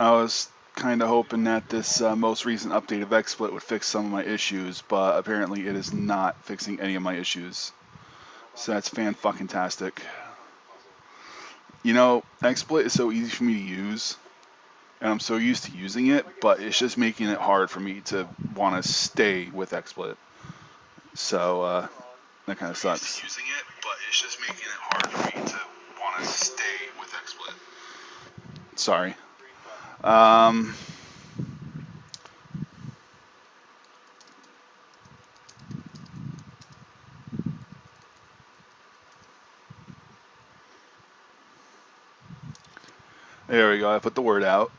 I was kind of hoping that this most recent update of XSplit would fix some of my issues, but apparently it is not fixing any of my issues. So that's fan-fucking-tastic. You know, XSplit is so easy for me to use, and I'm so used to using it, but it's just making it hard for me to want to stay with XSplit. So, that kind of sucks. Using it, but it's just making it hard for me to want to stay with XSplit. Sorry. There we go. I put the word out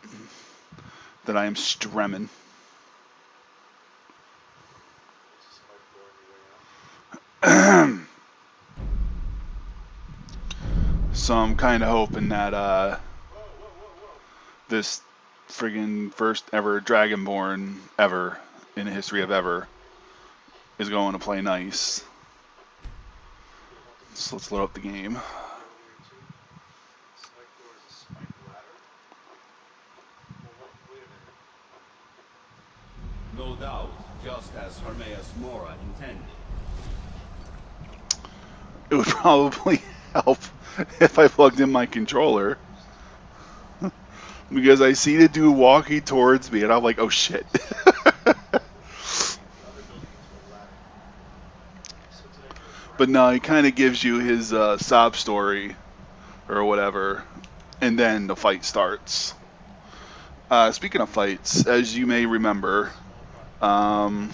that I am stremming. So I'm kind of hoping that this friggin' first ever Dragonborn ever in the history of ever is going to play nice. So let's load up the game. No doubt, just as Hermaeus Mora intended. It would probably help if I plugged in my controller. Because I see the dude walking towards me and I'm like, oh shit. But no, he kind of gives you his sob story or whatever, and then the fight starts. Speaking of fights, as you may remember, I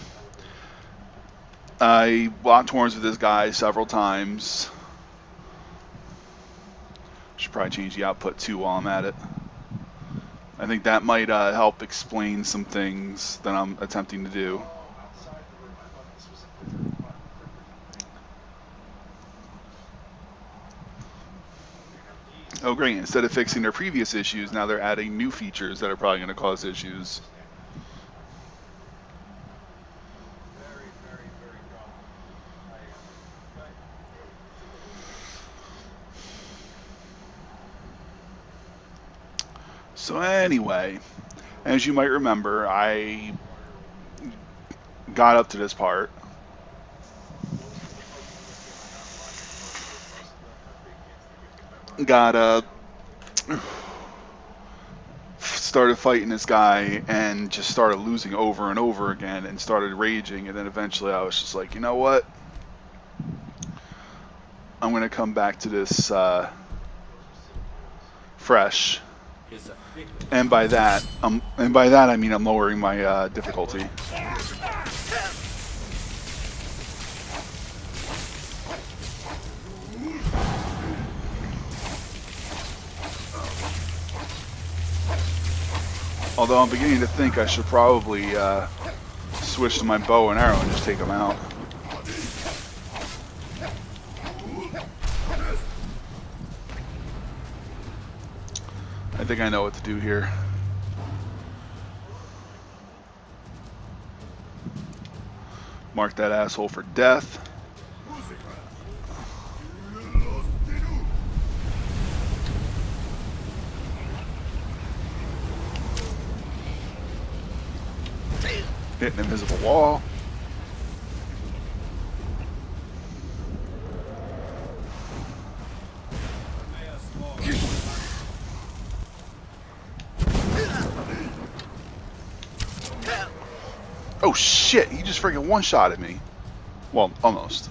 locked horns with this guy several times. Should probably change the output too while I'm at it. I think that might help explain some things that I'm attempting to do. Oh great, instead of fixing their previous issues, now they're adding new features that are probably going to cause issues. So anyway, as you might remember, I got up to this part. Started fighting this guy and just started losing over and over again and started raging, and then eventually I was just like, you know what? I'm going to come back to this fresh. And by that I mean I'm lowering my difficulty. Although I'm beginning to think I should probably switch to my bow and arrow and just take them out. I think I know what to do here. Mark that asshole for death. Hit an invisible wall. Oh shit, he just freaking one-shot at me. Well, almost.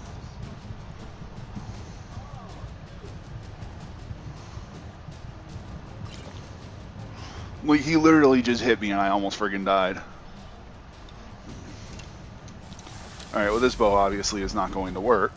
Like, he literally just hit me and I almost freaking died. Alright, well this bow obviously is not going to work.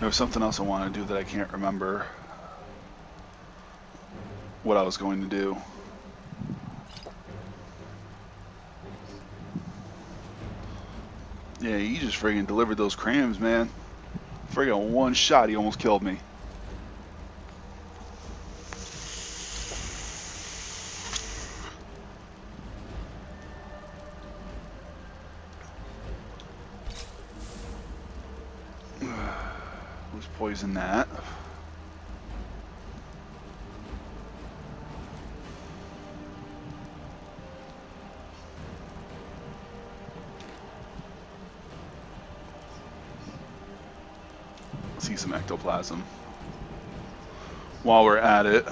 There was something else I wanted to do that I can't remember what I was going to do. Yeah, he just friggin' delivered those crams, man. Friggin' one shot, he almost killed me. Let's poison that. See some ectoplasm. While we're at it,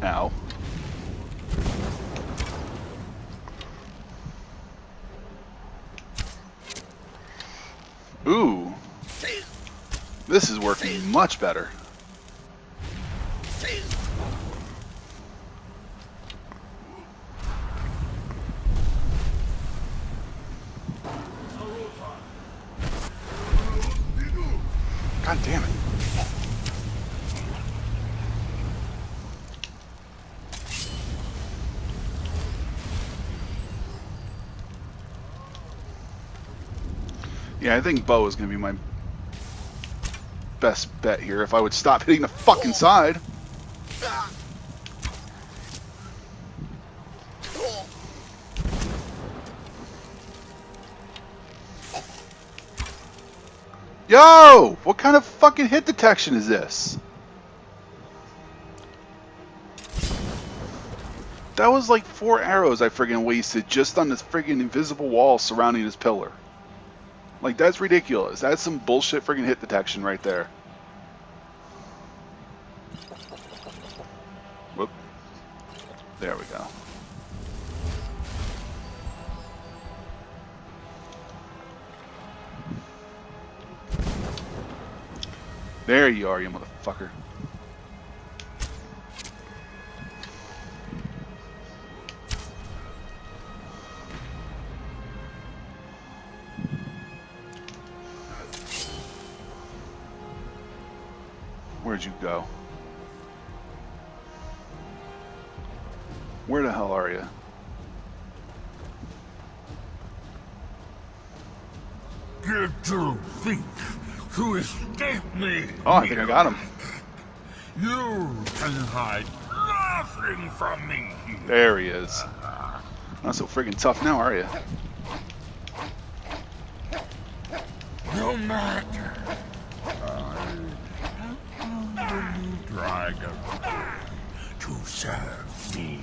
ow. Ooh, this is working much better. God damn it. Yeah, I think bow is going to be my best bet here if I would stop hitting the fucking side. Yo! What kind of fucking hit detection is this? That was like 4 arrows I friggin' wasted just on this friggin' invisible wall surrounding this pillar. Like, that's ridiculous. That's some bullshit friggin' hit detection right there. Whoop. There we go. There you are, you motherfucker. Where'd you go? Where the hell are you? Get to thief to escape me! Oh, I think I got him. You can hide nothing from me! There he is. Not so friggin' tough now, are you? No matter. I am the dragon to serve me.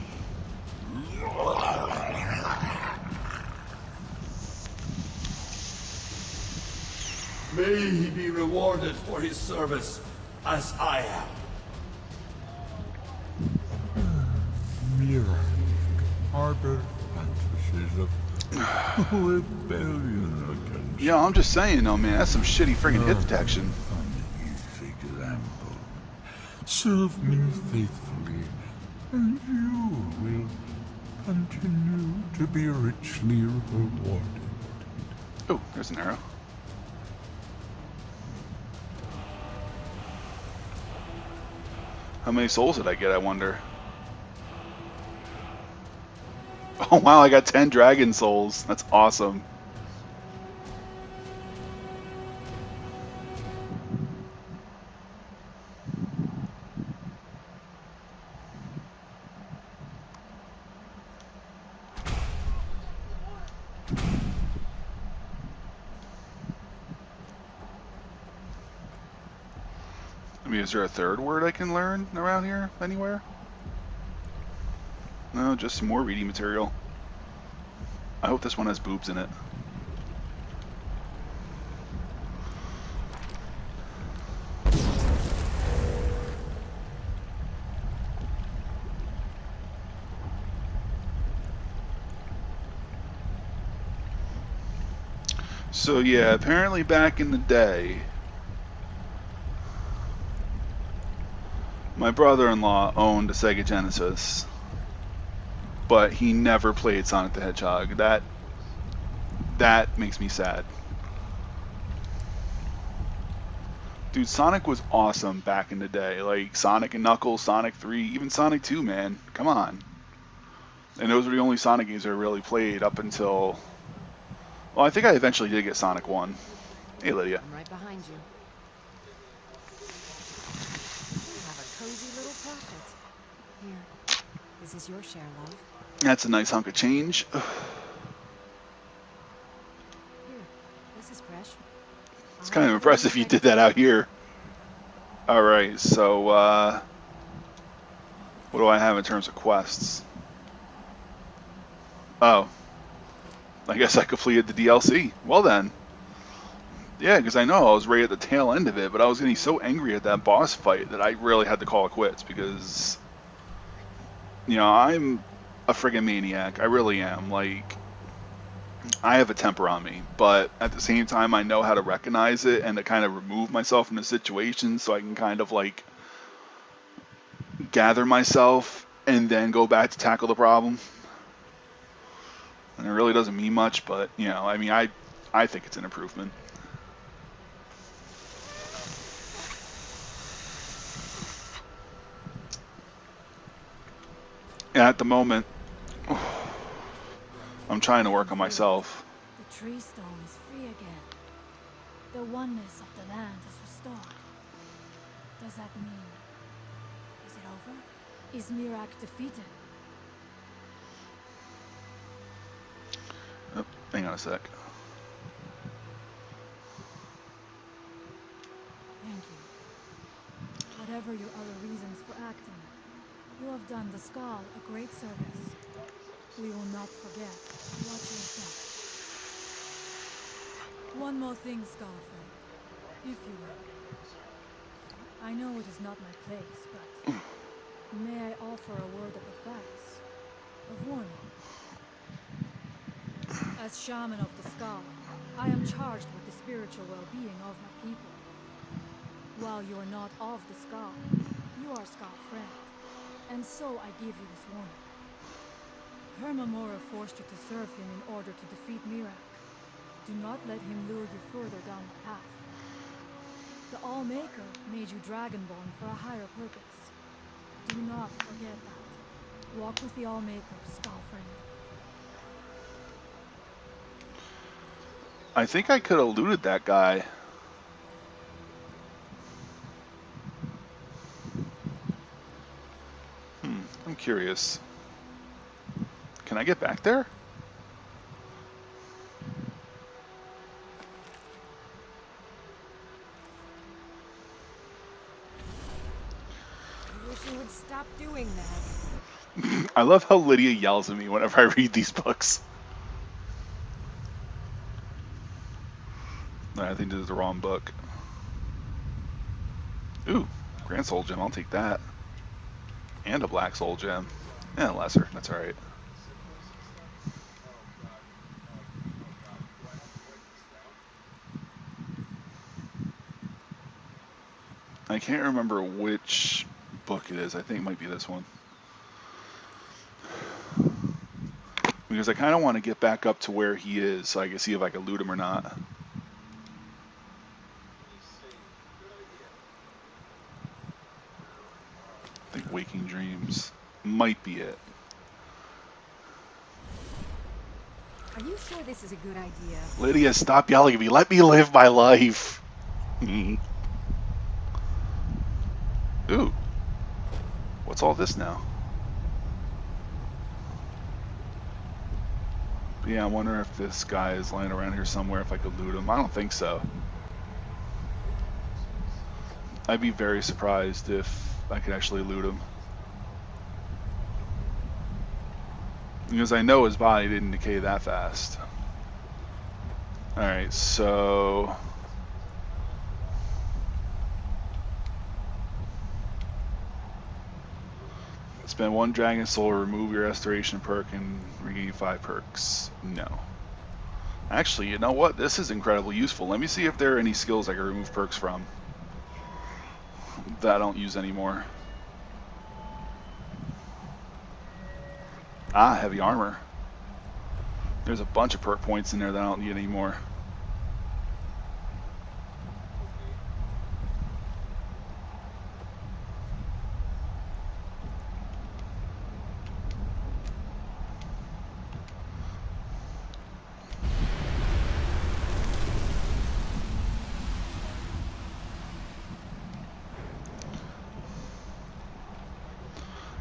May he be rewarded for his service, as I am. Mirror harbor fantasies of rebellion against Yeah, I'm just saying though, man, that's some shitty friggin' hit detection. an example. Serve me faithfully, and you will continue to be richly rewarded. Oh, there's an arrow. How many souls did I get, I wonder? Oh wow, I got 10 dragon souls. That's awesome. I mean, is there a third word I can learn around here, anywhere? No, just some more reading material. I hope this one has boobs in it. So yeah, apparently back in the day, My brother-in-law owned a Sega Genesis, but he never played Sonic the Hedgehog. That makes me sad. Dude, Sonic was awesome back in the day. Like Sonic and Knuckles, Sonic 3, even Sonic 2, man. Come on. And those were the only Sonic games I really played up until... Well, I think I eventually did get Sonic 1. Hey, Lydia. I'm right behind you. You have a cozy little prophet. Here, this is your share, love. That's a nice hunk of change. Here, this is fresh. It's kind of impressive you did that out here. Alright, so, what do I have in terms of quests? Oh. I guess I completed the DLC. Well then. Yeah, because I know I was right at the tail end of it, but I was getting so angry at that boss fight that I really had to call it quits because, you know, I'm a friggin' maniac. I really am. Like, I have a temper on me, but at the same time, I know how to recognize it and to kind of remove myself from the situation so I can kind of, like, gather myself and then go back to tackle the problem. And it really doesn't mean much, but, you know, I mean, I think it's an improvement. And at the moment, I'm trying to work on myself. The tree stone is free again. The oneness of the land is restored. Does that mean... is it over? Is Mirak defeated? Oh, hang on a sec. Thank you. Whatever your other reasons for acting, you have done the Skull a great service. We will not forget what you have done. One more thing, Skullfriend, if you will. I know it is not my place, but may I offer a word of advice, of warning? As shaman of the Skull, I am charged with the spiritual well-being of my people. While you are not of the Skull, you are Skullfriend, and so I give you this warning. Hermamora forced you to serve him in order to defeat Mirak. Do not let him lure you further down the path. The All-Maker made you Dragonborn for a higher purpose. Do not forget that. Walk with the All-Maker, Skullfriend. I think I could have looted that guy. I'm curious. Can I get back there? I wish you would stop doing that. I love how Lydia yells at me whenever I read these books. I think this is the wrong book. Ooh, Grand Soul Gem, I'll take that. And a Black Soul Gem. Yeah, lesser, that's alright. I can't remember which book it is. I think it might be this one. Because I kind of want to get back up to where he is so I can see if I can loot him or not. I think Waking Dreams might be it. Are you sure this is a good idea? Lydia, stop yelling at me. Let me live my life. Ooh. What's all this now? Yeah, I wonder if this guy is lying around here somewhere, if I could loot him. I don't think so. I'd be very surprised if I could actually loot him. Because I know his body didn't decay that fast. Alright, so... spend 1 Dragon Soul, remove your Restoration perk, and regain 5 perks. No. Actually, you know what? This is incredibly useful. Let me see if there are any skills I can remove perks from that I don't use anymore. Ah, heavy armor. There's a bunch of perk points in there that I don't need anymore.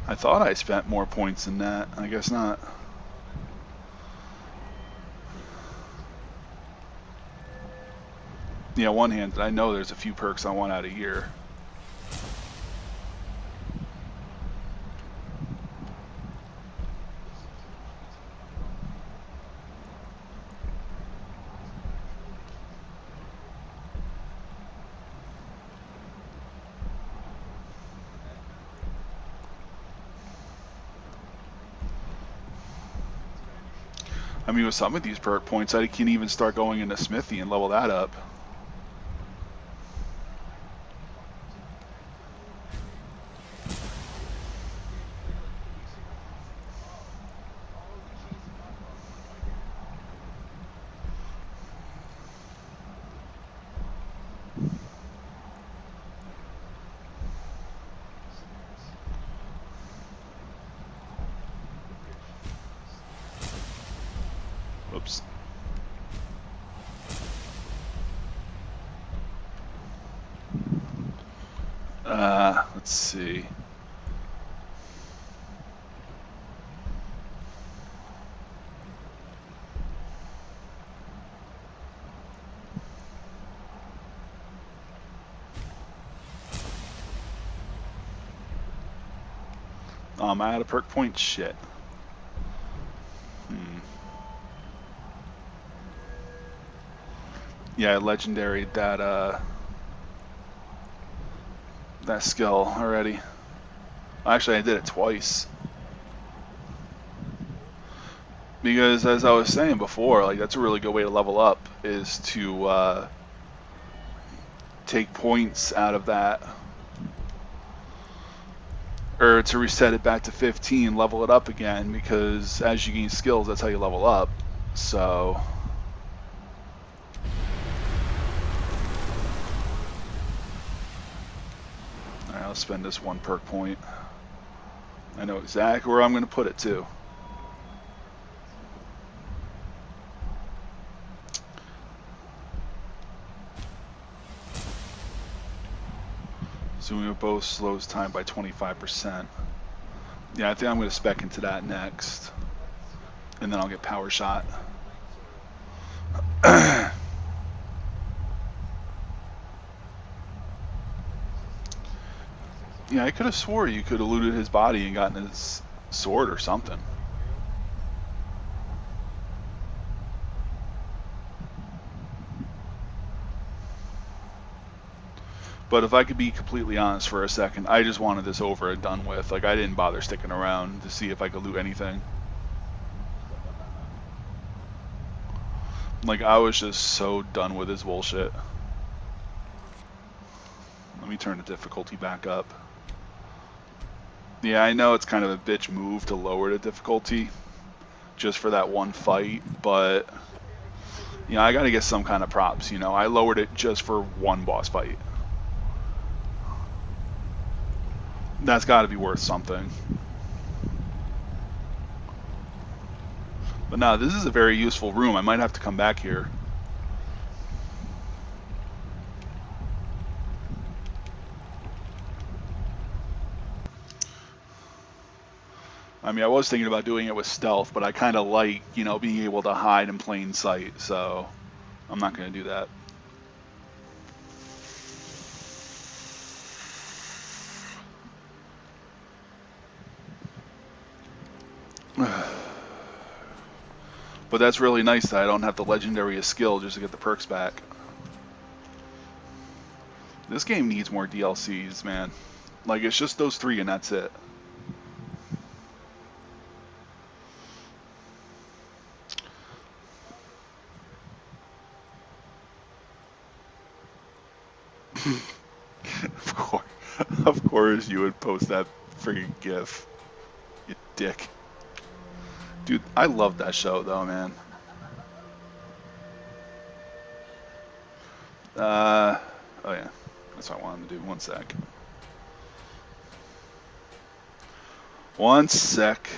I thought I spent more points than that. I guess not. Yeah, one hand, I know there's a few perks I want out of here. I mean, with some of these perk points, I can even start going into Smithy and level that up. Oops. Let's see. I'm out of perk point. Shit. Yeah, legendary that that skill already. Actually, I did it twice. Because as I was saying before, like that's a really good way to level up is to take points out of that, or to reset it back to 15, level it up again. Because as you gain skills, that's how you level up. So. Alright, I'll spend this one perk point. I know exactly where I'm going to put it too. Zooming with both slows time by 25%. Yeah, I think I'm going to spec into that next. And then I'll get power shot. Yeah, I could have swore you could have looted his body and gotten his sword or something. But if I could be completely honest for a second, I just wanted this over and done with. Like, I didn't bother sticking around to see if I could loot anything. Like, I was just so done with this bullshit. Let me turn the difficulty back up. Yeah, I know it's kind of a bitch move to lower the difficulty just for that one fight, but you know, I gotta get some kind of props, you know. I lowered it just for one boss fight. That's gotta be worth something. But no, this is a very useful room. I might have to come back here. I mean, I was thinking about doing it with stealth, but I kind of like, you know, being able to hide in plain sight, so I'm not going to do that. But that's really nice that I don't have the legendary skill just to get the perks back. This game needs more DLCs, man. Like, it's just those 3 and that's it. Of course you would post that friggin' GIF, you dick. Dude, I love that show though, man. Oh yeah, that's what I wanted to do. One sec. One sec,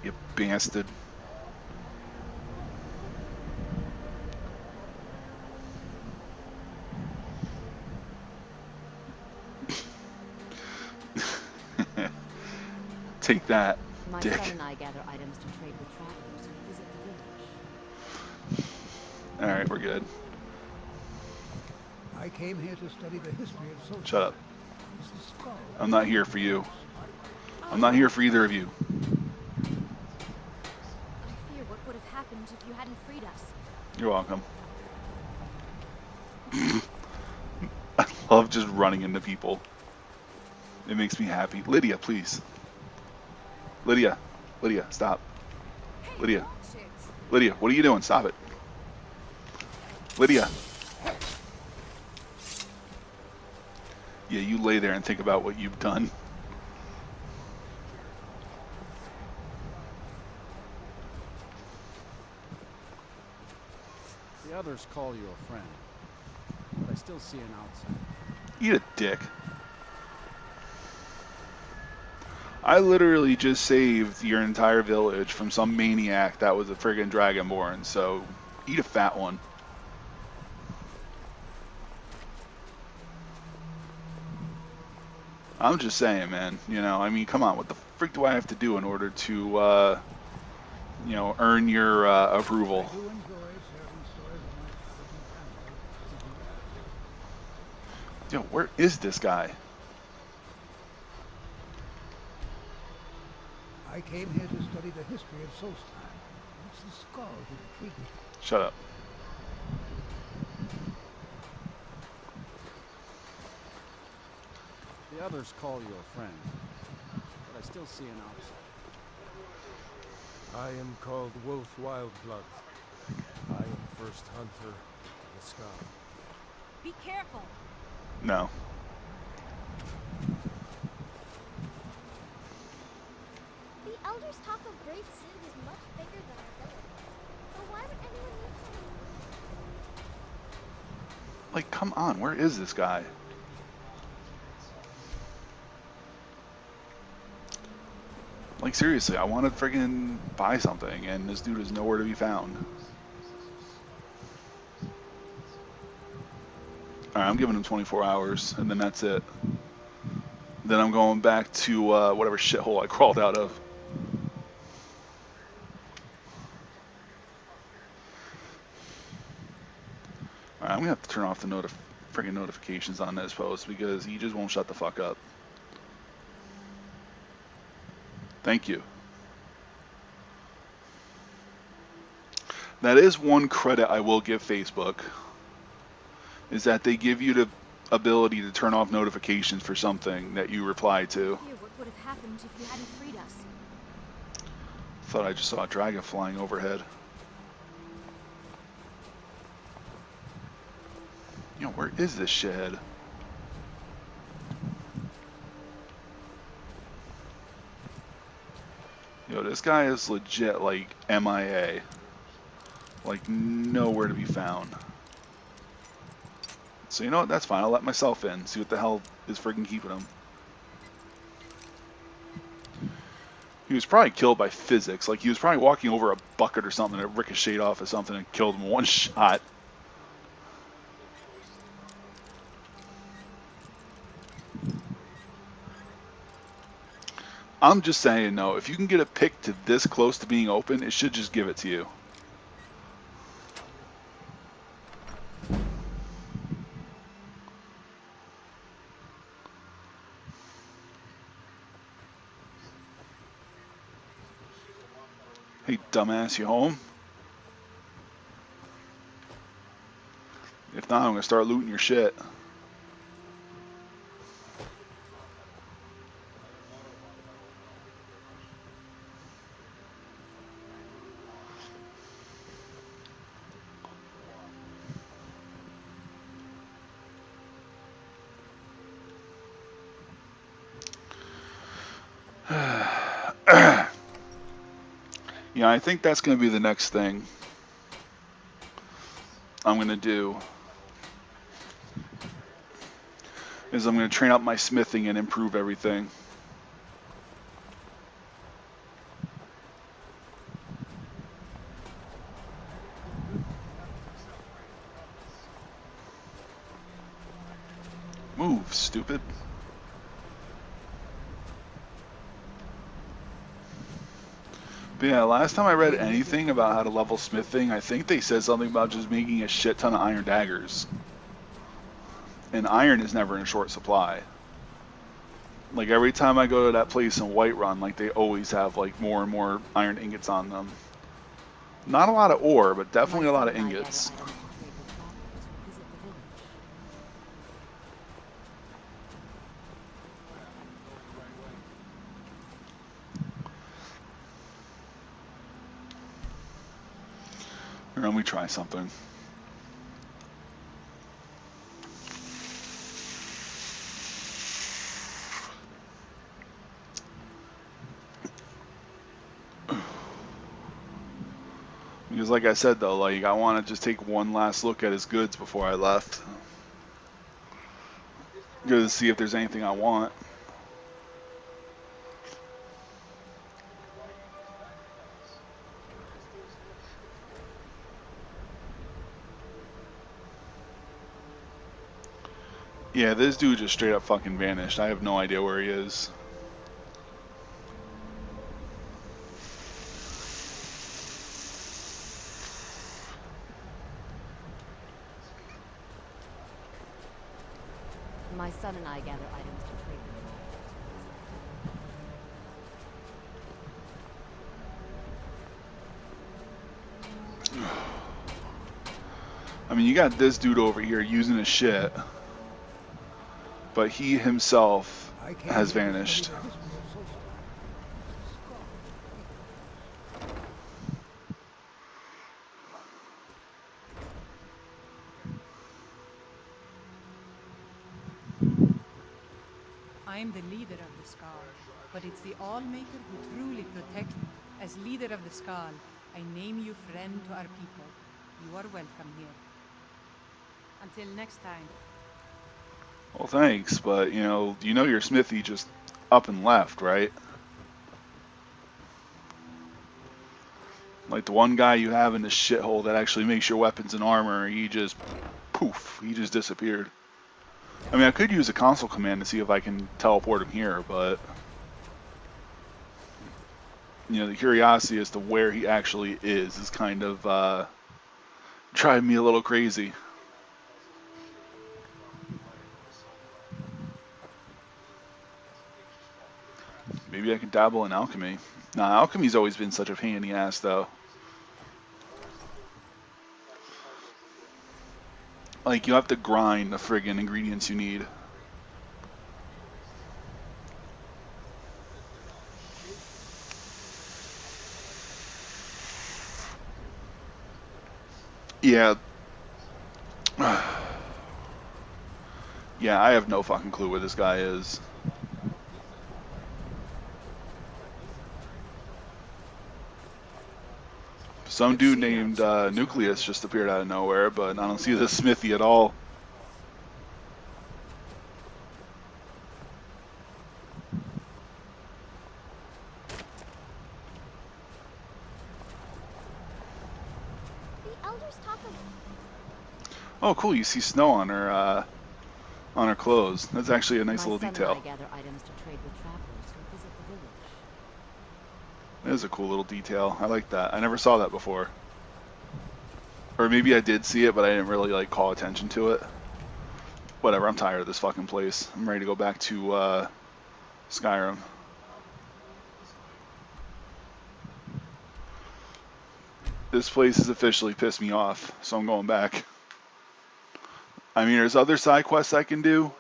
you bastard. Take that, My dick. son and I gather items to trade with travelers who visit the village. Alright, we're good. I came here to study the history of social. Shut up. It's the skull. I'm not here for you. I'm not here for either of you. I fear what would have happened if you hadn't freed us. You're welcome. I love just running into people. It makes me happy. Lydia, please. Lydia. Lydia, stop. Lydia. Lydia, what are you doing? Stop it. Lydia. Yeah, you lay there and think about what you've done. The others call you a friend, but I still see an outside. Eat a dick. I literally just saved your entire village from some maniac that was a friggin' dragonborn, so eat a fat one. I'm just saying, man, you know, I mean, come on, what the frick do I have to do in order to, you know, earn your approval? I do enjoy sharing stories of my travels and Yo, where is this guy? I came here to study the history of Solstheim. It's the skull that intrigued me. Shut up. The others call you a friend, but I still see an outside. I am called Wolf Wildblood. I am first hunter of the sky. Be careful. No. The elders talk of great cities much bigger than our village. But why would anyone need something? Like, come on, where is this guy? Like, seriously, I want to friggin' buy something, and this dude is nowhere to be found. Alright, I'm giving him 24 hours, and then that's it. Then I'm going back to whatever shithole I crawled out of. Alright, I'm gonna have to turn off the friggin' notifications on this post, because he just won't shut the fuck up. Thank you. That is one credit I will give Facebook, is that they give you the ability to turn off notifications for something that you reply to. I fear what would have happened if you hadn't freed us. Thought I just saw a dragon flying overhead. Yo, where is this shithead? Yo, this guy is legit, like, MIA. Like, nowhere to be found. So you know what, that's fine, I'll let myself in, see what the hell is friggin' keeping him. He was probably killed by physics, like he was probably walking over a bucket or something that ricocheted off of something and killed him in one shot. I'm just saying, no, if you can get a pick to this close to being open, it should just give it to you. Hey, dumbass, you home? If not, I'm gonna start looting your shit. Yeah, I think that's going to be the next thing I'm going to do. Is I'm going to train up my smithing and improve everything. Move, stupid. But yeah, last time I read anything about how to level smithing, I think they said something about just making a shit ton of iron daggers. And iron is never in short supply. Like every time I go to that place in Whiterun, like they always have like more and more iron ingots on them. Not a lot of ore, but My definitely a lot son of and I gather ingots. items to trade with travelers who visit the village. Here, let me try something. Because like I said though, like I want to just take one last look at his goods before I left. Go to see if there's anything I want. Yeah, this dude just straight up fucking vanished. I have no idea where he is. My son and I gather items to trade with travelers. I mean, you got this dude over here using his shit, but he himself I came has here to study vanished. the history of Solstar. It's the skull. I'm the leader of the Skull, but it's the Allmaker who truly protects me. As leader of the Skull, I name you friend to our people. You are welcome here. Until next time. Well, thanks, but you know your smithy just up and left, right? Like the one guy you have in this shithole that actually makes your weapons and armor, he just poof, he just disappeared. I mean, I could use a console command to see if I can teleport him here, but you know, the curiosity as to where he actually is kind of driving me a little crazy. Maybe I can dabble in alchemy. Nah, alchemy's always been such a pain in the ass, though. Like, you have to grind the friggin' ingredients you need. Yeah. Yeah, I have no fucking clue where this guy is. Some Let's dude see named outside this Nucleus building. just appeared out of nowhere, but I don't see the smithy at all. The elders talk of Oh, cool! You see snow on her clothes. That's actually a nice My little son and detail. I gather items to trade with travelers who visit the village. That is a cool little detail. I like that. I never saw that before. Or maybe I did see it, but I didn't really like call attention to it. Whatever. I'm tired of this fucking place. I'm ready to go back to Skyrim. This place has officially pissed me off, so I'm going back. I mean, there's other side quests I can do,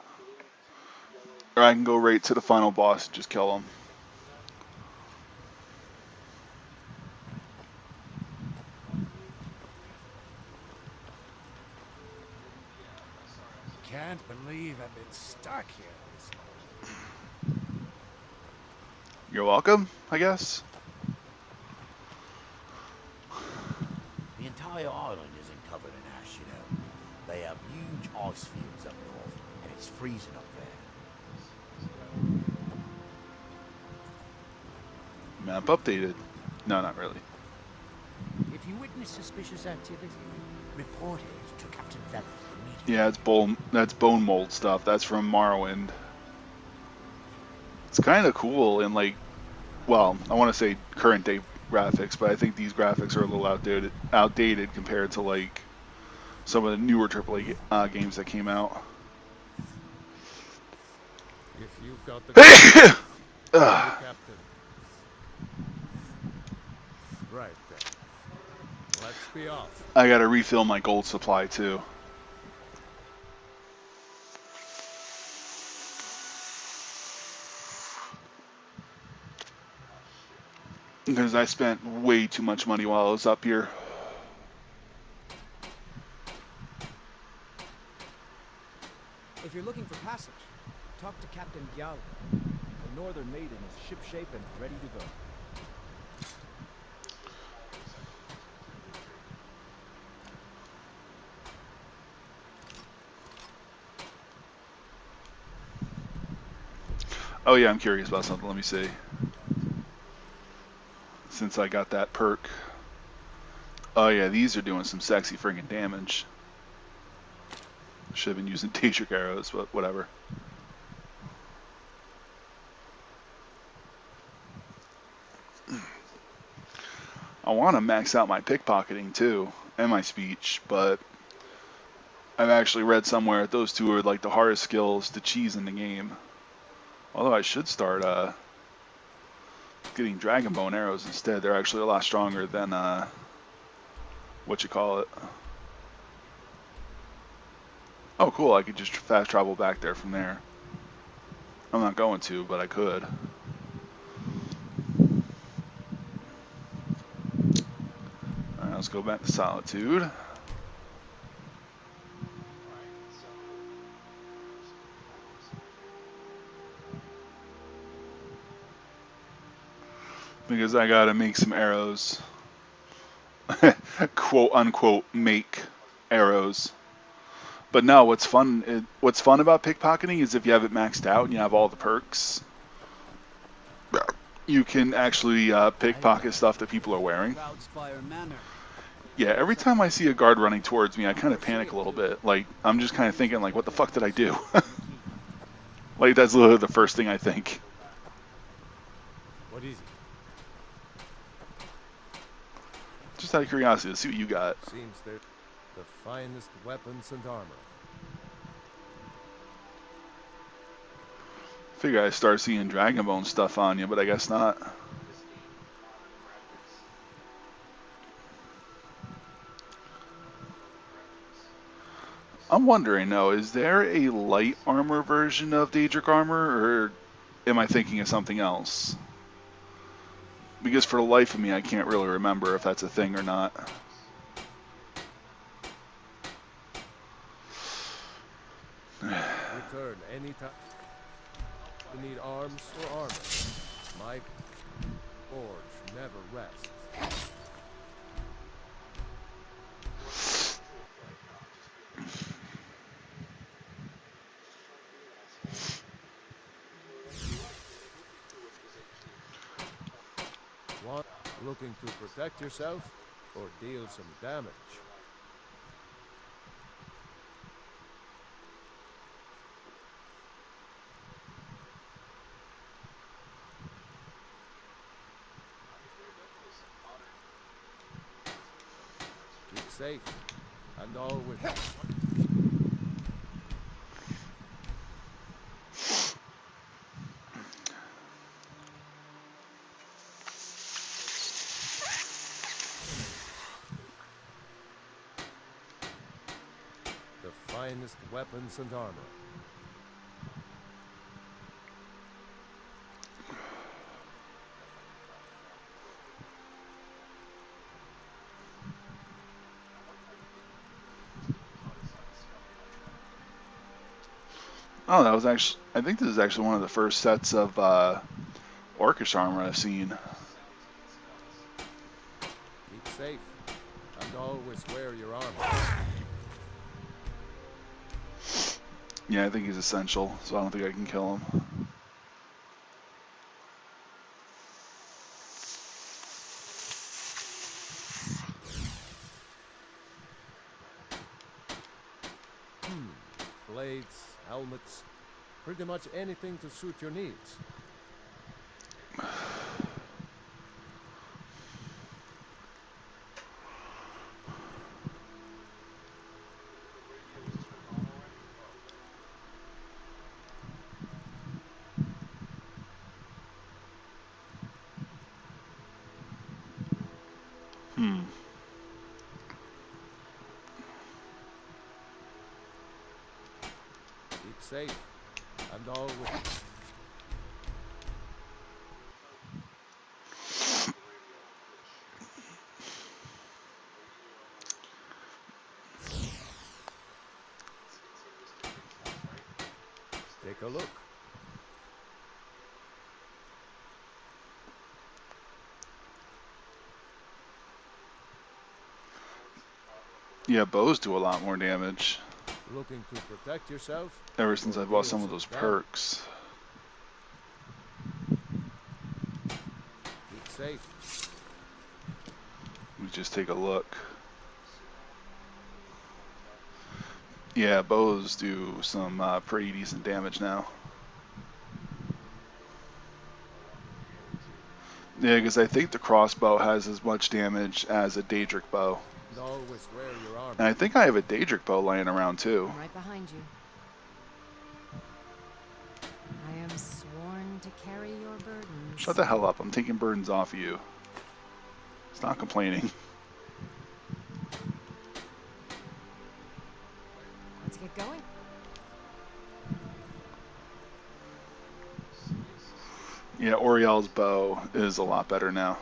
or I can go right to the final boss and just kill him. Can't believe I've been stuck here this long. You're welcome, I guess. entire island isn't covered in ash, you know. They have huge ice fields up north, and it's freezing up there. Map updated. No, not really. If you witness suspicious activity, report it to Captain Veloth immediately. Yeah, that's bone mold stuff. That's from Morrowind. It's kind of cool in like, well, I want to say current day graphics, but I think these graphics are a little outdated compared to like some of the newer AAA games that came out. If you've got the captain. Right then. Let's be off. I gotta refill my gold supply too. Because I spent way too much money while I was up here. If you're looking for passage, talk to Captain Gyal. The Northern Maiden is shipshape and ready to go. Oh yeah, I'm curious about something. Let me see. Since I got that perk. Oh yeah, these are doing some sexy friggin' damage. Should have been using Daedric arrows, but whatever. I want to max out my pickpocketing too, and my speech, but I've actually read somewhere that those two are like the hardest skills to cheese in the game. Although I should start getting dragon bone arrows instead. They're actually a lot stronger than what you call it. Oh cool, I could just fast travel back there from there. I'm not going to, but I could. Alright, let's go back to Solitude. Because I gotta make some arrows. Quote unquote make arrows. But no, what's fun about pickpocketing is if you have it maxed out and you have all the perks, you can actually pickpocket stuff that people are wearing. Yeah, every time I see a guard running towards me, I kind of panic a little bit. Like, I'm just kind of thinking, like, what the fuck did I do? Like, that's literally the first thing I think. What is it? Just out of curiosity, let's see what you got. Seems they're the finest weapons and armor. Figure I start seeing dragon bone stuff on you, but I guess not. I'm wondering though, is there a light armor version of Daedric armor, or am I thinking of something else? Because for the life of me, I can't really remember if that's a thing or not. Return anytime you need arms or armor. My forge never rests. Want looking to protect yourself or deal some damage? Keep safe and all with you. The finest weapons and armor. Oh, that was actually, I think this is actually one of the first sets of Orcish armor I've seen. Keep safe And always wear your armor. Yeah, I think he's essential, so I don't think I can kill him. Blades, helmets, pretty much anything to suit your needs. Hmm. Keep safe. And always... Take a look. Yeah, bows do a lot more damage. Looking to protect yourself? Ever since Or I bought deal some of those damage? perks. Keep safe. Let me just take a look. Yeah, bows do some pretty decent damage now. Yeah, because I think the crossbow has as much damage as a Daedric bow. And always wear your armor. And I think I have a Daedric bow laying around too. I'm right behind you. I am sworn to carry your burdens. Shut the hell up, I'm taking burdens off of you. It's not complaining. Let's get going. Yeah, Oriel's bow is a lot better now.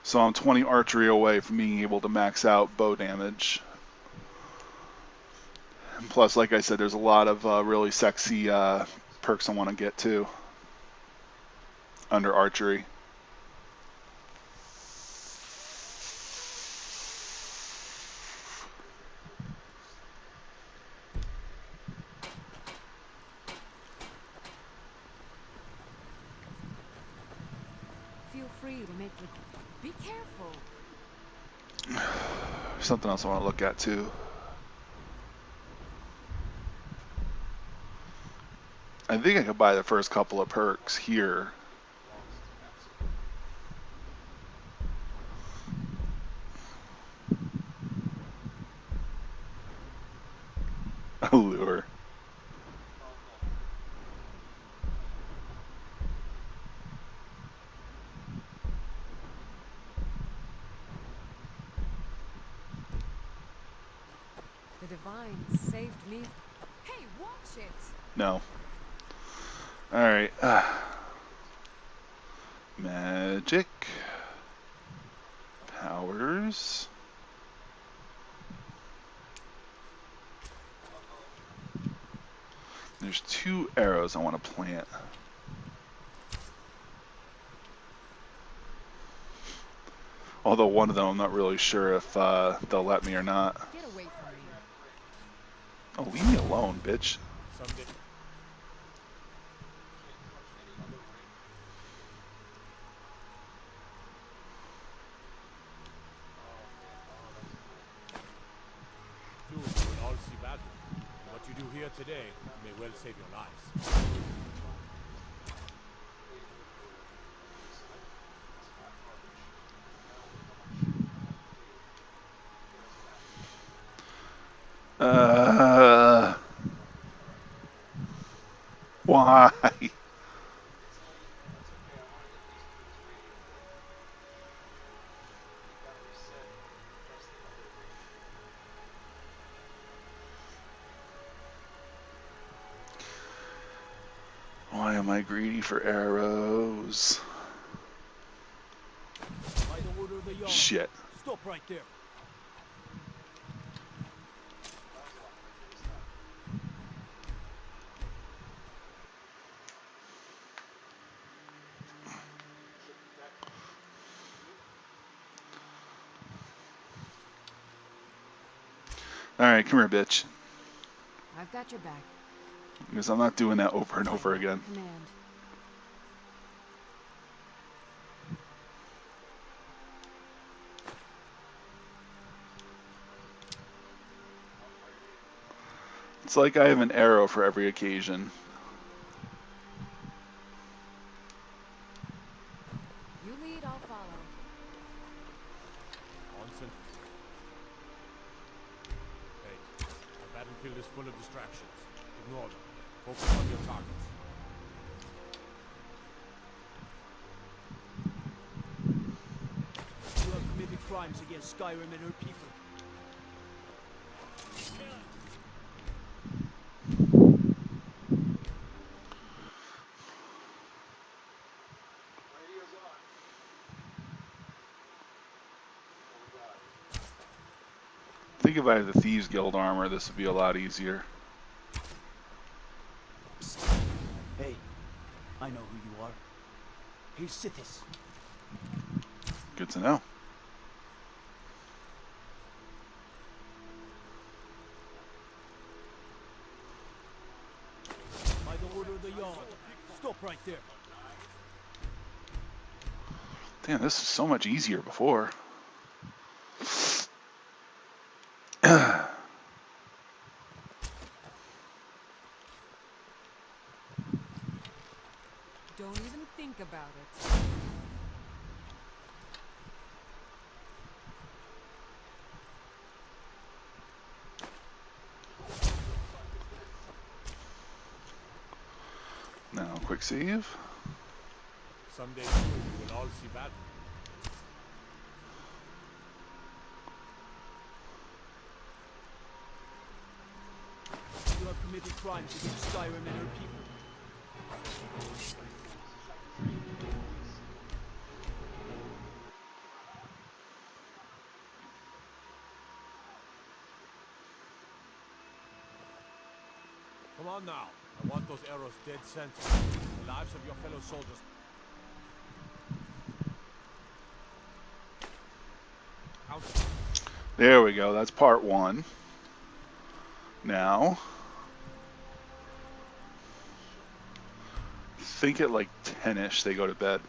So I'm 20 archery away from being able to max out bow damage. And plus, like I said, there's a lot of really sexy perks I want to get too under archery. Feel free to make the... Be careful. Something else I want to look at too. I think I could buy the first couple of perks here. Allure. The divine saved me. Hey, watch it! No. Alright. Magic. Powers. There's 2 arrows I want to plant. Although one of them I'm not really sure if they'll let me or not. Get away from me. Oh, leave me alone, bitch. Someday. Soon you will all see battle. And what you do here today may well save your lives. Why? Why am I greedy for arrows? By the order of the Jarl. Shit. Stop right there. Alright, come here, bitch. I've got your back. Because I'm not doing that over and over again. Command. It's like I have an arrow for every occasion. You lead, I'll follow. Onsen. Hey, the battlefield is full of distractions. Ignore them. Focus on your targets. You have committed crimes against Skyrim and her people. I think if I had the Thieves Guild armor, this would be a lot easier. Hey, I know who you are. Here's Sithis. Good to know. By the order of the Yard. Stop right there. Damn, this is so much easier before. Don't even think about it. Now, quick save. Someday soon we will all see battle. You have committed crimes against Skyrim and her people. Come on now. I want those arrows dead center. The lives of your fellow soldiers. Count them. There we go. That's part one. Now, I think at like 10ish they go to bed.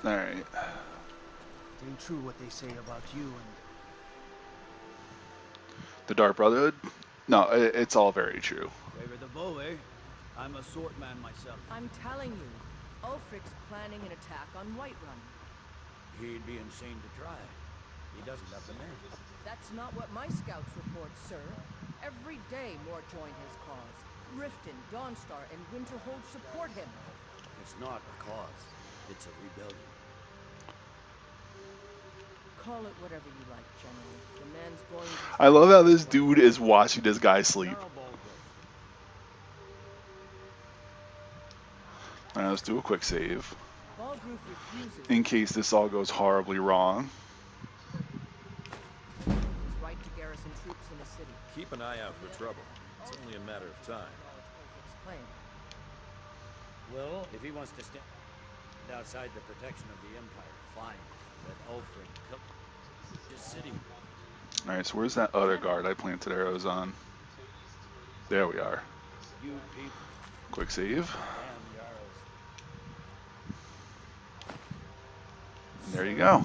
Alright. It ain't true what they say about you and... The Dark Brotherhood? No, it's all very true. Favor the bow, eh? I'm a sword man myself. I'm telling you, Ulfric's planning an attack on Whiterun. He'd be insane to try. He doesn't have the men. That's not what my scouts report, sir. Every day more join his cause. Riften, Dawnstar, and Winterhold support him. It's not a cause. It's a rebellion. Call it whatever you like, General. The man's going to... I love how this dude is watching this guy sleep. Alright, let's do a quick save. Baldroof refuses. In case this all goes horribly wrong. He's right to garrison troops in the city. Keep an eye out for trouble. It's only a matter of time. Claim. Well, if he wants to stand outside the protection of the Empire, fine. Let Ulfric come to the city. Alright, so where's that other guard I planted arrows on? There we are. You people. Quick save. Damn Jarls. And there you go.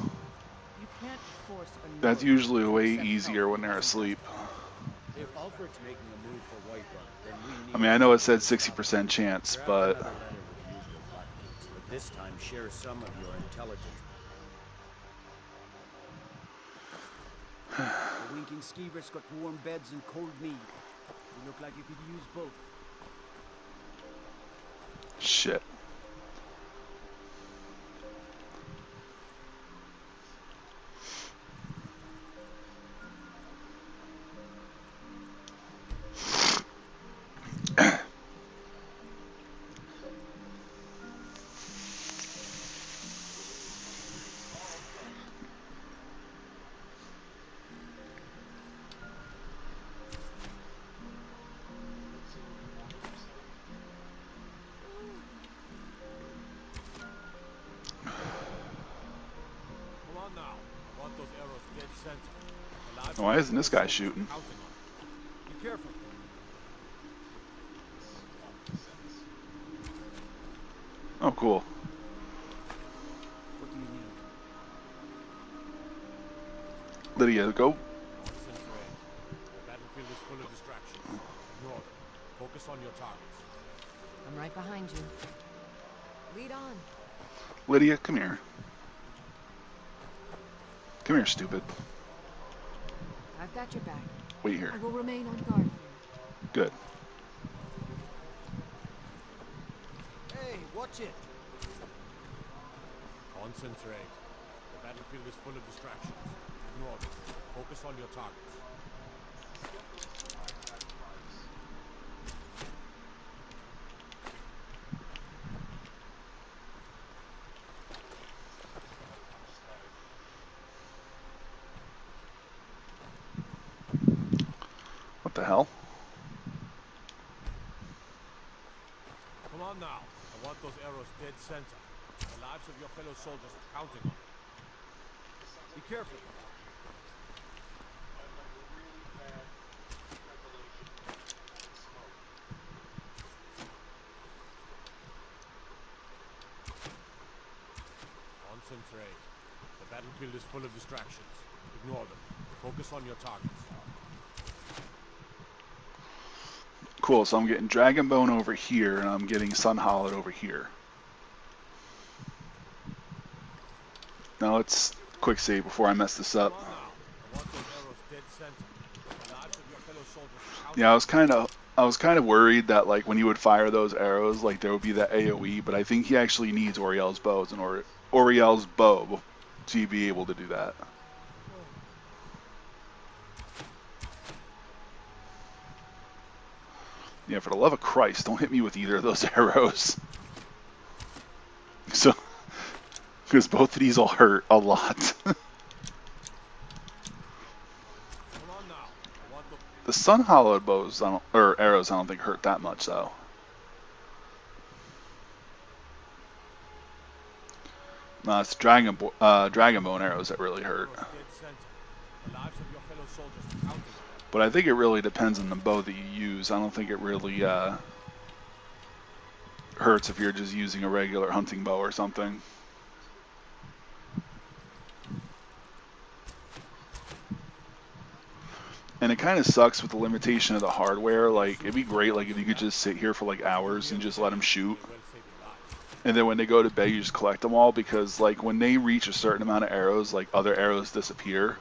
You can't force a That's Northerner usually to way accept easier help. when they're asleep. If Ulfric's making a move for Whiterun, then we need... I mean, I know it said 60% chance, Draft but... another letter with the usual platitudes, but this time share some of your intelligence. The winking skeever's got warm beds and cold mead. You look like you could use both. Shit. center. The lives Why of your isn't this fellow guy soldiers shooting? are counting on it. Be careful. Oh, cool. What do you need? Lydia, go. Nonsense, Red. The battlefield is full of distractions. Ignore them. Focus on your targets. I'm right behind you. Lead on. Lydia, come here. Come here, stupid. I've got your back. Wait here. I will remain on guard here. Good. Hey, watch it. Concentrate. The battlefield is full of distractions. Ignore them. Focus on your targets. What the hell? Come on now. I want those arrows dead center. The lives of your fellow soldiers are counting on it. Be careful. Concentrate. The battlefield is full of distractions. Ignore them. Focus on your targets. Cool, so I'm getting Dragonbone over here, and I'm getting Sunhollowed over here. Now let's quick save before I mess this up. Come on now. I want those arrows dead center. The lives of your fellow soldiers are counting Yeah, I was kind of worried that like when he would fire those arrows, like there would be that AOE, but I think he actually needs Oriel's bows in order Oriel's bow to be able to do that. Yeah, for the love of Christ, don't hit me with either of those arrows. So, because both of these will hurt a lot. Come on now. I want The Sun-Hollowed bows, or arrows, I don't think hurt that much though. No, it's Dragonbone arrows that really hurt. dead center. The lives of your fellow soldiers are counting on it. But I think it really depends on the bow that you use. I don't think it really hurts if you're just using a regular hunting bow or something. And it kind of sucks with the limitation of the hardware. Like, it'd be great like if you could just sit here for like hours and just let them shoot. And then when they go to bed, you just collect them all, because like when they reach a certain amount of arrows, like other arrows disappear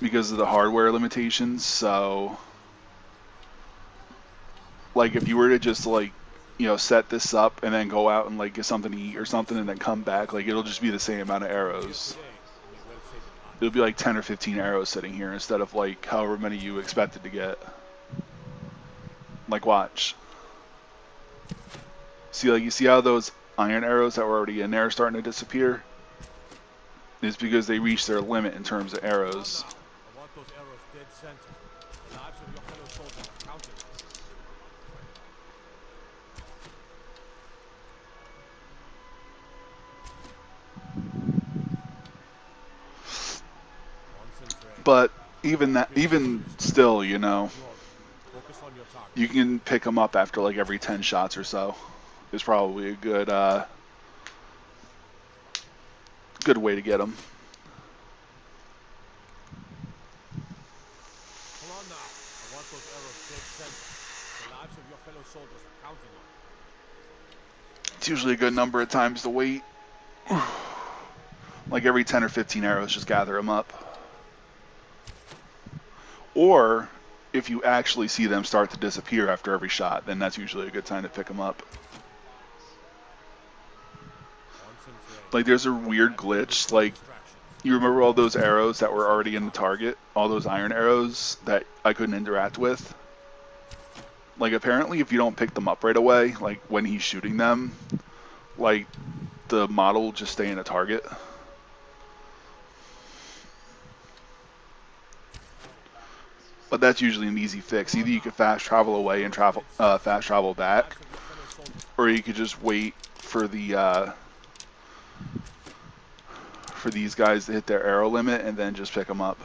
because of the hardware limitations. So like if you were to just like, you know, set this up and then go out and like get something to eat or something and then come back, like it'll just be the same amount of arrows. It'll be like 10 or 15 arrows sitting here instead of like however many you expected to get. Like watch. See, like you see how those iron arrows that were already in there are starting to disappear? It's because they reached their limit in terms of arrows. I want those arrows dead center. The lives of your fellow soldiers are counting. But even still, you know, you can pick them up after like every 10 shots or so. Is probably a good good way to get them. Come on now. I want those arrows dead center. The lives of your fellow soldiers are counting on it. It's usually a good number of times to wait. Like every 10 or 15 arrows, just gather them up. Or if you actually see them start to disappear after every shot, then that's usually a good time to pick them up. Like there's a weird glitch, like you remember all those arrows that were already in the target, all those iron arrows that I couldn't interact with? Like apparently if you don't pick them up right away, like when he's shooting them, like the model will just stay in a target. But that's usually an easy fix. Either you could fast travel away and fast travel back, or you could just wait for the for these guys to hit their arrow limit and then just pick them up.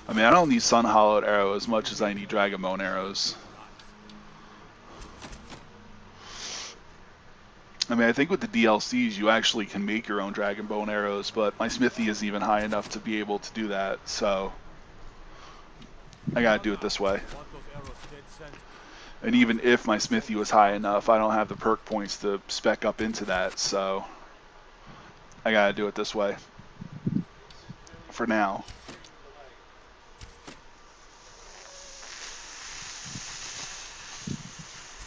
I mean, I don't need Sun Hollowed arrow as much as I need Dragon Bone arrows. I mean, I think with the DLCs, you actually can make your own Dragon Bone arrows, but my smithy isn't even high enough to be able to do that, so I gotta do it this way. And even if my smithy was high enough, I don't have the perk points to spec up into that, so I gotta do it this way. For now.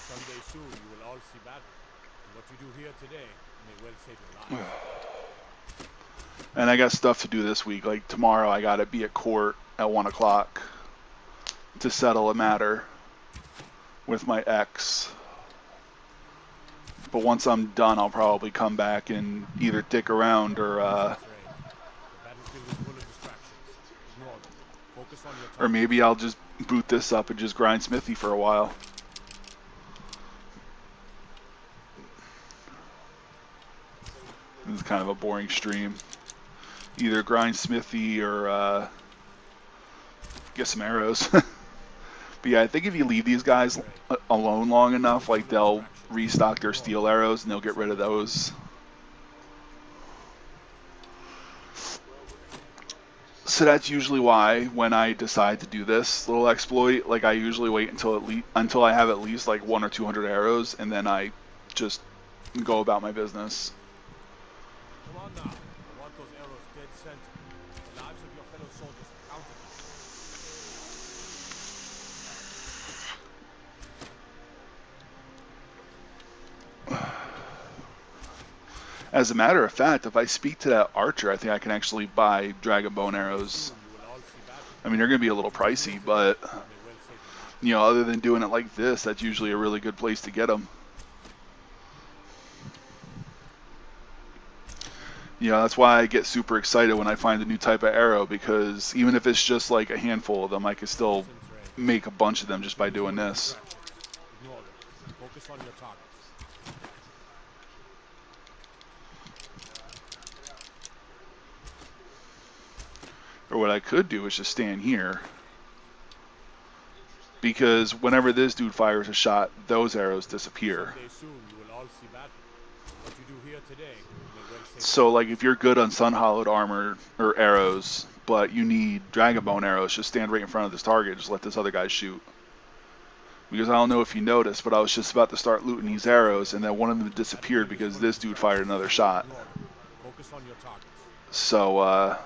Someday soon you will all see battle. And what you do here today may well save your lives. And I got stuff to do this week. Like tomorrow I gotta be at court at 1 o'clock to settle a matter with my ex. But once I'm done, I'll probably come back and either dick around or maybe I'll just boot this up and just grind smithy for a while. This is kind of a boring stream. Either grind smithy or get some arrows. But yeah, I think if you leave these guys alone long enough, like they'll restock their steel arrows and they'll get rid of those. So that's usually why when I decide to do this little exploit, like I usually wait until I have at least like 100 or 200 arrows, and then I just go about my business. Come on now. I want those arrows dead center. The lives of your fellow soldiers are counted on. As a matter of fact, if I speak to that archer, I think I can actually buy Dragon Bone arrows. I mean, they're going to be a little pricey, but, you know, other than doing it like this, that's usually a really good place to get them. You know, that's why I get super excited when I find a new type of arrow, because even if it's just like a handful of them, I can still make a bunch of them just by doing this. Ignore them. Focus on your targets. Or what I could do is just stand here, because whenever this dude fires a shot, those arrows disappear. So like if you're good on Sun Hollowed armor or arrows, but you need Dragon Bone arrows, just stand right in front of this target, just let this other guy shoot. Because I don't know if you noticed, but I was just about to start looting these arrows, and then one of them disappeared because this dude fired another shot. So,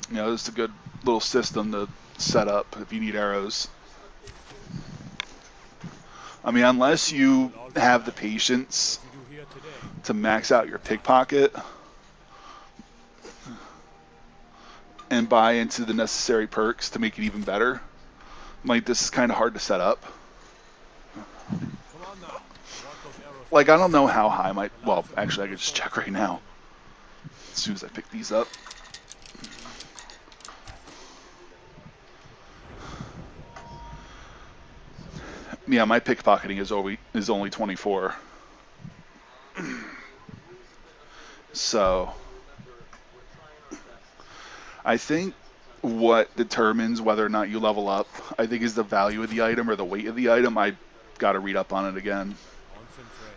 you know, this is a good little system to set up if you need arrows. I mean, unless you have the patience to max out your pickpocket and buy into the necessary perks to make it even better, like this is kind of hard to set up. Like, I don't know how high my, well, actually I could just check right now as soon as I pick these up. Yeah, my pickpocketing is only 24. So I think what determines whether or not you level up, I think, is the value of the item or the weight of the item. I got to read up on it again.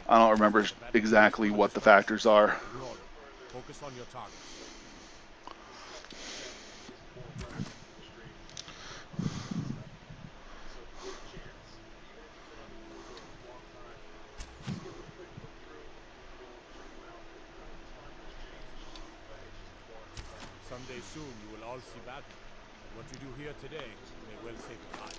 I don't remember exactly what the factors are. Focus on your targets. Someday soon you will all see battle, and what you do here today may well save your lives.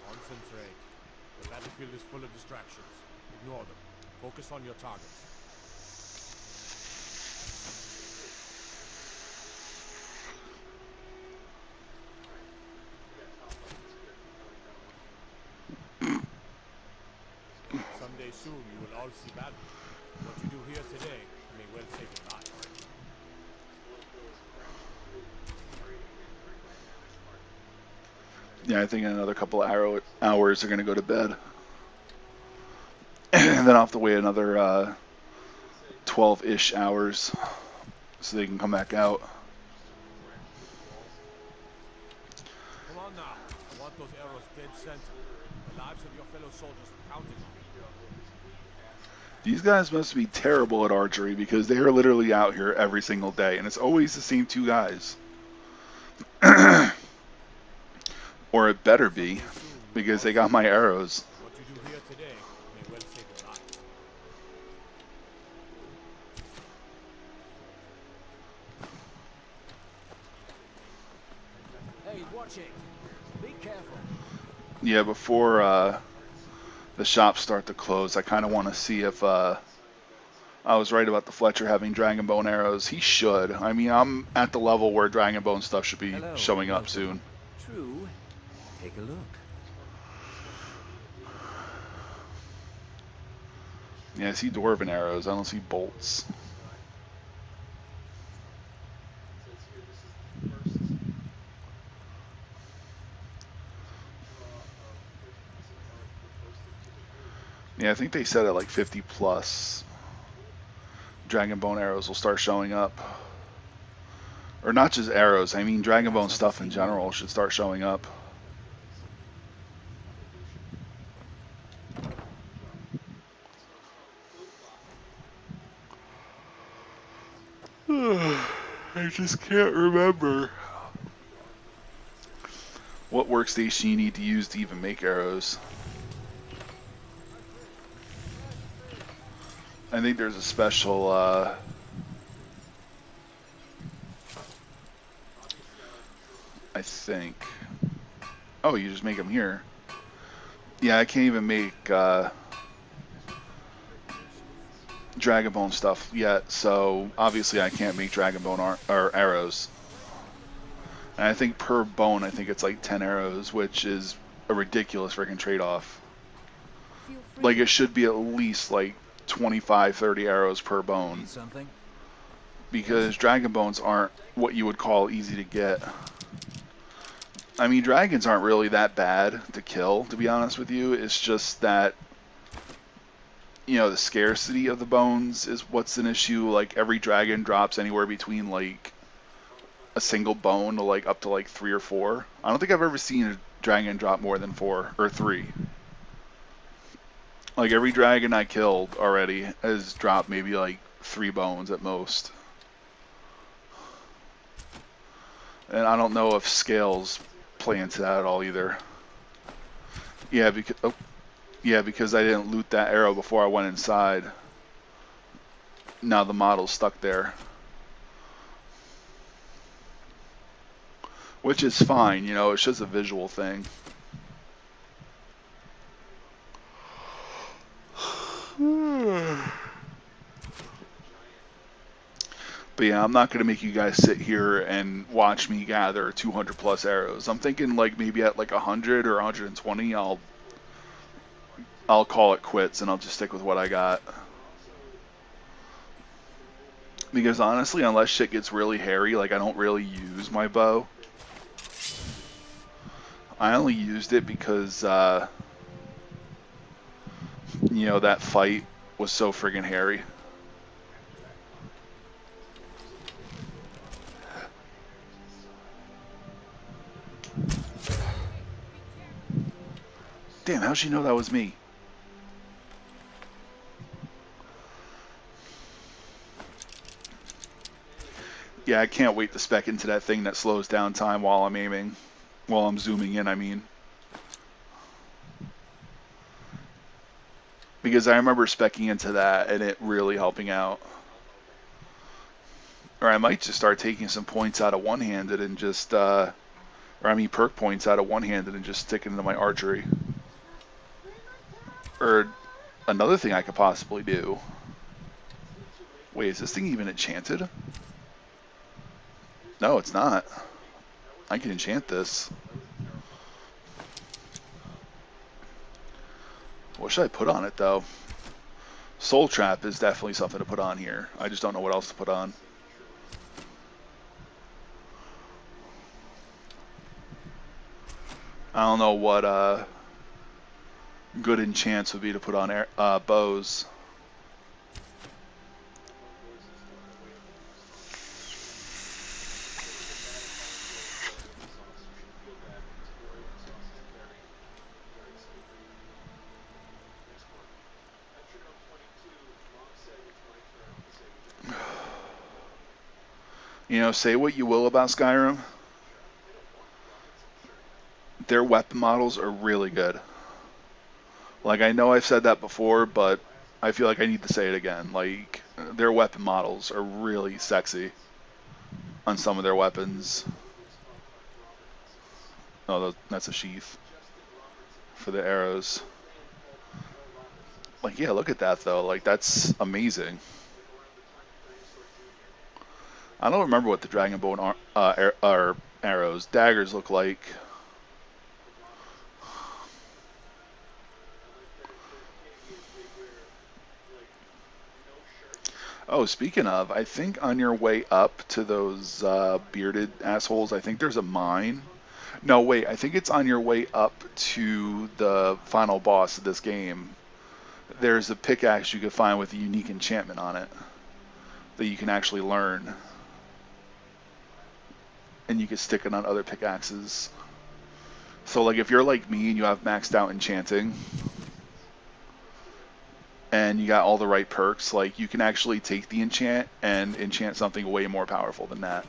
Concentrate. The battlefield is full of distractions. Ignore them. Focus on your targets. Someday soon you will all see battle, What you do here today may well save your lives. Yeah, I think in another couple of hours they're going to go to bed. And then I'll have to wait another 12-ish hours so they can come back out. Come on now. I want those arrows dead center. The lives of your fellow soldiers are counting on it. These guys must be terrible at archery because they are literally out here every single day, and it's always the same two guys. Or it better be, because they got my arrows. What you do here today may well save your lives. Hey, watch it. Be careful. Yeah, before the shops start to close, I kind of want to see if I was right about the Fletcher having Dragon Bone arrows. He should. I mean, I'm at the level where Dragon Bone stuff should be showing up soon. True. Take a look. Yeah, I see Dwarven arrows. I don't see bolts. Yeah, I think they said at like 50 plus, Dragon Bone arrows will start showing up. Or not just arrows, I mean Dragon Bone stuff in general should start showing up. I just can't remember what workstation you need to use to even make arrows. I think there's a special I think. Oh, you just make them here. Yeah, I can't even make Dragon Bone stuff yet, so obviously I can't make Dragon Bone or arrows. And I think per bone, I think it's like 10 arrows, which is a ridiculous freaking trade-off. Like, it should be at least like 25, 30 arrows per bone. Something? Because Dragon Bones aren't what you would call easy to get. I mean, dragons aren't really that bad to kill, to be honest with you. It's just that, you know, the scarcity of the bones is what's an issue. Like, every dragon drops anywhere between, like, a single bone to, like, up to, like, 3 or 4. I don't think I've ever seen a dragon drop more than 4 or 3. Like, every dragon I killed already has dropped maybe, like, 3 bones at most. And I don't know if scales play into that at all either. Yeah, because I didn't loot that arrow before I went inside. Now the model's stuck there. Which is fine, you know, it's just a visual thing. But yeah, I'm not going to make you guys sit here and watch me gather 200 plus arrows. I'm thinking like maybe at like 100 or 120, I'll call it quits and I'll just stick with what I got. Because honestly, unless shit gets really hairy, like I don't really use my bow. I only used it because, you know, that fight was so friggin' hairy. Damn, how'd she know that was me? Yeah, I can't wait to spec into that thing that slows down time while I'm aiming. While I'm zooming in, I mean. Because I remember speccing into that and it really helping out. Or I might just start taking some points out of one-handed and just, or I mean perk points out of one-handed and just sticking into my archery. Or another thing I could possibly do. Wait, is this thing even enchanted? No, it's not. I can enchant this. What should I put on it, though? Soul Trap is definitely something to put on here. I just don't know what else to put on. I don't know what good enchants would be to put on bows. You know, say what you will about Skyrim, their weapon models are really good. Like, I know I've said that before, but I feel like I need to say it again. Like, their weapon models are really sexy on some of their weapons. Oh, that's a sheath for the arrows. Like, yeah, look at that, though. Like, that's amazing. I don't remember what the dragon bow and arrows, daggers look like. Oh, speaking of, I think on your way up to those bearded assholes, I think there's a mine. No, wait, I think it's on your way up to the final boss of this game. There's a pickaxe you can find with a unique enchantment on it that you can actually learn. And you can stick it on other pickaxes. So, like, if you're like me and you have maxed out enchanting, and you got all the right perks, like, you can actually take the enchant and enchant something way more powerful than that.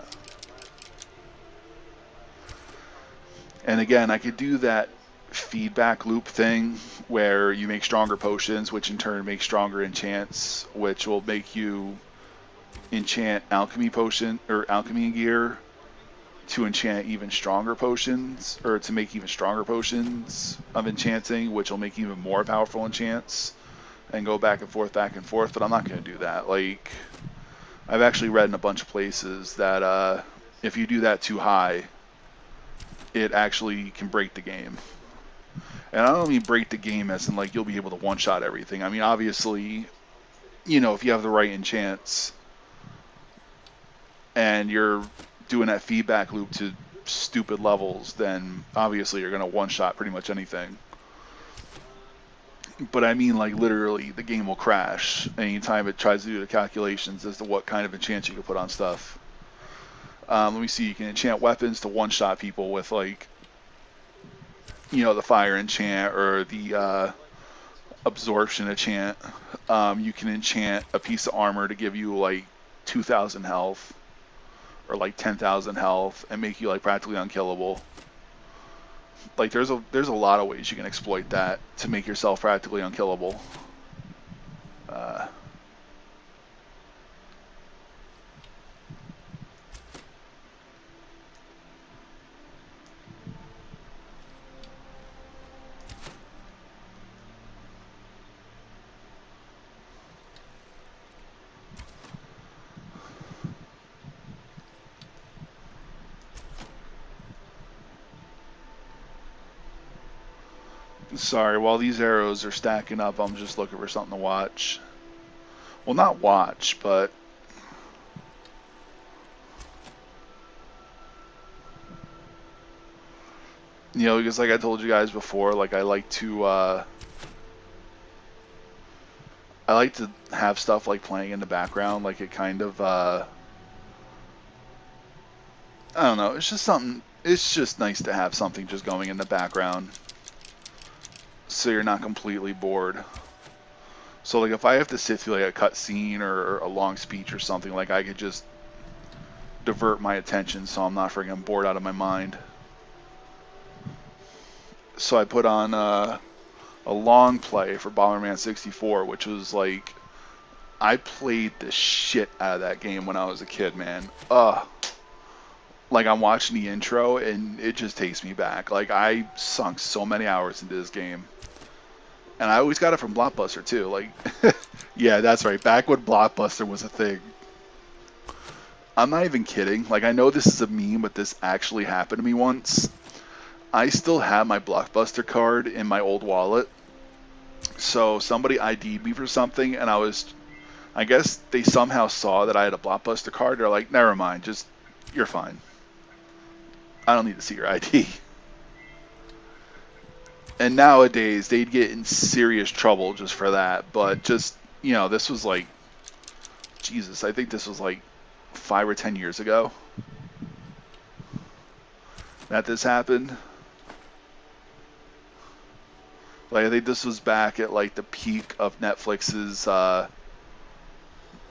And again, I could do that feedback loop thing where you make stronger potions, which in turn make stronger enchants, which will make you enchant alchemy potion or alchemy gear to enchant even stronger potions, or to make even stronger potions of enchanting, which will make even more powerful enchants, and go back and forth, but I'm not going to do that. Like, I've actually read in a bunch of places that if you do that too high, it actually can break the game. And I don't mean break the game as in, like, you'll be able to one-shot everything. I mean, obviously, you know, if you have the right enchants, and you're doing that feedback loop to stupid levels, then obviously you're going to one-shot pretty much anything. But I mean, like, literally, the game will crash anytime it tries to do the calculations as to what kind of enchants you can put on stuff. Let me see, you can enchant weapons to one-shot people with, like, you know, the fire enchant or the absorption enchant. You can enchant a piece of armor to give you, like, 2,000 health. Or like 10,000 health, and make you like practically unkillable. Like, there's a lot of ways you can exploit that to make yourself practically unkillable. Sorry, while these arrows are stacking up, I'm just looking for something to watch. Well, not watch, but you know, because like I told you guys before, like, I like to have stuff like playing in the background, like it kind of I don't know, it's just something, it's just nice to have something just going in the background so you're not completely bored. So, like, if I have to sit through, like, a cutscene or a long speech or something, like, I could just divert my attention so I'm not freaking bored out of my mind. So I put on a long play for Bomberman 64, which was, like, I played the shit out of that game when I was a kid, man. Like, I'm watching the intro, and it just takes me back. Like, I sunk so many hours into this game. And I always got it from Blockbuster, too. Like, yeah, that's right. Back when Blockbuster was a thing. I'm not even kidding. Like, I know this is a meme, but this actually happened to me once. I still have my Blockbuster card in my old wallet. So somebody ID'd me for something, and I guess they somehow saw that I had a Blockbuster card. They're like, never mind, just, you're fine. I don't need to see your ID. And nowadays, they'd get in serious trouble just for that. But just, this was like, Jesus, I think this was like 5 or 10 years ago that this happened. Like, I think this was back at like the peak of Netflix's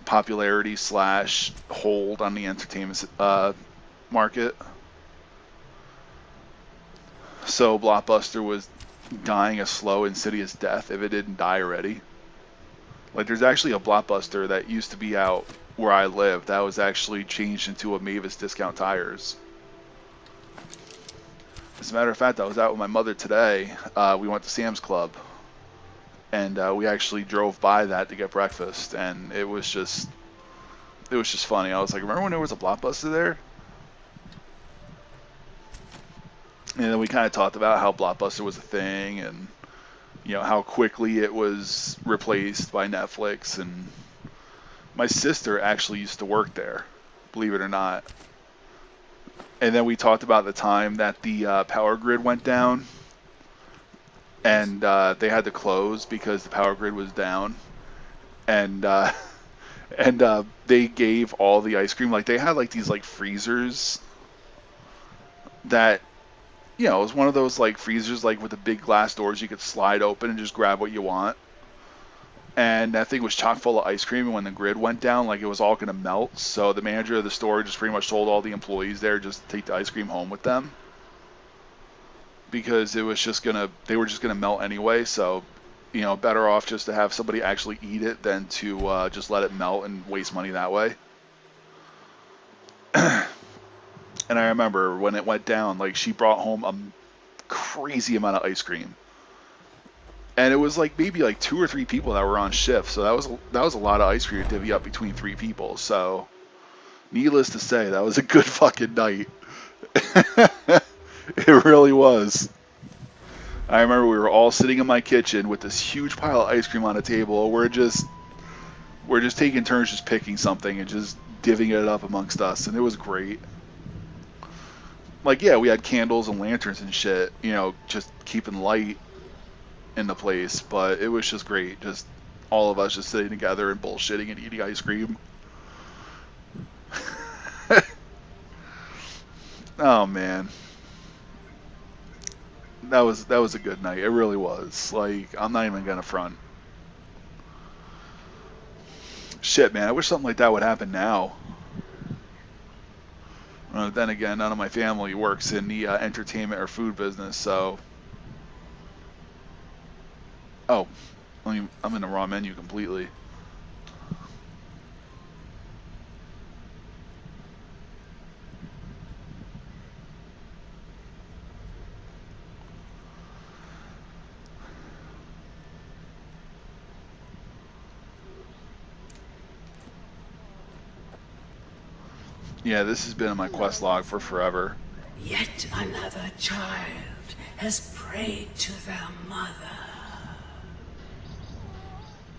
popularity / hold on the entertainment market. So Blockbuster was dying a slow, insidious death if it didn't die already. Like, there's actually a Blockbuster that used to be out where I live that was actually changed into a Mavis Discount Tires. As a matter of fact, I was out with my mother today. We went to Sam's Club, and we actually drove by that to get breakfast, and it was just funny. I was like, remember when there was a Blockbuster there? And then we kind of talked about how Blockbuster was a thing, and how quickly it was replaced by Netflix. And my sister actually used to work there, believe it or not. And then we talked about the time that the power grid went down, and they had to close because the power grid was down. And they gave all the ice cream, like they had like these like freezers that, it was one of those like freezers like with the big glass doors you could slide open and just grab what you want. And that thing was chock full of ice cream, and when the grid went down, like, it was all going to melt. So the manager of the store just pretty much told all the employees there just to take the ice cream home with them, because they were just going to melt anyway. So, better off just to have somebody actually eat it than to just let it melt and waste money that way. And I remember when it went down, like, she brought home a crazy amount of ice cream. And it was like maybe like 2 or 3 people that were on shift, so that was a lot of ice cream to divvy up between 3 people. So, needless to say, that was a good fucking night. It really was. I remember we were all sitting in my kitchen with this huge pile of ice cream on the table. We're just taking turns just picking something and just divvying it up amongst us, and it was great. Like, yeah, we had candles and lanterns and shit, just keeping light in the place, but it was just great. Just all of us just sitting together and bullshitting and eating ice cream. Oh man, that was a good night. It really was. Like, I'm not even gonna front. Shit, man, I wish something like that would happen now. Then again, none of my family works in the entertainment or food business, so. Oh, I'm in the wrong menu completely. Yeah, this has been in my quest log for forever. Yet another child has prayed to their mother.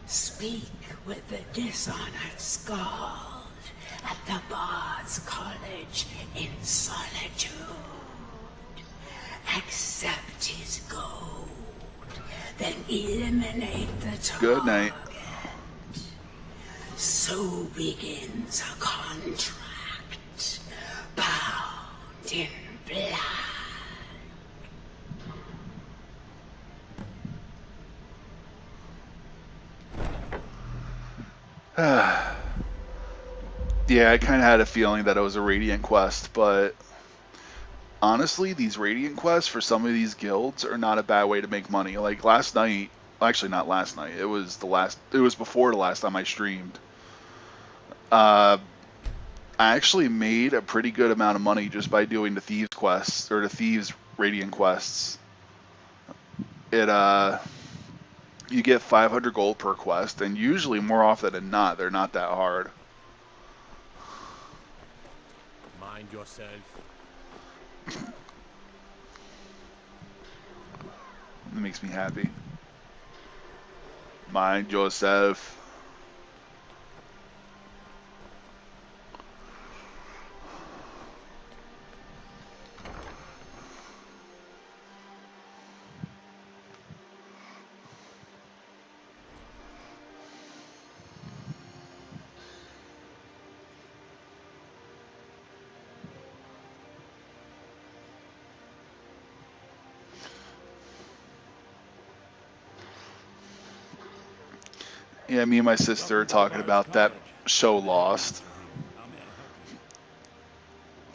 Speak with the dishonored Skald at the Bard's College in solitude. Accept his gold, then eliminate the target. Good night. So begins a contract, bound in blood. Yeah, I kind of had a feeling that it was a Radiant quest, but honestly, these Radiant quests for some of these guilds are not a bad way to make money. Like last night, actually not last night, it was before the last time I streamed. I actually made a pretty good amount of money just by doing the Thieves quests, or the Thieves Radiant quests. You get 500 gold per quest, and usually more often than not, they're not that hard. Mind yourself. It makes me happy. Mind yourself. Yeah, me and my sister are talking about that show Lost. How may I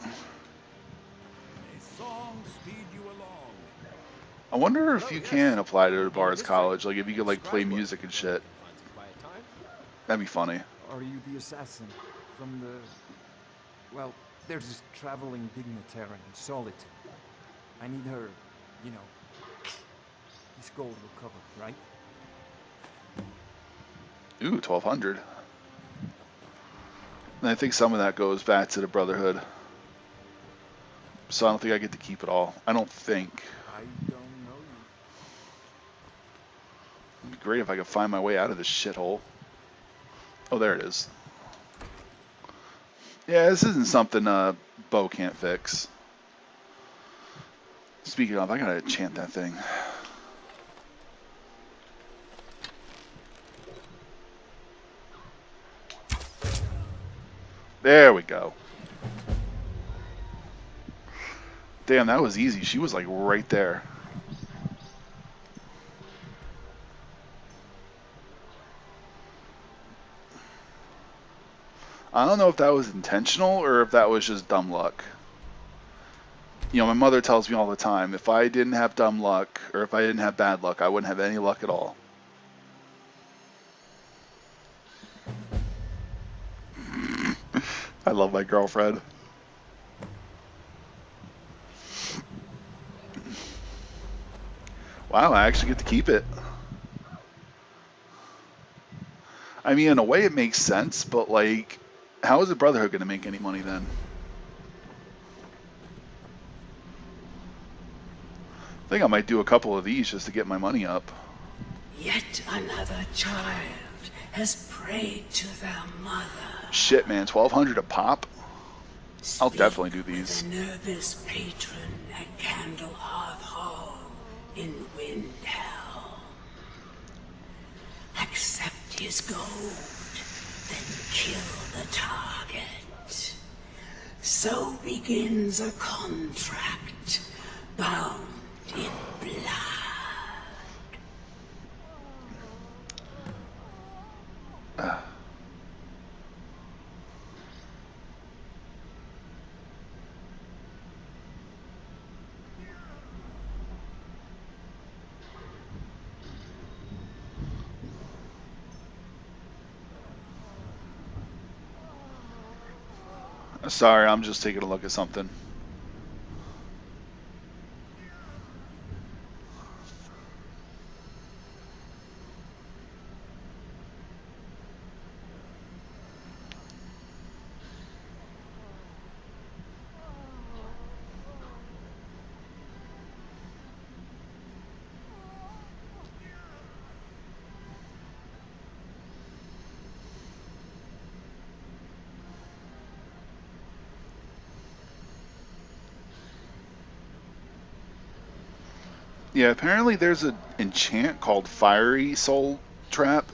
help you? May song speed you along. I wonder if Hello, you yes. can apply to Looking at Bard's history. College. Like, if you could, like, play Scribe work. music and shit. Find some quiet time. That'd be funny. Are you the assassin from the... Well, there's this traveling dignitary in Solitude. I need her, you know, this gold recovered, right? Ooh, 1,200. And I think some of that goes back to the Brotherhood. So I don't think I get to keep it all. I don't think. I don't know you. It'd be great if I could find my way out of this shithole. Oh, there it is. Yeah, this isn't something Bo can't fix. Speaking of, I gotta enchant that thing. There we go. Damn, that was easy. She was like right there. I don't know if that was intentional or if that was just dumb luck. You know, my mother tells me all the time, if I didn't have dumb luck or if I didn't have bad luck, I wouldn't have any luck at all. I love my girlfriend. Wow, I actually get to keep it. I mean, in a way it makes sense, but like, how is the Brotherhood going to make any money then? I think I might do a couple of these just to get my money up. Yet another child has prayed to their mother. Shit, man, 1,200 a pop? I'll definitely do these. The nervous patron at Candlehearth Hall in Windhelm. Accept his gold, then kill the target. So begins a contract bound in blood. Sorry, I'm just taking a look at something. Yeah, apparently there's an enchant called Fiery Soul Trap.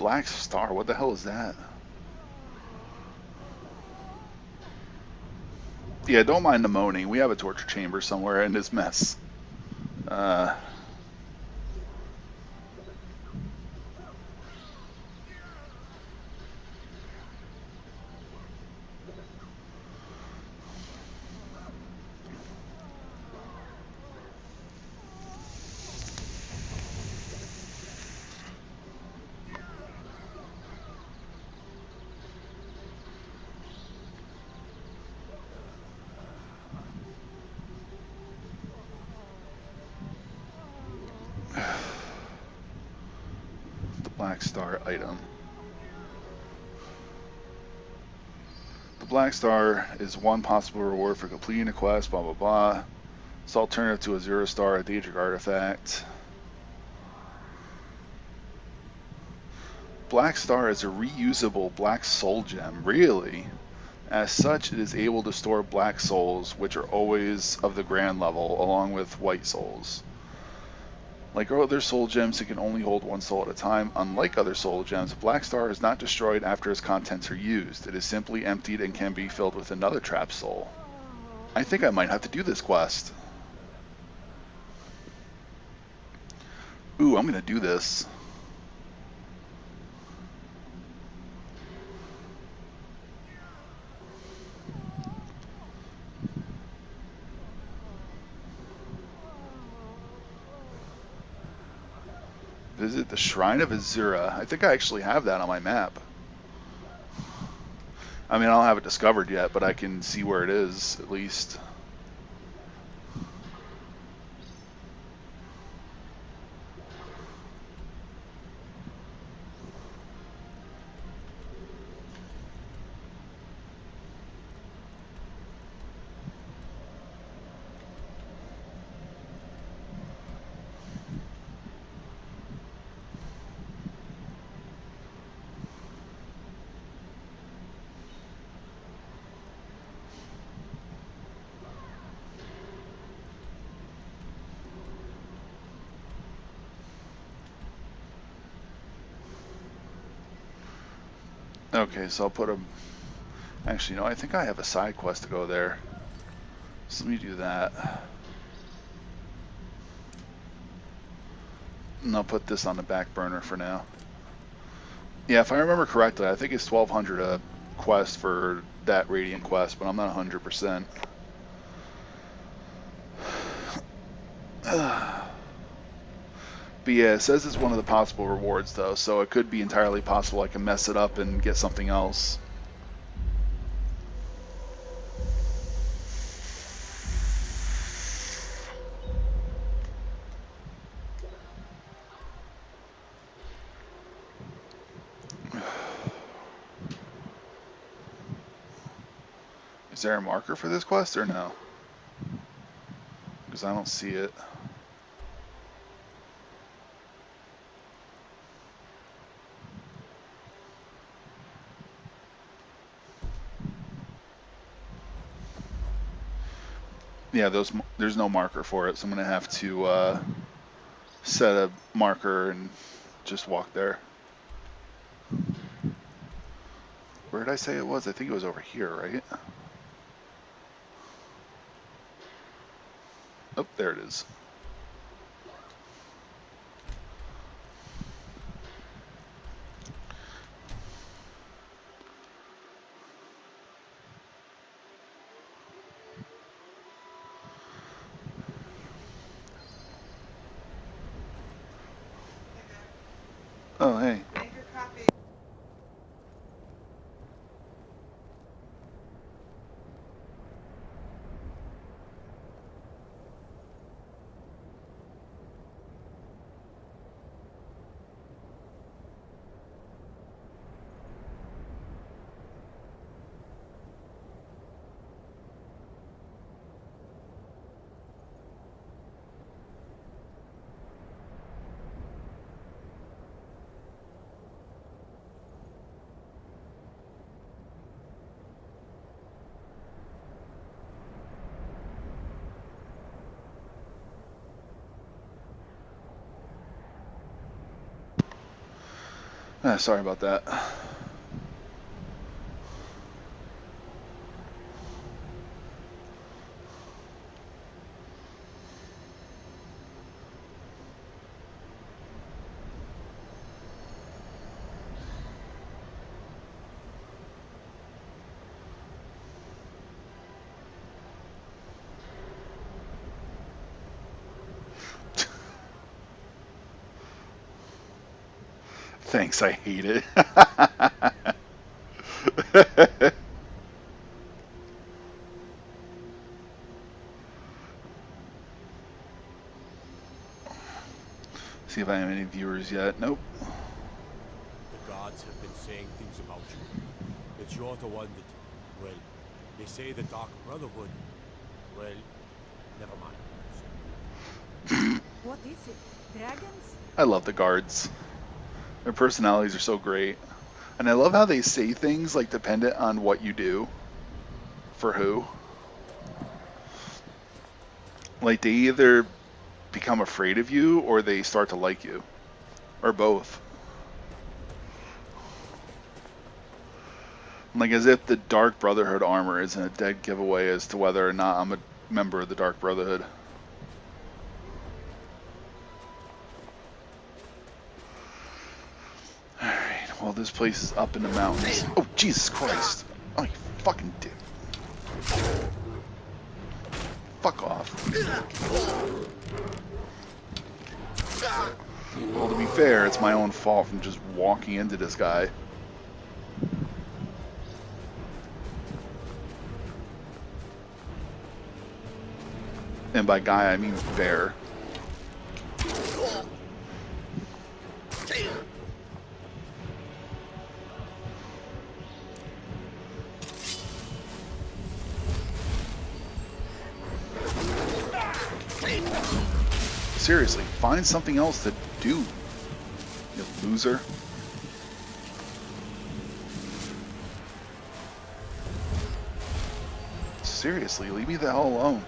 Black Star, what the hell is that? Yeah, don't mind the moaning. We have a torture chamber somewhere in this mess. Uh, the Black Star item. The Black Star is one possible reward for completing a quest, blah blah blah. It's alternative to a 0-star Daedric artifact. Black Star is a reusable black soul gem, really? As such, it is able to store black souls, which are always of the grand level, along with white souls. Like other soul gems, it can only hold one soul at a time. Unlike other soul gems, Black Star is not destroyed after its contents are used. It is simply emptied and can be filled with another trapped soul. I think I might have to do this quest. Ooh, I'm gonna do this. Visit the Shrine of Azura. I think I actually have that on my map. I mean, I don't have it discovered yet, but I can see where it is, at least. Okay, so I'll put a... Actually, no, I think I have a side quest to go there. So let me do that. And I'll put this on the back burner for now. Yeah, if I remember correctly, I think it's 1200 a quest for that Radiant quest, but I'm not 100%. But yeah, it says it's one of the possible rewards, though, so it could be entirely possible I can mess it up and get something else. Is there a marker for this quest, or no? Because I don't see it. Yeah, there's no marker for it, so I'm going to have to set a marker and just walk there. Where did I say it was? I think it was over here, right? Oh, there it is. Oh, hey. Sorry about that. Thanks, I hate it. See if I have any viewers yet. Nope. The gods have been saying things about you. That you're the one that, well, they say the Dark Brotherhood. Well, never mind. What is it? Dragons? I love the guards. Their personalities are so great. And I love how they say things like dependent on what you do. For who. Like they either become afraid of you or they start to like you. Or both. Like as if the Dark Brotherhood armor isn't a dead giveaway as to whether or not I'm a member of the Dark Brotherhood. Alright, well this place is up in the mountains. Oh, Jesus Christ. Oh, you fucking dick. Fuck off. Well, to be fair, it's my own fault from just walking into this guy. And by guy, I mean bear. Seriously, find something else to do, you loser. Seriously, leave me the hell alone.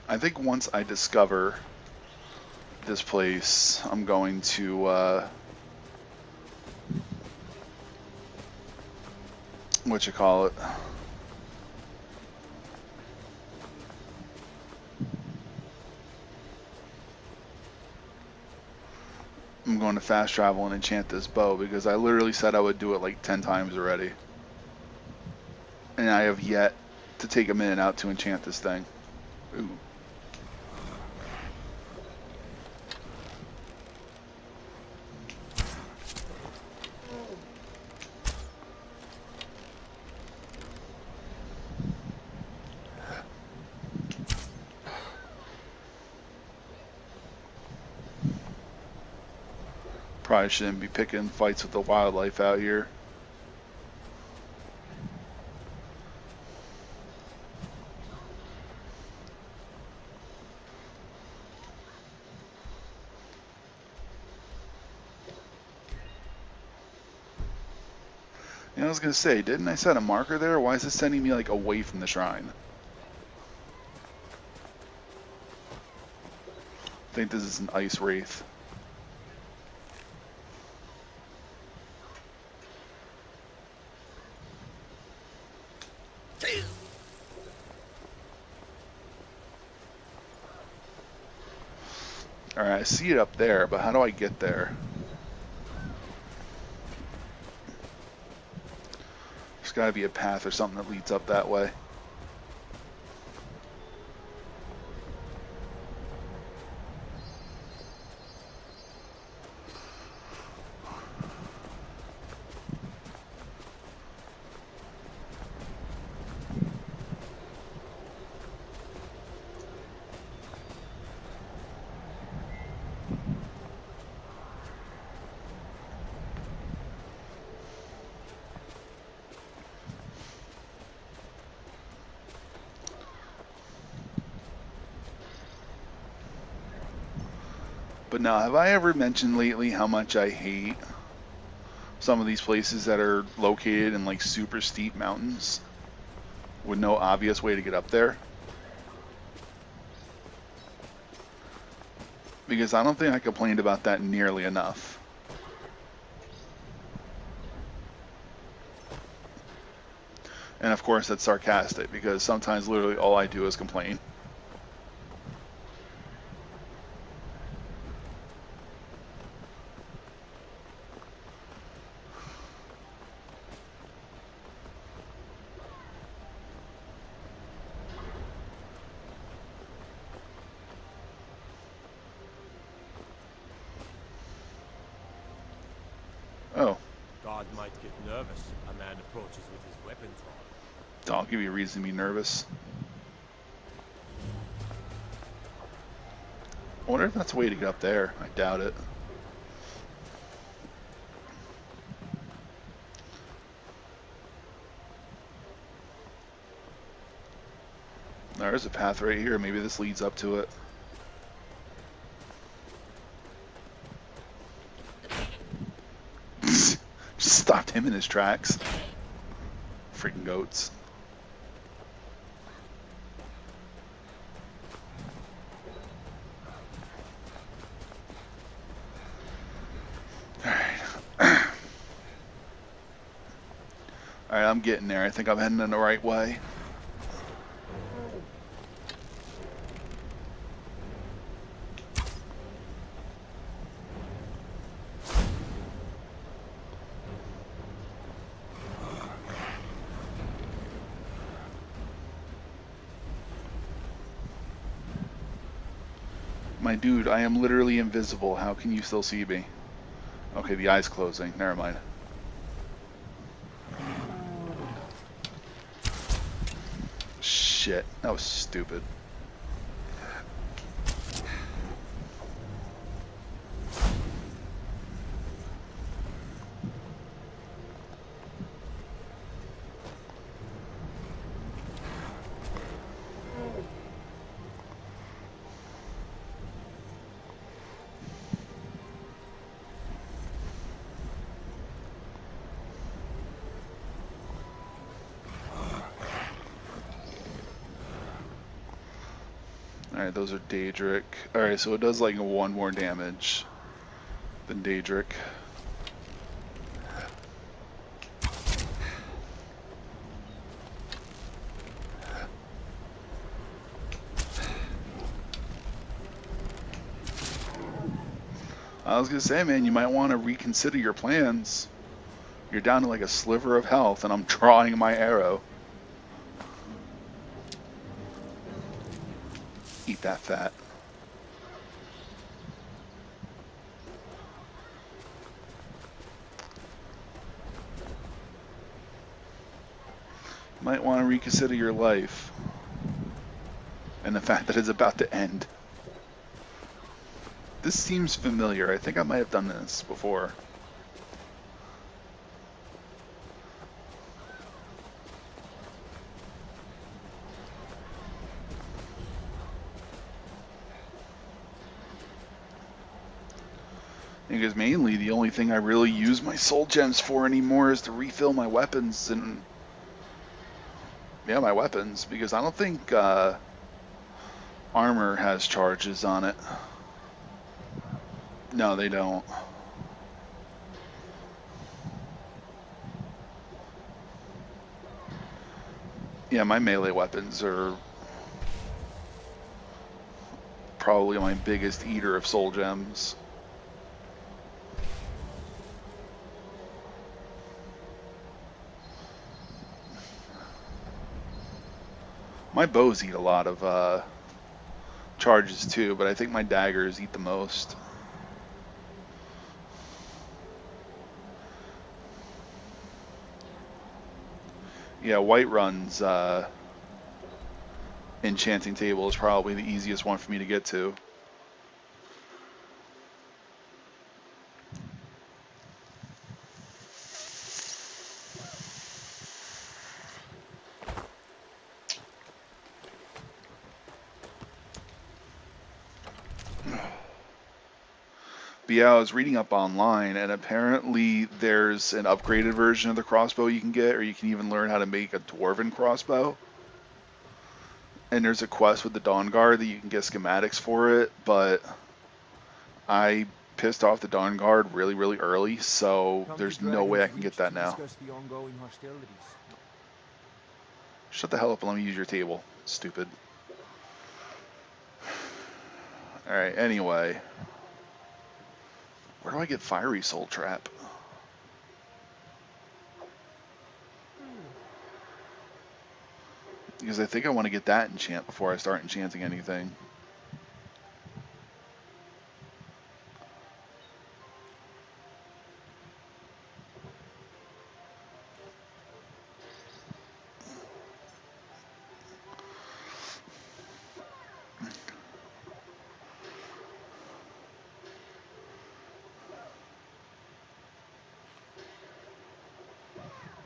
I think once I discover this place, I'm going to, what you call it? I'm going to fast travel and enchant this bow because I literally said I would do it like 10 times already. And I have yet to take a minute out to enchant this thing. Ooh. Probably shouldn't be picking fights with the wildlife out here. I was gonna say, didn't I set a marker there? Why is it sending me like away from the shrine? I think this is an ice wraith. Alright, I see it up there, but how do I get there? There's gotta be a path or something that leads up that way. But now, have I ever mentioned lately how much I hate some of these places that are located in like super steep mountains with no obvious way to get up there? Because I don't think I complained about that nearly enough. And of course that's sarcastic, because sometimes literally all I do is complain. Oh. God might get nervous. A man approaches with his weapon drawn. I'll give you a reason to be nervous. I wonder if that's a way to get up there. I doubt it. There's a path right here. Maybe this leads up to it. Just stopped him in his tracks. Freaking goats. Alright, I'm getting there. I think I'm heading in the right way. My dude, I am literally invisible. How can you still see me? Okay, the eye's closing. Never mind. Shit, that was stupid. Alright, those are Daedric. Alright, so it does like 1 more damage than Daedric. I was gonna say, man, you might want to reconsider your plans. You're down to like a sliver of health, and I'm drawing my arrow. Eat that fat. You might want to reconsider your life. And the fact that it's about to end. This seems familiar. I think I might have done this before. Because mainly the only thing I really use my soul gems for anymore is to refill my weapons and... Yeah, my weapons, because I don't think armor has charges on it. No, they don't. Yeah, my melee weapons are probably my biggest eater of soul gems. My bows eat a lot of charges too, but I think my daggers eat the most. Yeah, Whiterun's enchanting table is probably the easiest one for me to get to. But yeah, I was reading up online, and apparently there's an upgraded version of the crossbow you can get, or you can even learn how to make a dwarven crossbow. And there's a quest with the Dawn Guard that you can get schematics for it, but I pissed off the Dawn Guard really, really early, so Come to there's no way I Dragon's can Reach get that to now. discuss the ongoing hostilities. Shut the hell up and let me use your table. Stupid. Alright, anyway. Where do I get Fiery Soul Trap? Because I think I want to get that enchant before I start enchanting anything.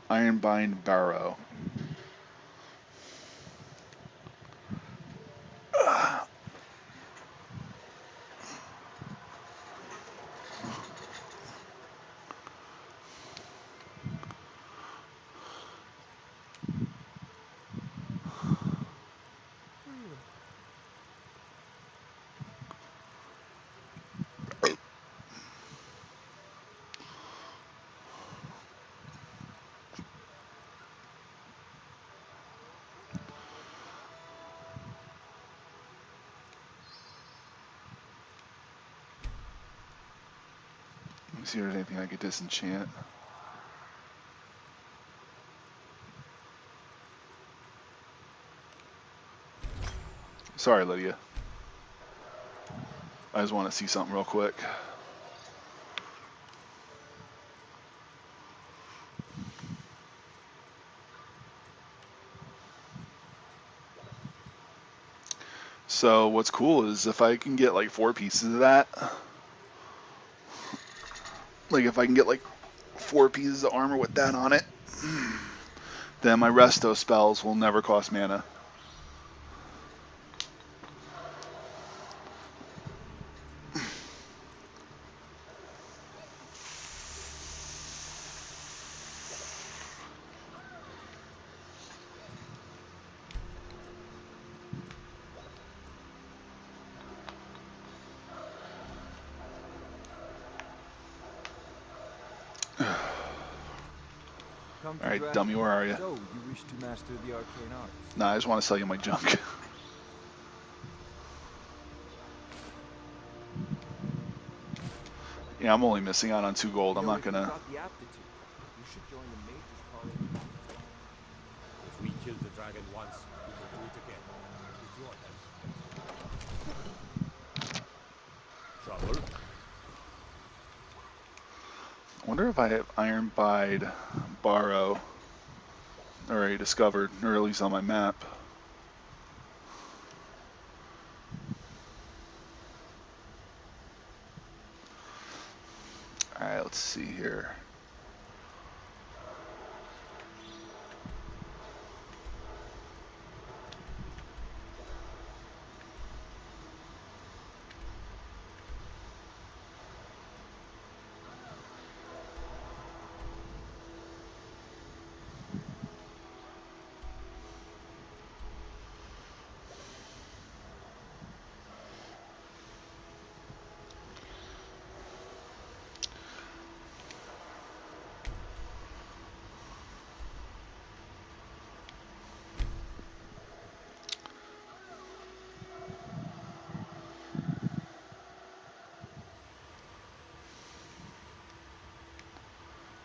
Ironbind Barrow. Let me see if there's anything I could disenchant. Sorry, Lydia. I just want to see something real quick. So what's cool is if I can get like 4 pieces of that, like if I can get like 4 pieces of armor with that on it, then my resto spells will never cost mana. Alright, dummy, where are you? So, you wish to master the arcane arts? Nah, I just want to sell you my junk. Yeah, I'm only missing out on 2 gold. I'm not gonna... You should join the Mage's College. If we killed the dragon once, we can do it again. With your help. Trouble? I wonder if I have Ironbide Barrow already discovered, or at least on my map. Alright, let's see here.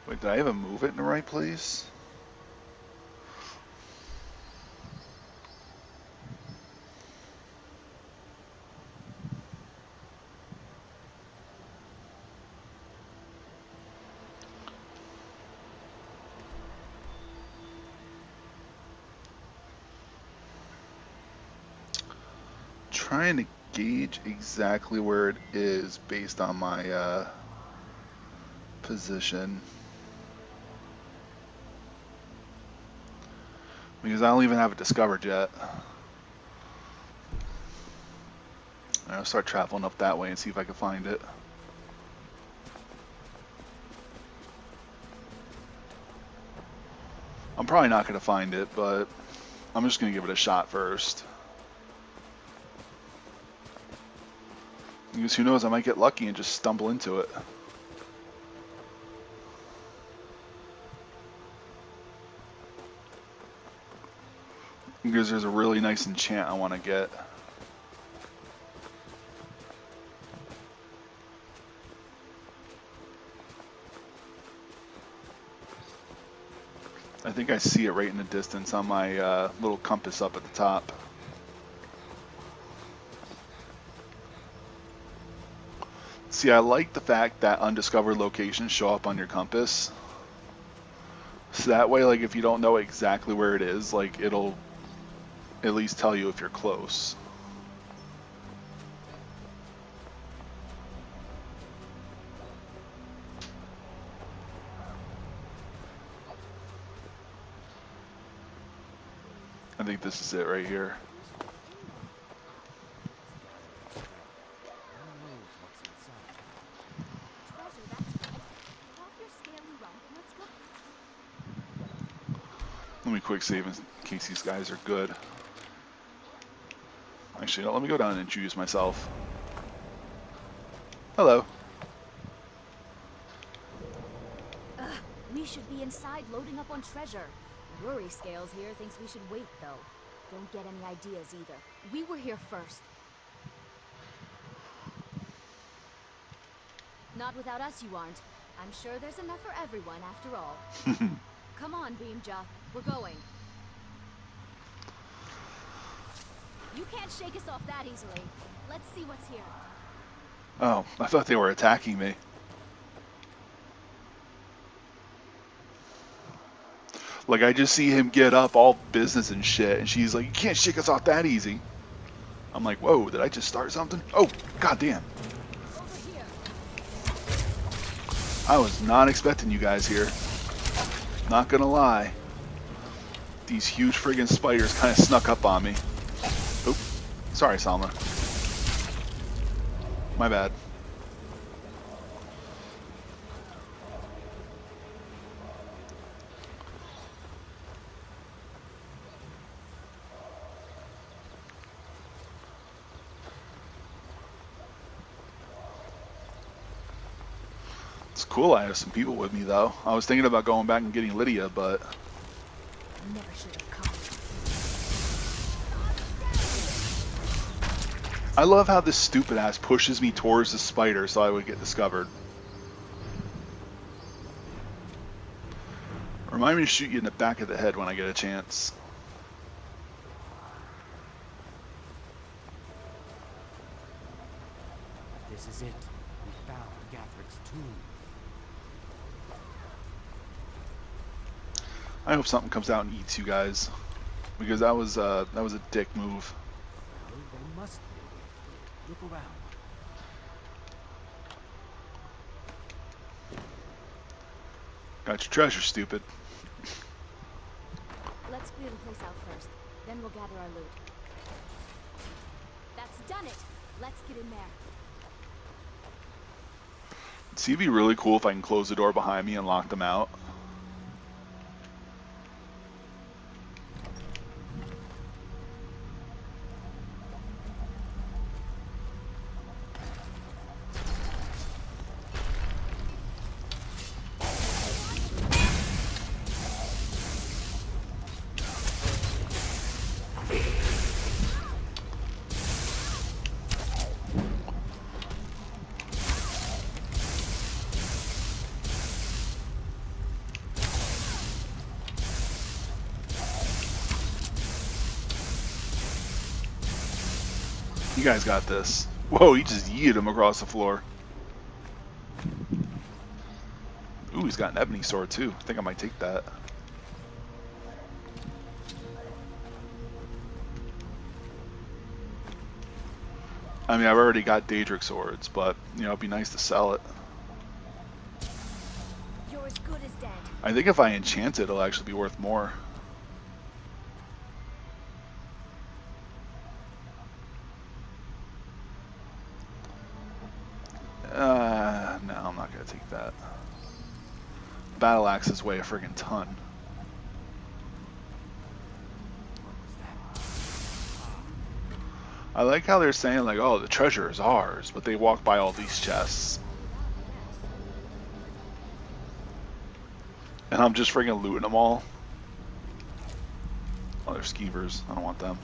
Wait, did I even move it in the right place? Trying to gauge exactly where it is based on my position. Because I don't even have it discovered yet. I'll start traveling up that way and see if I can find it. I'm probably not going to find it, but I'm just going to give it a shot first. Because who knows, I might get lucky and just stumble into it. Because there's a really nice enchant I want to get. I think I see it right in the distance on my little compass up at the top. See, I like the fact that undiscovered locations show up on your compass. So that way, like, if you don't know exactly where it is, like, it'll at least tell you if you're close. I think this is it right here. Let me quick save in case these guys are good. Actually, no, let me go down and introduce myself. Hello. We should be inside loading up on treasure. Rory Scales here thinks we should wait, though. Don't get any ideas either. We were here first. Not without us, you aren't. I'm sure there's enough for everyone, after all. Come on, Beamja. We're going. You can't shake us off that easily. Let's see what's here. Oh, I thought they were attacking me. Like, I just see him get up all business and shit, and she's like, you can't shake us off that easy. I'm like, whoa, did I just start something? Oh, goddamn. I was not expecting you guys here. Not gonna lie. These huge friggin' spiders kind of snuck up on me. Oop. Sorry, Salma. My bad. It's cool I have some people with me, though. I was thinking about going back and getting Lydia, but... Never should have come. I love how this stupid ass pushes me towards the spider so I would get discovered. Remind me to shoot you in the back of the head when I get a chance. This is it. We found Gathrick's tomb. I hope something comes out and eats you guys, because that was a dick move. Well, they must be. Look around. Got your treasure, stupid. Let's clear the place out first. Then we'll gather our loot. That's done it. Let's get in there. See, it'd be really cool if I can close the door behind me and lock them out. You guys got this. Whoa, he just yeeted him across the floor. Ooh, he's got an ebony sword too. I think I might take that. I mean, I've already got Daedric swords, but, you know, it'd be nice to sell it. You're as good as dead. I think if I enchant it, it'll actually be worth more. No, I'm not gonna take that. Battle axes weigh a friggin' ton. I like how they're saying like, oh, the treasure is ours, but they walk by all these chests. And I'm just freaking looting them all. Oh, they're skeevers. I don't want them.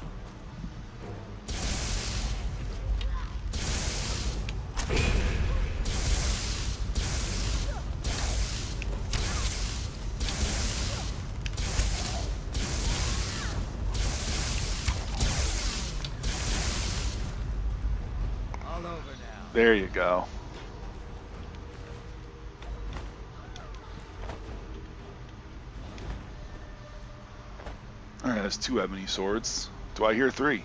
All over now. There you go. Alright, that's 2 ebony swords. Do I hear 3?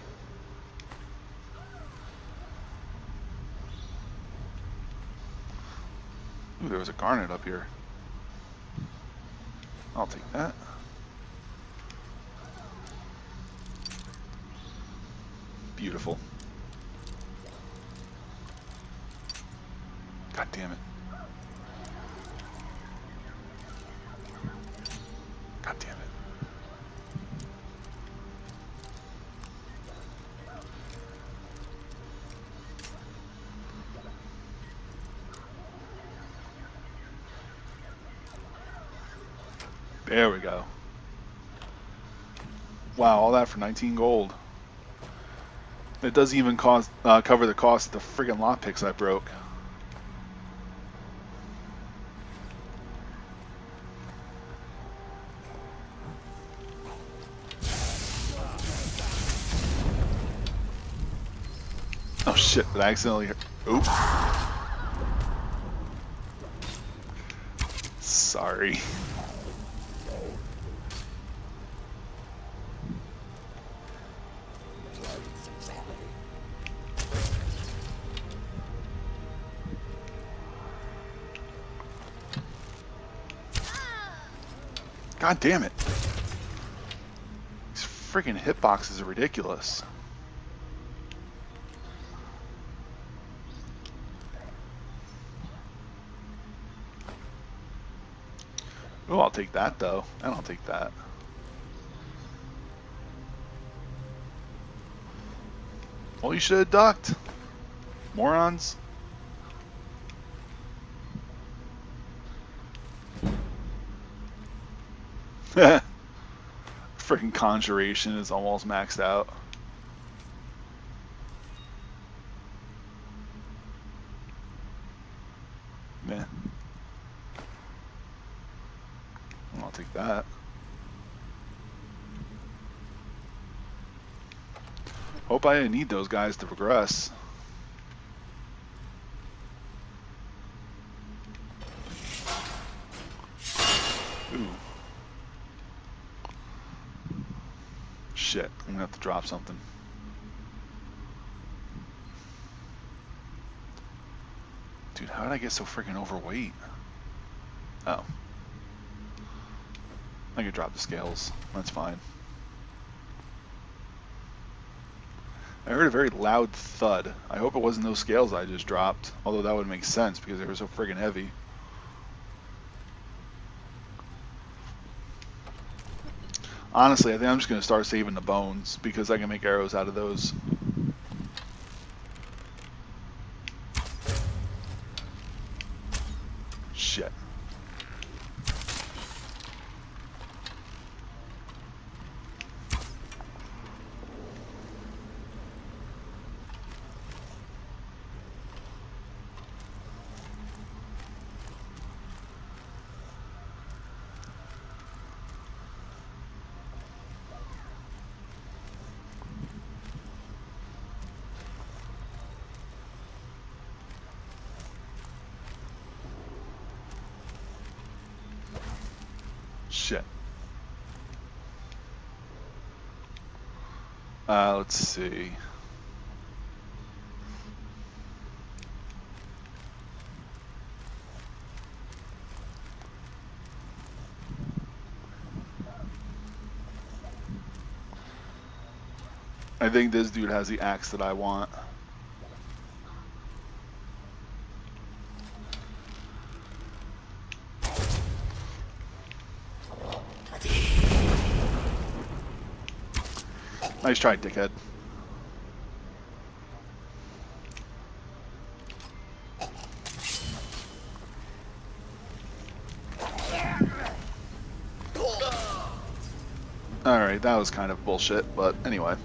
Ooh, there was a garnet up here. I'll take that. Beautiful. God damn it. God damn it. There we go. Wow, all that for 19 gold. It doesn't even cover the cost of the friggin' lockpicks I broke. Oh shit, did I accidentally... Oops. Sorry. God damn it. These freaking hitboxes are ridiculous. Oh, I'll take that though. And I'll take that. Well, you should have ducked. Morons. Freaking conjuration is almost maxed out. Man. I'll take that. Hope I didn't need those guys to progress. Ooh. Shit, I'm gonna have to drop something. Dude, how did I get so freaking overweight? Oh. I could drop the scales. That's fine. I heard a very loud thud. I hope it wasn't those scales I just dropped. Although that would make sense because they were so friggin' heavy. Honestly, I think I'm just going to start saving the bones because I can make arrows out of those. Shit. Shit. Let's see. I think this dude has the axe that I want. Nice try, dickhead. like that was kind of bullshit, but anyway.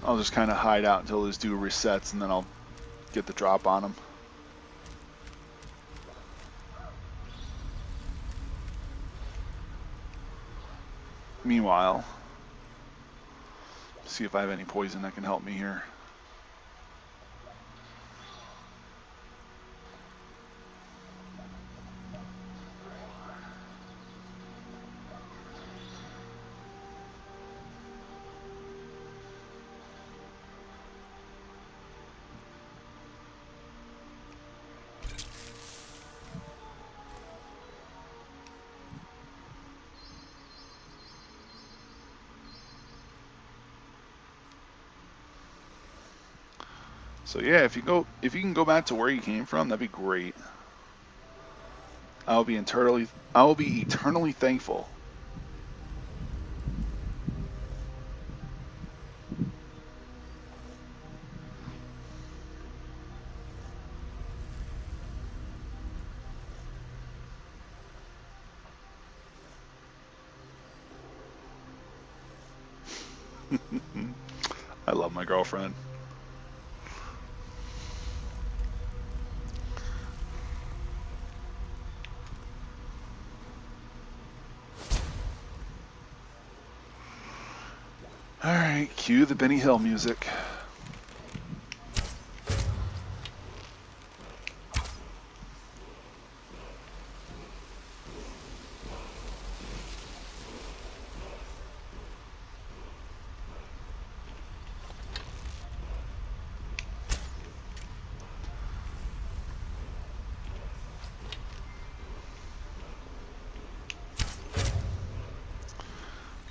I'll just kind of hide out until this dude resets, and then I'll get the drop on him. Meanwhile, see if I have any poison that can help me here. So yeah, if you can go back to where you came from, that'd be great. I will be eternally thankful. I love my girlfriend. Alright, cue the Benny Hill music.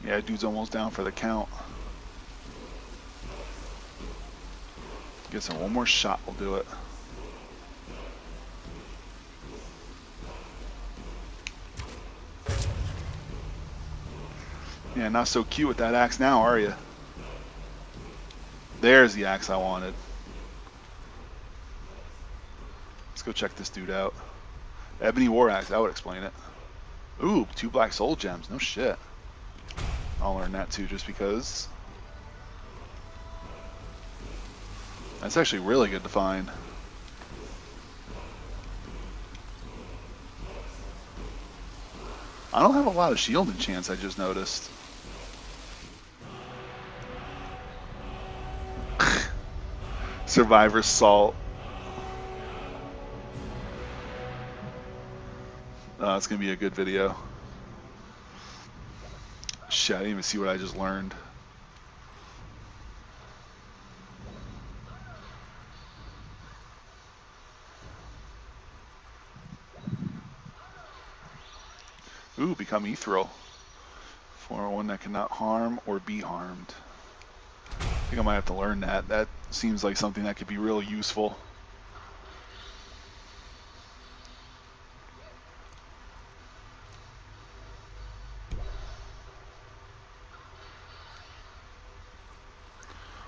Yeah, dude's almost down for the count. Guess one more shot will do it. Yeah, not so cute with that axe now, are you? There's the axe I wanted. Let's go check this dude out. Ebony War Axe, that would explain it. Ooh, 2 black soul gems, no shit. I'll learn that too just because. That's actually really good to find. I don't have a lot of shield enchants, I just noticed. Survivor's Salt. It's going to be a good video. Shit, I didn't even see what I just learned. Ooh, become ethereal. For one that cannot harm or be harmed. I think I might have to learn that. That seems like something that could be really useful.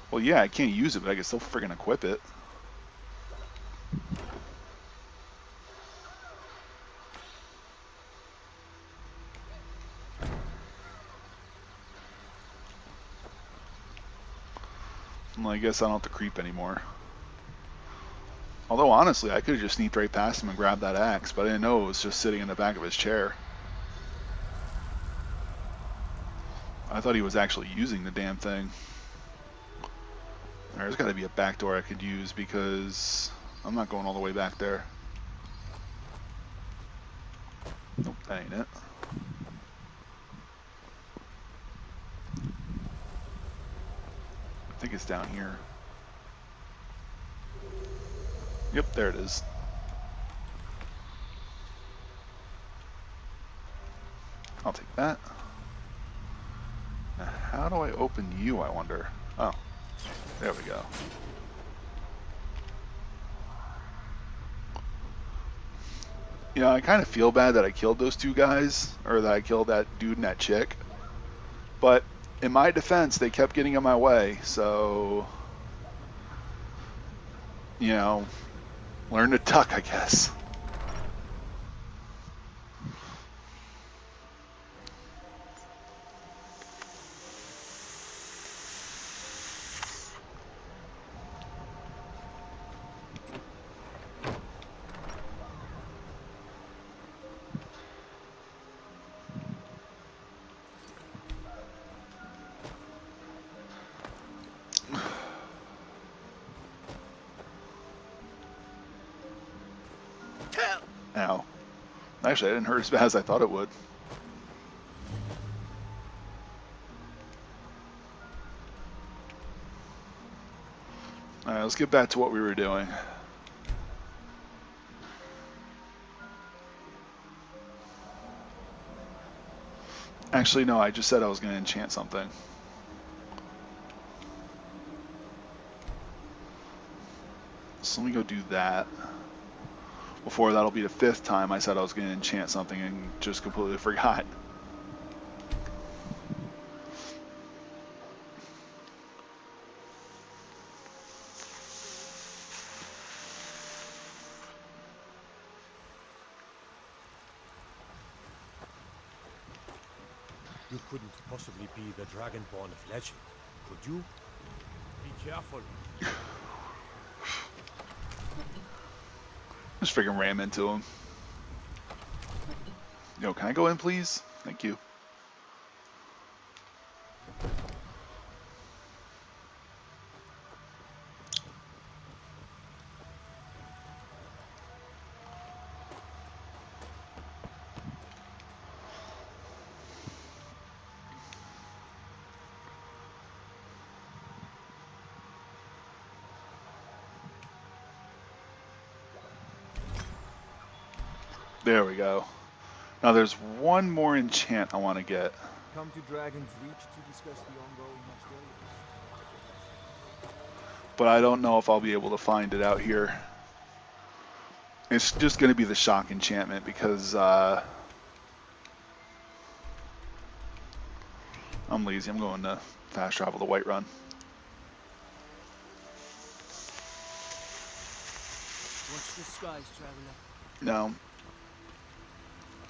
Well, yeah, I can't use it, but I can still friggin' equip it. Well, I guess I don't have to creep anymore. Although, honestly, I could have just sneaked right past him and grabbed that axe, but I didn't know it was just sitting in the back of his chair. I thought he was actually using the damn thing. There's got to be a back door I could use because I'm not going all the way back there. Nope, that ain't it. I think it's down here. Yep, there it is. I'll take that. Now, how do I open you, I wonder? Oh, there we go. You know, I kind of feel bad that I killed those two guys, or that I killed that dude and that chick. But in my defense, they kept getting in my way, so, you know, learn to duck, I guess. Ow. Actually, I didn't hurt as bad as I thought it would. Alright, let's get back to what we were doing. Actually, no, I just said I was going to enchant something. So let me go do that. Before that'll be the 5th time I said I was going to enchant something and just completely forgot. You couldn't possibly be the Dragonborn of legend, could you? Be careful. Just freaking ram into him. Yo, can I go in, please? Thank you. There we go. Now there's one more enchant I want to get. Come to Dragon's Reach to discuss the ongoing hostilities. But I don't know if I'll be able to find it out here. It's just going to be the shock enchantment because I'm lazy. I'm going to fast travel to Whiterun. Watch the skies, traveler. No.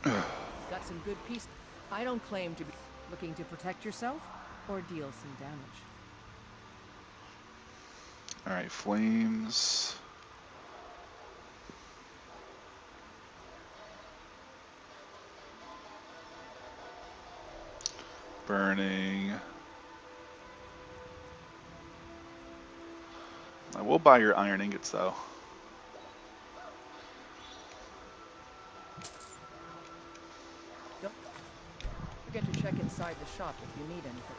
Got some good peace. I don't claim to be looking to protect yourself or deal some damage. Alright, flames. Burning. I will buy your iron ingots though. Don't forget to check inside the shop if you need anything.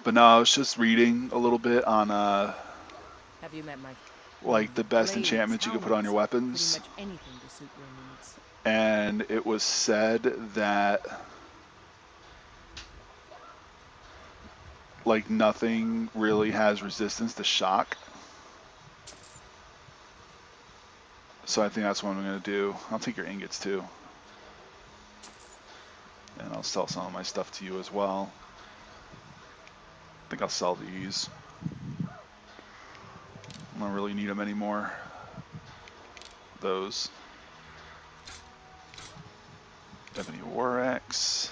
But no, I was just reading a little bit on Have you met my like the best blades, enchantments you could put on your weapons. Pretty much anything to suit your needs. And it was said that like nothing really has resistance to shock. So I think that's what I'm going to do. I'll take your ingots too. And I'll sell some of my stuff to you as well. I think I'll sell these. I don't really need them anymore. Those. Ebony Warex.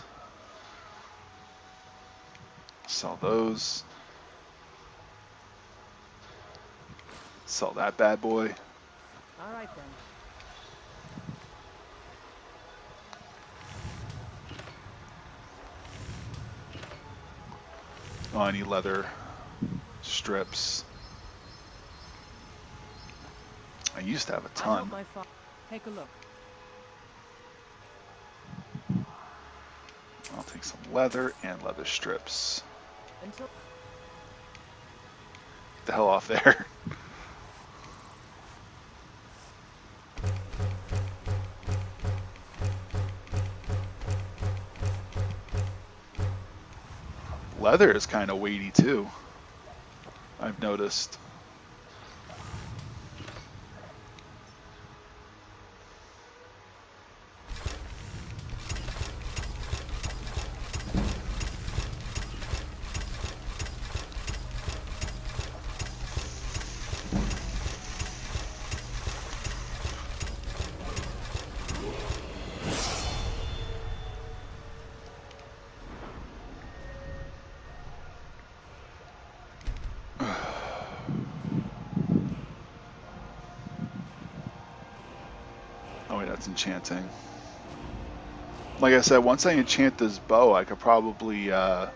Sell those. Sell that bad boy. All right then. Oh, I need leather strips. I used to have a ton. Take a look. I'll take some leather and leather strips. Until the hell off there. Leather is kind of weighty too, I've noticed. Oh wait, that's enchanting. Like I said, once I enchant this bow, I could probably, I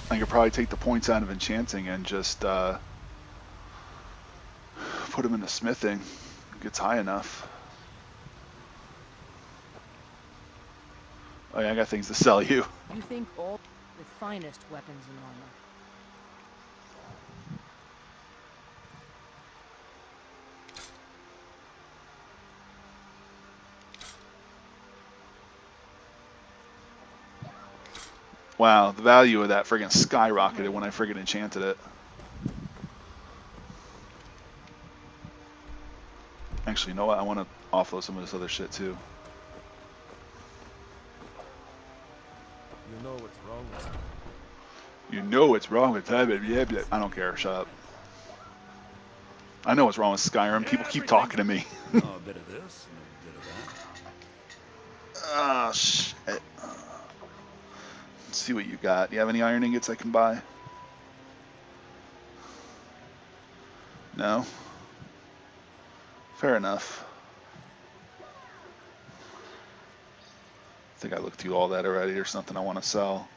could probably take the points out of enchanting and just, put them into smithing. It gets high enough. Oh yeah, I got things to sell you. You think all the finest weapons and armor. Wow, the value of that friggin' skyrocketed when I friggin' enchanted it. Actually, you know what? I want to offload some of this other shit too. You know what's wrong with it. You know what's wrong with that, yeah, I don't care. Shut up. I know what's wrong with Skyrim. People keep talking to me. Oh, a bit of this and a bit of that. Ah, shit. Let's see what you got. Do you have any iron ingots I can buy? No? Fair enough. I think I looked through all that already. There's something I want to sell.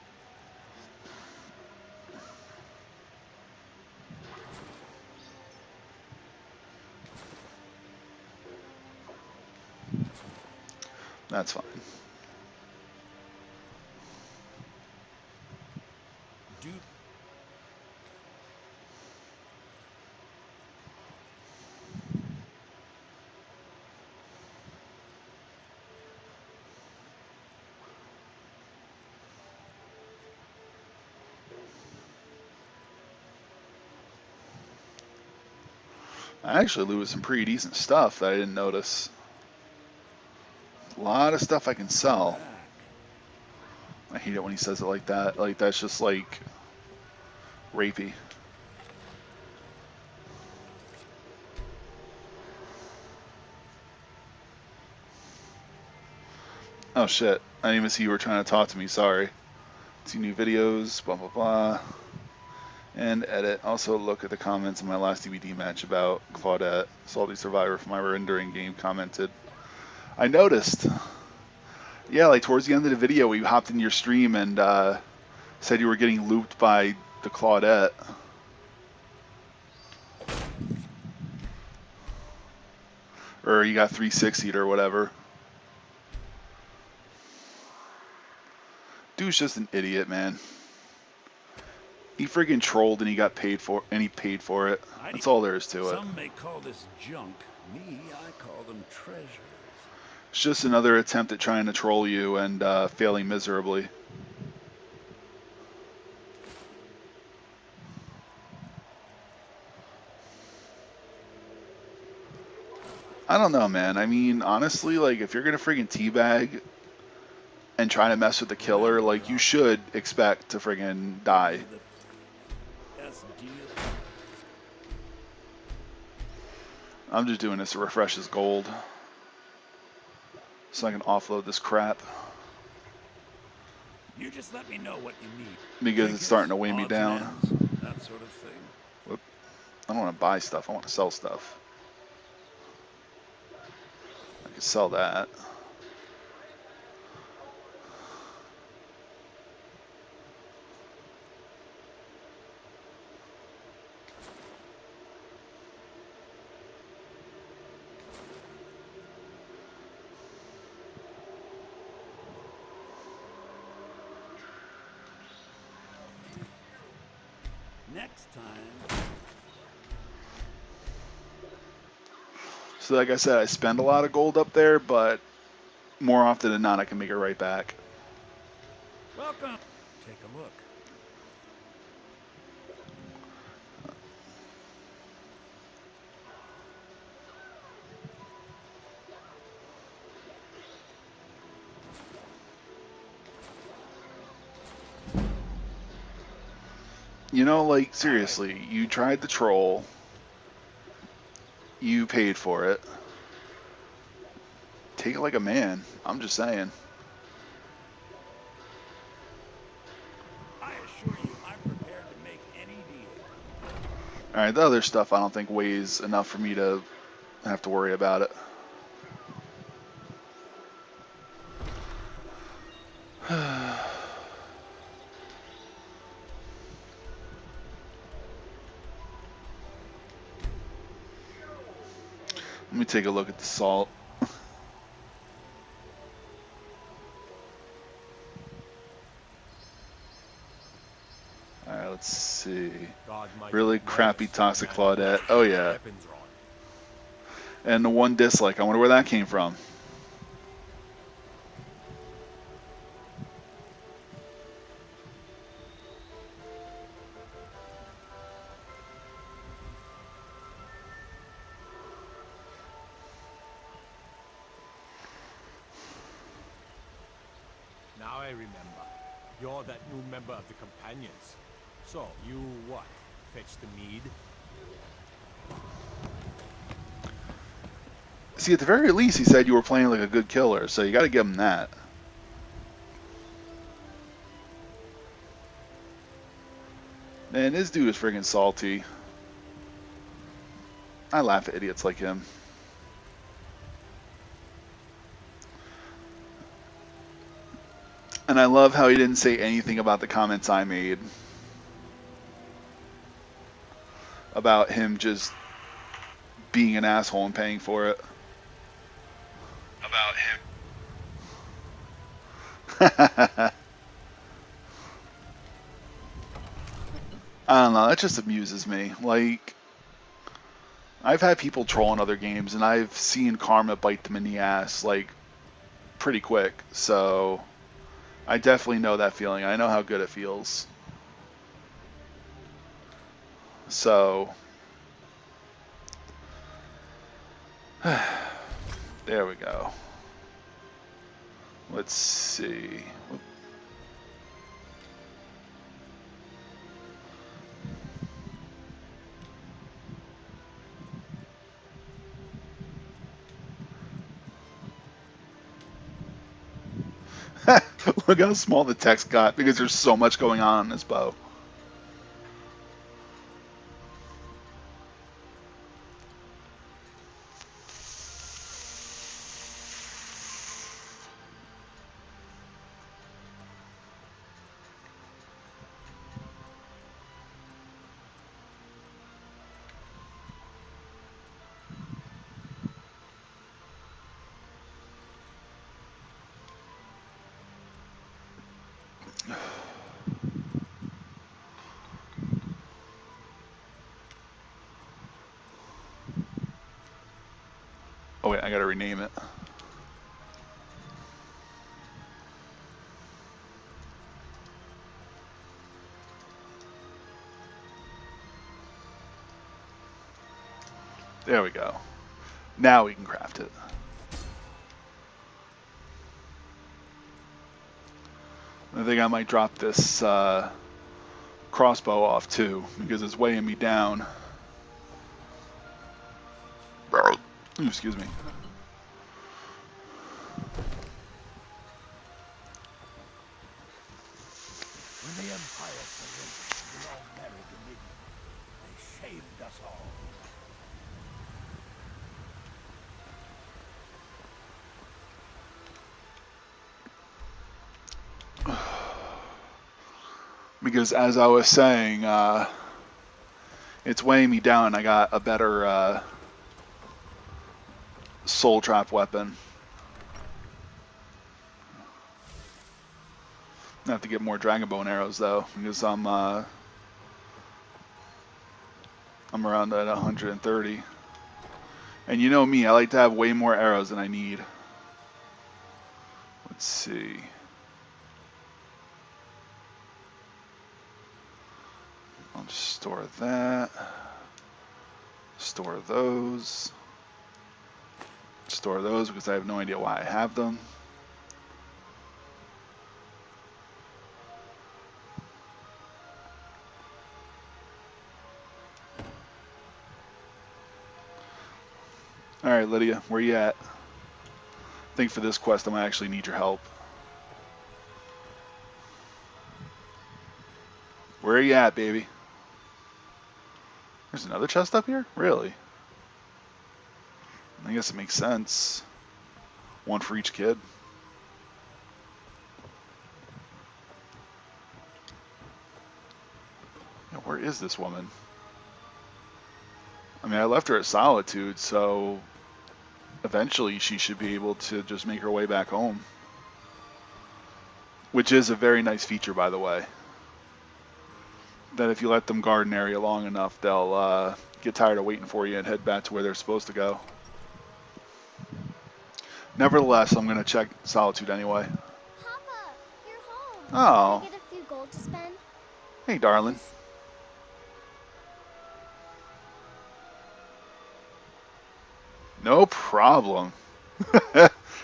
That's fine. Dude. I actually looted some pretty decent stuff that I didn't notice. A lot of stuff I can sell. I hate it when he says it like that. Like, that's just like rapey. Oh shit, I didn't even see you were trying to talk to me, sorry. See new videos, blah blah blah. And edit. Also look at the comments in my last DVD match about Claudette. Salty Survivor from my rendering game commented. I noticed. Yeah, like towards the end of the video we hopped in your stream and said you were getting looped by the Claudette. Or you got 360'd or whatever. Dude's just an idiot, man. He friggin' trolled and he got paid for it. That's all there is to it. Some may call this junk. Me, I call them treasures. It's just another attempt at trying to troll you and failing miserably. I don't know, man. I mean, honestly, like, if you're gonna friggin' teabag and try to mess with the killer, like, you should expect to friggin' die. I'm just doing this to refresh his gold. So I can offload this crap. You just let me know what you need. Because it's starting to weigh me down. That sort of thing. Whoop. I don't want to buy stuff, I want to sell stuff. I can sell that. Next time. So like I said, I spend a lot of gold up there, but more often than not, I can make it right back. Welcome. Take a look. You know, like, seriously, you tried the troll. You paid for it. Take it like a man. I'm just saying. I assure you, I'm prepared to make any deal. Alright, the other stuff I don't think weighs enough for me to have to worry about it. Let me take a look at the salt. Alright, let's see. Really crappy Toxic Claudette. Oh yeah. And the one dislike, I wonder where that came from. Now I remember. You're that new member of the Companions. So, you what? Fetch the mead? See, at the very least, he said you were playing like a good killer, so you gotta give him that. Man, this dude is friggin' salty. I laugh at idiots like him. And I love how he didn't say anything about the comments I made. About him just being an asshole and paying for it. About him. I don't know, that just amuses me. Like, I've had people troll in other games, and I've seen karma bite them in the ass, like, pretty quick. So, I definitely know that feeling. I know how good it feels. So, there we go. Let's see. Look how small the text got because there's so much going on this bow. Oh wait, I gotta rename it. There we go. Now we can craft it. I think I might drop this crossbow off too, because it's weighing me down. Ooh, excuse me. When the Empire surrendered, we all married Dominion. They shamed us all. Because as I was saying, it's weighing me down. I got a better soul trap weapon. I have to get more dragon bone arrows though, because I'm I'm around at 130. And you know me, I like to have way more arrows than I need. Let's see. I'll just store that. Store those. Store those because I have no idea why I have them. Alright, Lydia, where you at? I think for this quest I might actually need your help. Where are you at, baby? There's another chest up here? Really? I guess it makes sense. One for each kid. Yeah, where is this woman? I mean, I left her at Solitude, so eventually she should be able to just make her way back home. Which is a very nice feature, by the way. That if you let them guard an area long enough, they'll get tired of waiting for you and head back to where they're supposed to go. Nevertheless, I'm going to check Solitude anyway. Papa, you're home. Oh. Can I get a few gold to spend? Hey, darling. No problem.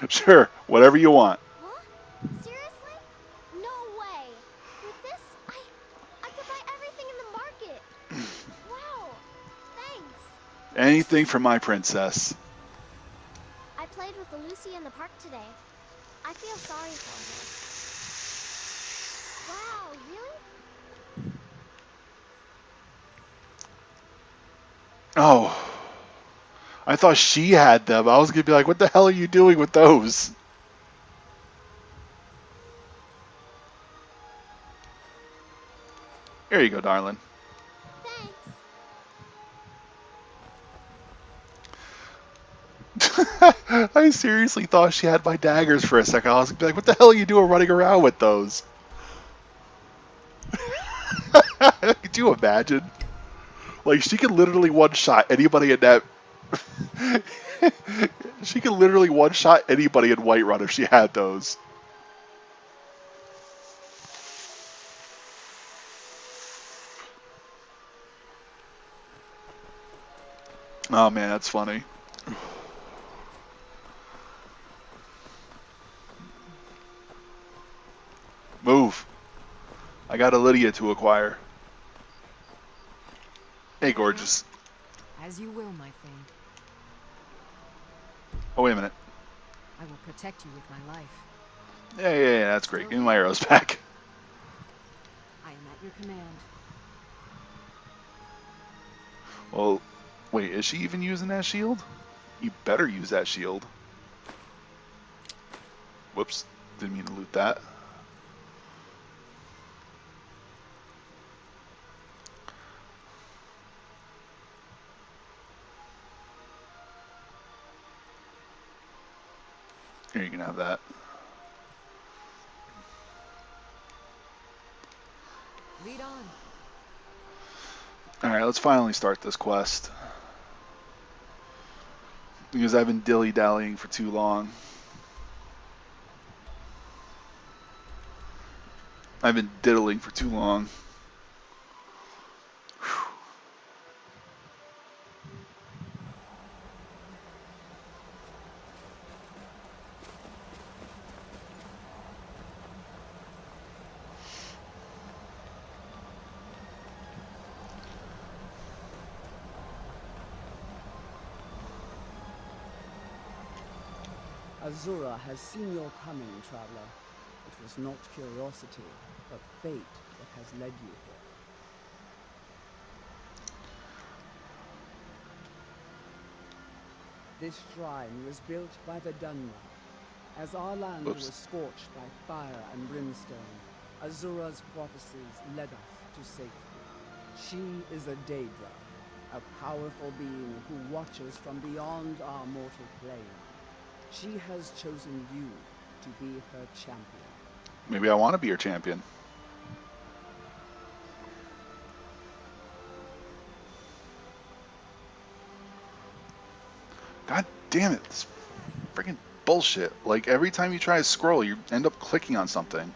Sure, whatever you want. What? Seriously? No way. With this, I could buy everything in the market. Wow. Thanks. Anything for my princess. I played with Lucy in the park today. I feel sorry for her. Wow, really? Oh. I thought she had them. I was going to be like, what the hell are you doing with those? Here you go, darling. I seriously thought she had my daggers for a second. I was going to be like, what the hell are you doing running around with those? Could you imagine? Like, she could literally one-shot anybody in that... She could literally one-shot anybody in Whiterun if she had those. Oh man, that's funny. Move. I got a Lydia to acquire. Hey, gorgeous. As you will, my thing. Oh, wait a minute. I will protect you with my life. Yeah, that's great. Give me my arrows back. I am at your command. Well, wait, is she even using that shield? You better use that shield. Whoops, didn't mean to loot that. Here, you can have that. Lead on. Alright, let's finally start this quest. Because I've been dilly-dallying for too long. I've been diddling for too long. Azura has seen your coming, traveler. It was not curiosity, but fate that has led you here. This shrine was built by the Dunmer. As our land was scorched by fire and brimstone, Azura's prophecies led us to safety. She is a Daedra, a powerful being who watches from beyond our mortal plane. She has chosen you to be her champion. Maybe I want to be your champion. God damn it. This freaking bullshit. Like, every time you try to scroll, you end up clicking on something.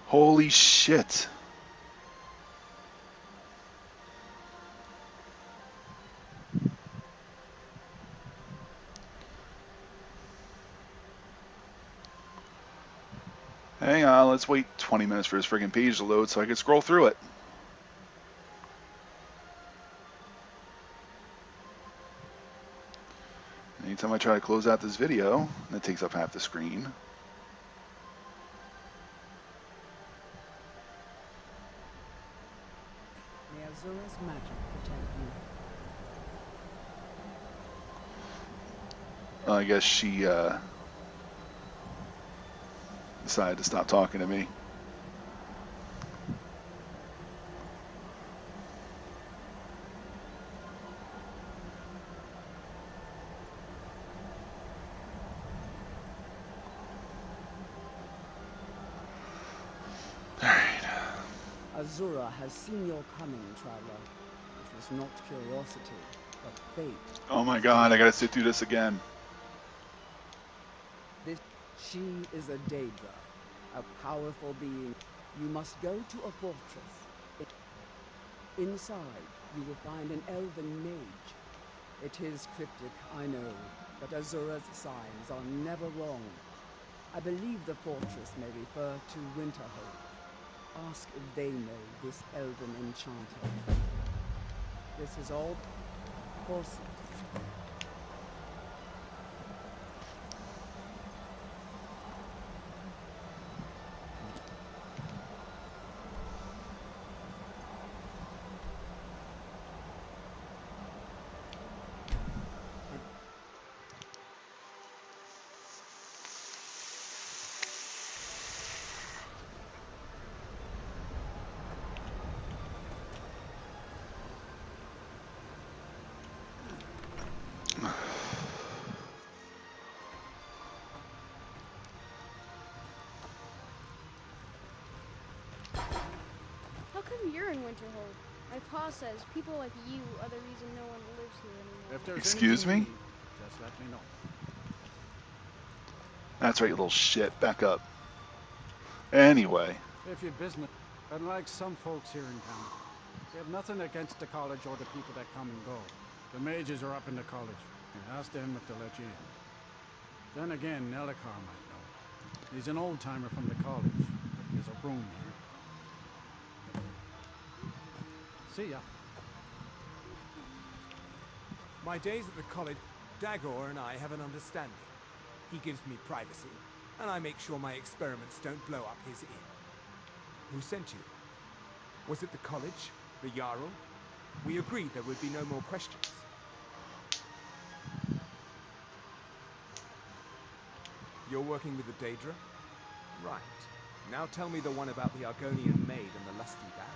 Holy shit. Hang on, let's wait 20 minutes for this freaking page to load so I can scroll through it. Anytime I try to close out this video, that takes up half the screen. May Azura's magic protect you. I guess she decided to stop talking to me. Azura has seen your coming, traveler. It was not curiosity, but fate. Oh my god, I gotta sit through this again. She is a Daedra, a powerful being. You must go to a fortress. Inside, you will find an elven mage. It is cryptic, I know, but Azura's signs are never wrong. I believe the fortress may refer to Winterhold. Ask if they know this elven enchanter. This is all Corsi. How come you're in Winterhold? My pa says people like you are the reason no one lives here anymore. If there's Excuse anything you me? need, just let me know. That's right, you little shit. Back up. Anyway. If your business, unlike some folks here in town, we have nothing against the college or the people that come and go. The mages are up in the college. You can ask them if they'll let you in. Then again, Nelikar might know. He's an old-timer from the college, but he has a room here. See ya. My days at the college, Dagor and I have an understanding. He gives me privacy, and I make sure my experiments don't blow up his inn. Who sent you? Was it the college? The Jarl? We agreed there would be no more questions. You're working with the Daedra? Right. Now tell me the one about the Argonian maid and the lusty baron.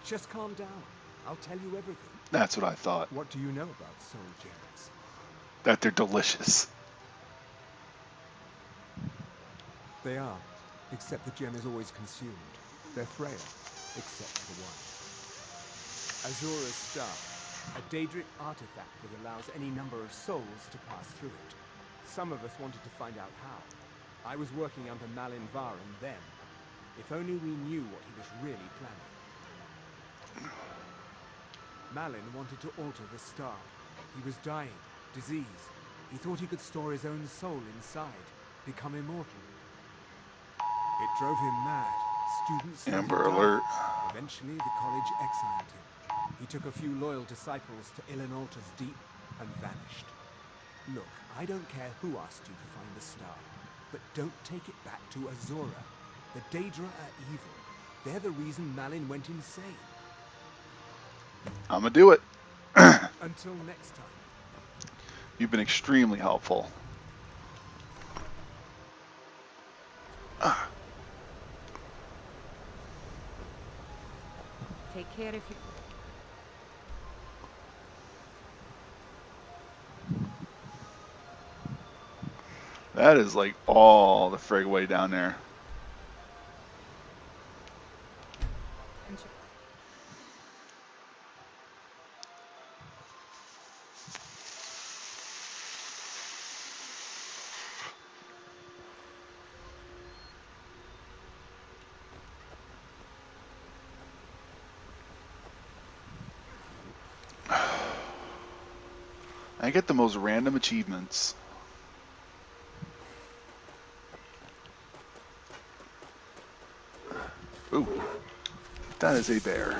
Just calm down. I'll tell you everything. That's what I thought. What do you know about soul gems? That they're delicious. They are, except the gem is always consumed. They're frail, except for one. Azura's Star, a Daedric artifact that allows any number of souls to pass through it. Some of us wanted to find out how. I was working under Malin Varen then. If only we knew what he was really planning. Malin wanted to alter the star. He was dying, disease. He thought he could store his own soul inside, become immortal. It drove him mad. Students thought Amber he died. alert. Eventually, the college exiled him. He took a few loyal disciples to Ilinalta's Deep and vanished. Look, I don't care who asked you to find the star, but don't take it back to Azura. The Daedra are evil. They're the reason Malin went insane. I'm gonna do it. Until next time. You've been extremely helpful. Take care if you... That is like all the frig way down there. I get the most random achievements. Ooh, that is a bear.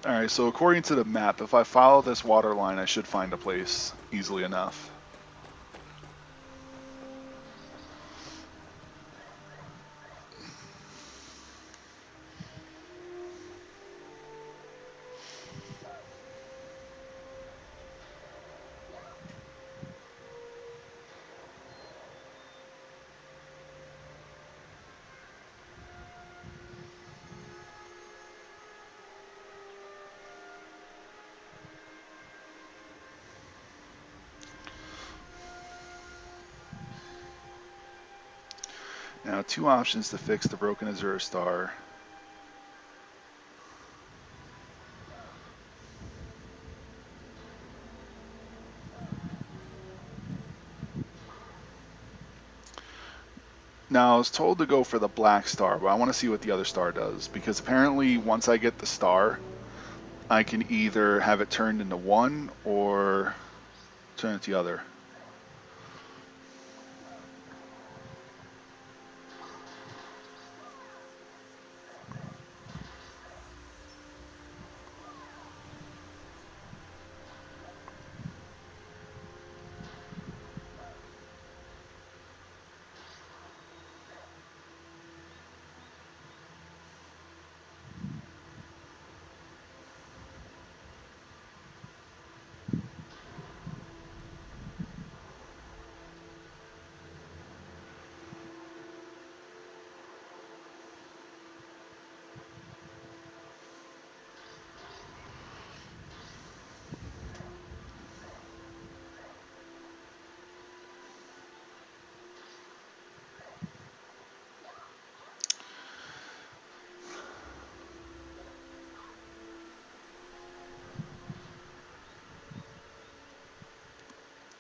Alright, so according to the map, if I follow this water line, I should find a place easily enough. Now, two options to fix the broken Azure Star. Now, I was told to go for the black star, but I want to see what the other star does, because apparently once I get the star, I can either have it turned into one or turn it to the other.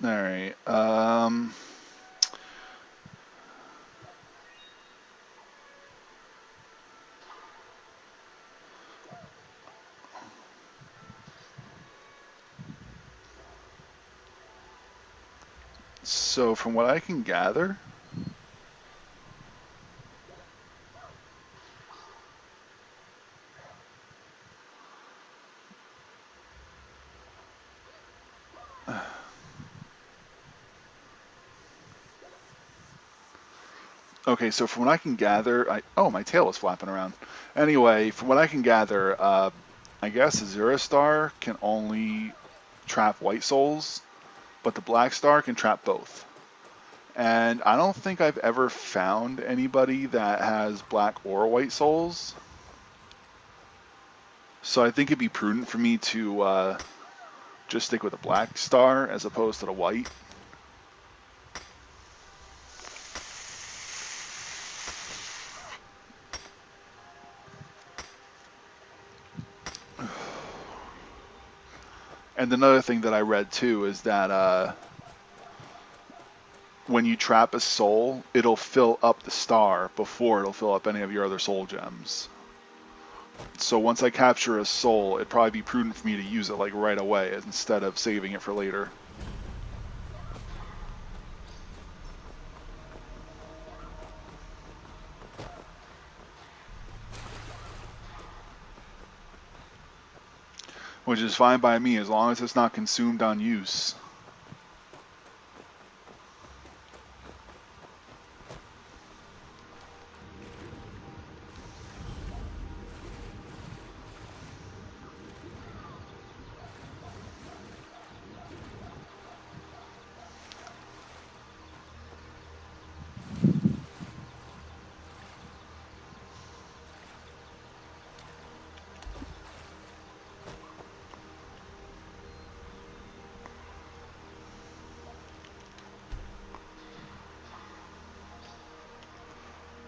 Alright, so from what I can gather, okay, so from what I can gather, oh, my tail was flapping around. Anyway, from what I can gather, I guess Azura Star can only trap white souls, but the black star can trap both. And I don't think I've ever found anybody that has black or white souls. So I think it'd be prudent for me to just stick with the black star as opposed to the white. And another thing that I read too is that when you trap a soul, it'll fill up the star before it'll fill up any of your other soul gems. So once I capture a soul, it'd probably be prudent for me to use it like right away instead of saving it for later. Which is fine by me as long as it's not consumed on use.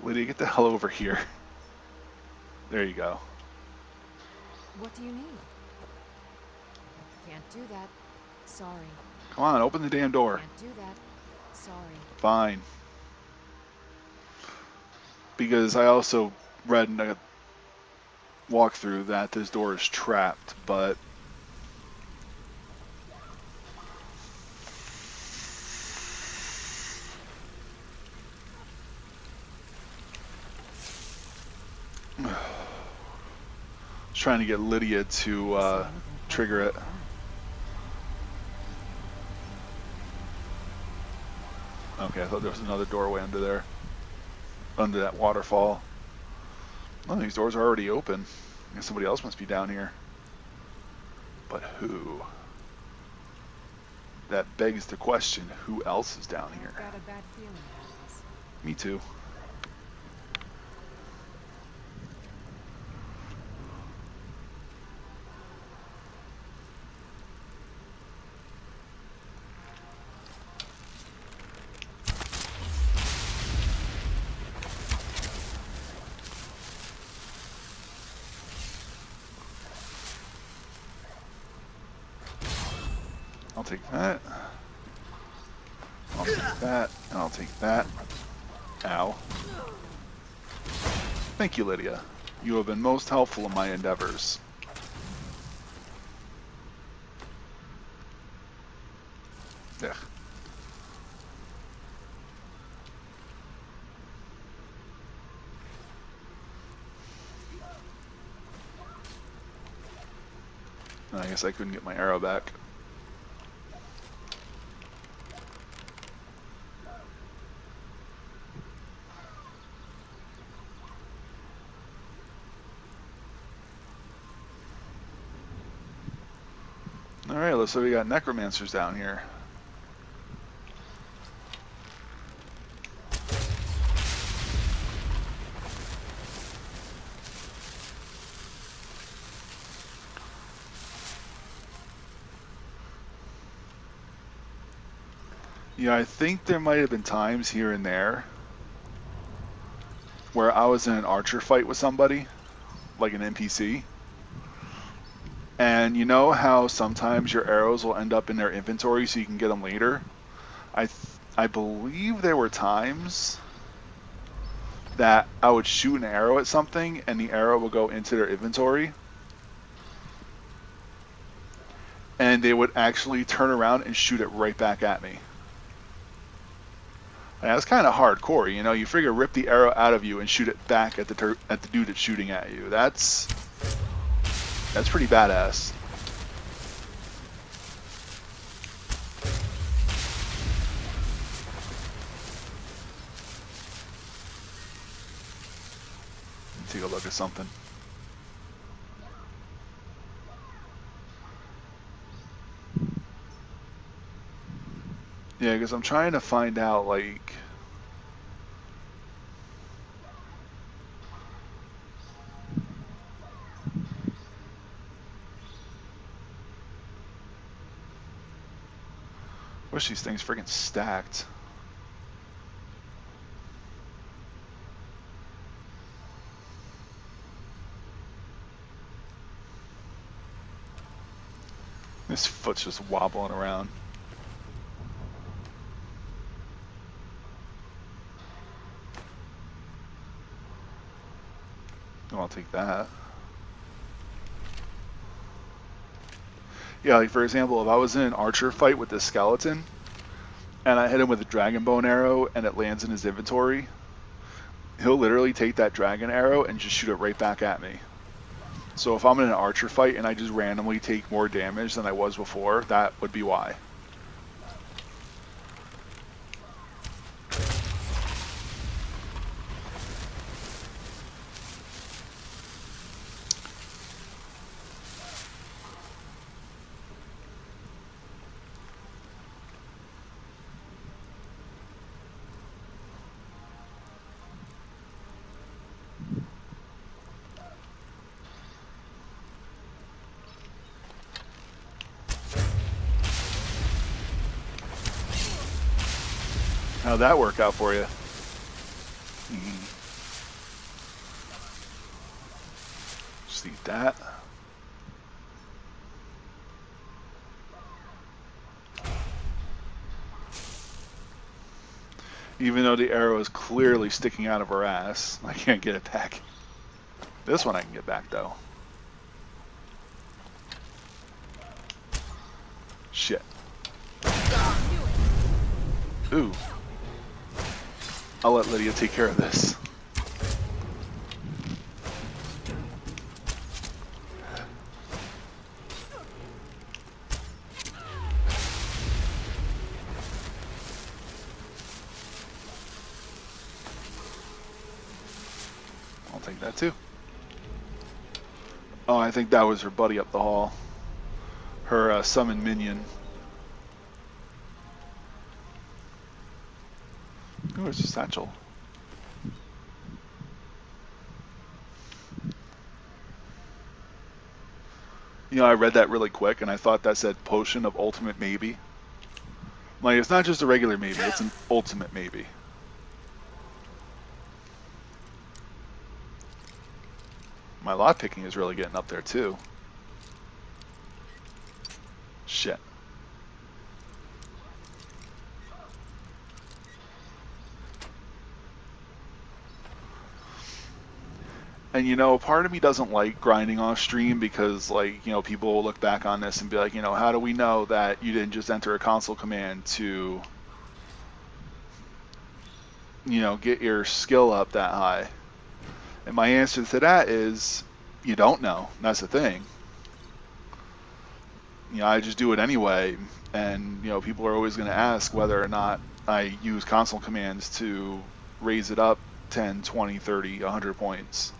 Lydia, get the hell over here. There you go. What do you need? Can't do that. Sorry. Come on, open the damn door. Can't do that. Sorry. Fine. Because I also read in a walkthrough that this door is trapped, but trying to get Lydia to trigger it. Okay, I thought there was another doorway under there. Under that waterfall. Oh, these doors are already open. I guess somebody else must be down here. But who? That begs the question, who else is down here? Got a bad feeling about this. Me too. I'll take that. I'll take that, and I'll take that. Ow. Thank you, Lydia. You have been most helpful in my endeavors. Ugh. I guess I couldn't get my arrow back. Alright, looks like we got necromancers down here. Yeah, I think there might have been times here and there where I was in an archer fight with somebody, like an NPC. And you know how sometimes your arrows will end up in their inventory so you can get them later? I believe there were times that I would shoot an arrow at something and the arrow will go into their inventory. And they would actually turn around and shoot it right back at me. And that's kind of hardcore, you know? You figure rip the arrow out of you and shoot it back at the dude that's shooting at you. That's pretty badass. Take a look at something. Yeah, because I'm trying to find out, like... Wish these things friggin' stacked. This foot's just wobbling around. Oh, I'll take that. Yeah, like for example, if I was in an archer fight with this skeleton, and I hit him with a dragon bone arrow and it lands in his inventory, he'll literally take that dragon arrow and just shoot it right back at me. So if I'm in an archer fight and I just randomly take more damage than I was before, that would be why. How'd that work out for you? that. Even though the arrow is clearly sticking out of her ass, I can't get it back. This one I can get back, though. Shit. Ooh. I'll let Lydia take care of this. I'll take that too. Oh, I think that was her buddy up the hall. Her summon minion. Oh, there's a satchel. You know, I read that really quick, and I thought that said potion of ultimate maybe. Like, it's not just a regular maybe, it's an ultimate maybe. My lockpicking is really getting up there, too. Shit. And, you know, part of me doesn't like grinding off stream because, like, you know, people will look back on this and be like, you know, how do we know that you didn't just enter a console command to, you know, get your skill up that high? And my answer to that is, you don't know. That's the thing. You know, I just do it anyway. And, you know, people are always going to ask whether or not I use console commands to raise it up 10, 20, 30, 100 points.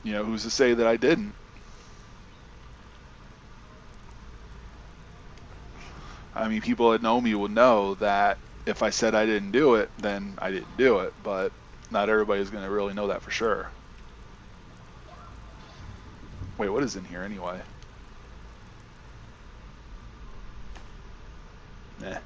You know, who's to say that I didn't? I mean, people that know me will know that if I said I didn't do it, then I didn't do it. But not everybody's going to really know that for sure. Wait, what is in here anyway? Eh.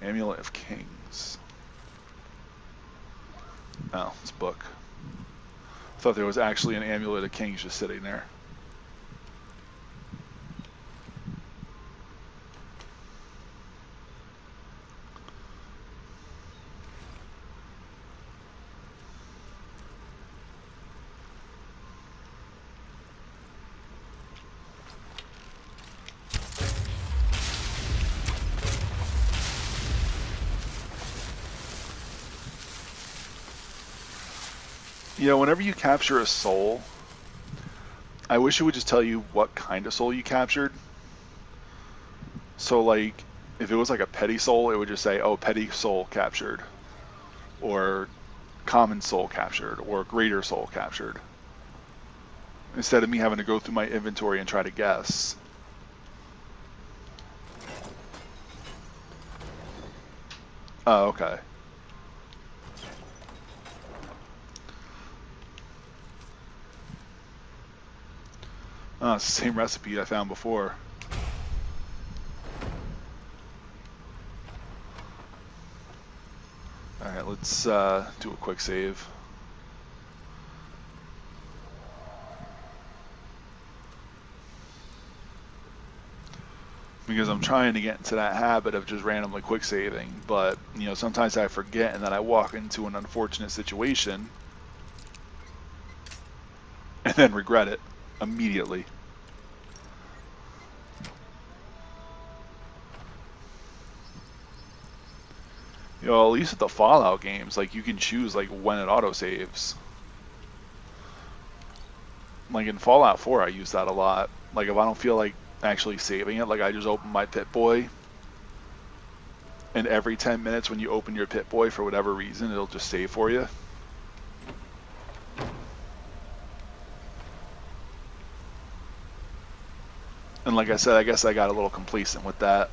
Amulet of Kings. Oh, it's a book. I thought there was actually an Amulet of Kings just sitting there. You know, whenever you capture a soul, I wish it would just tell you what kind of soul you captured. So, like, if it was like a petty soul, it would just say, oh, petty soul captured. Or common soul captured. Or greater soul captured. Instead of me having to go through my inventory and try to guess. Oh, okay. Oh, it's the same recipe I found before. Alright, let's do a quick save. Because I'm trying to get into that habit of just randomly quick saving, but, you know, sometimes I forget and then I walk into an unfortunate situation and then regret it immediately. You know, at least with the Fallout games, like, you can choose, like, when it autosaves. Like, in Fallout 4, I use that a lot. Like, if I don't feel like actually saving it, like, I just open my Pip-Boy, and every 10 minutes when you open your Pip-Boy, for whatever reason, it'll just save for you. And like I said, I guess I got a little complacent with that.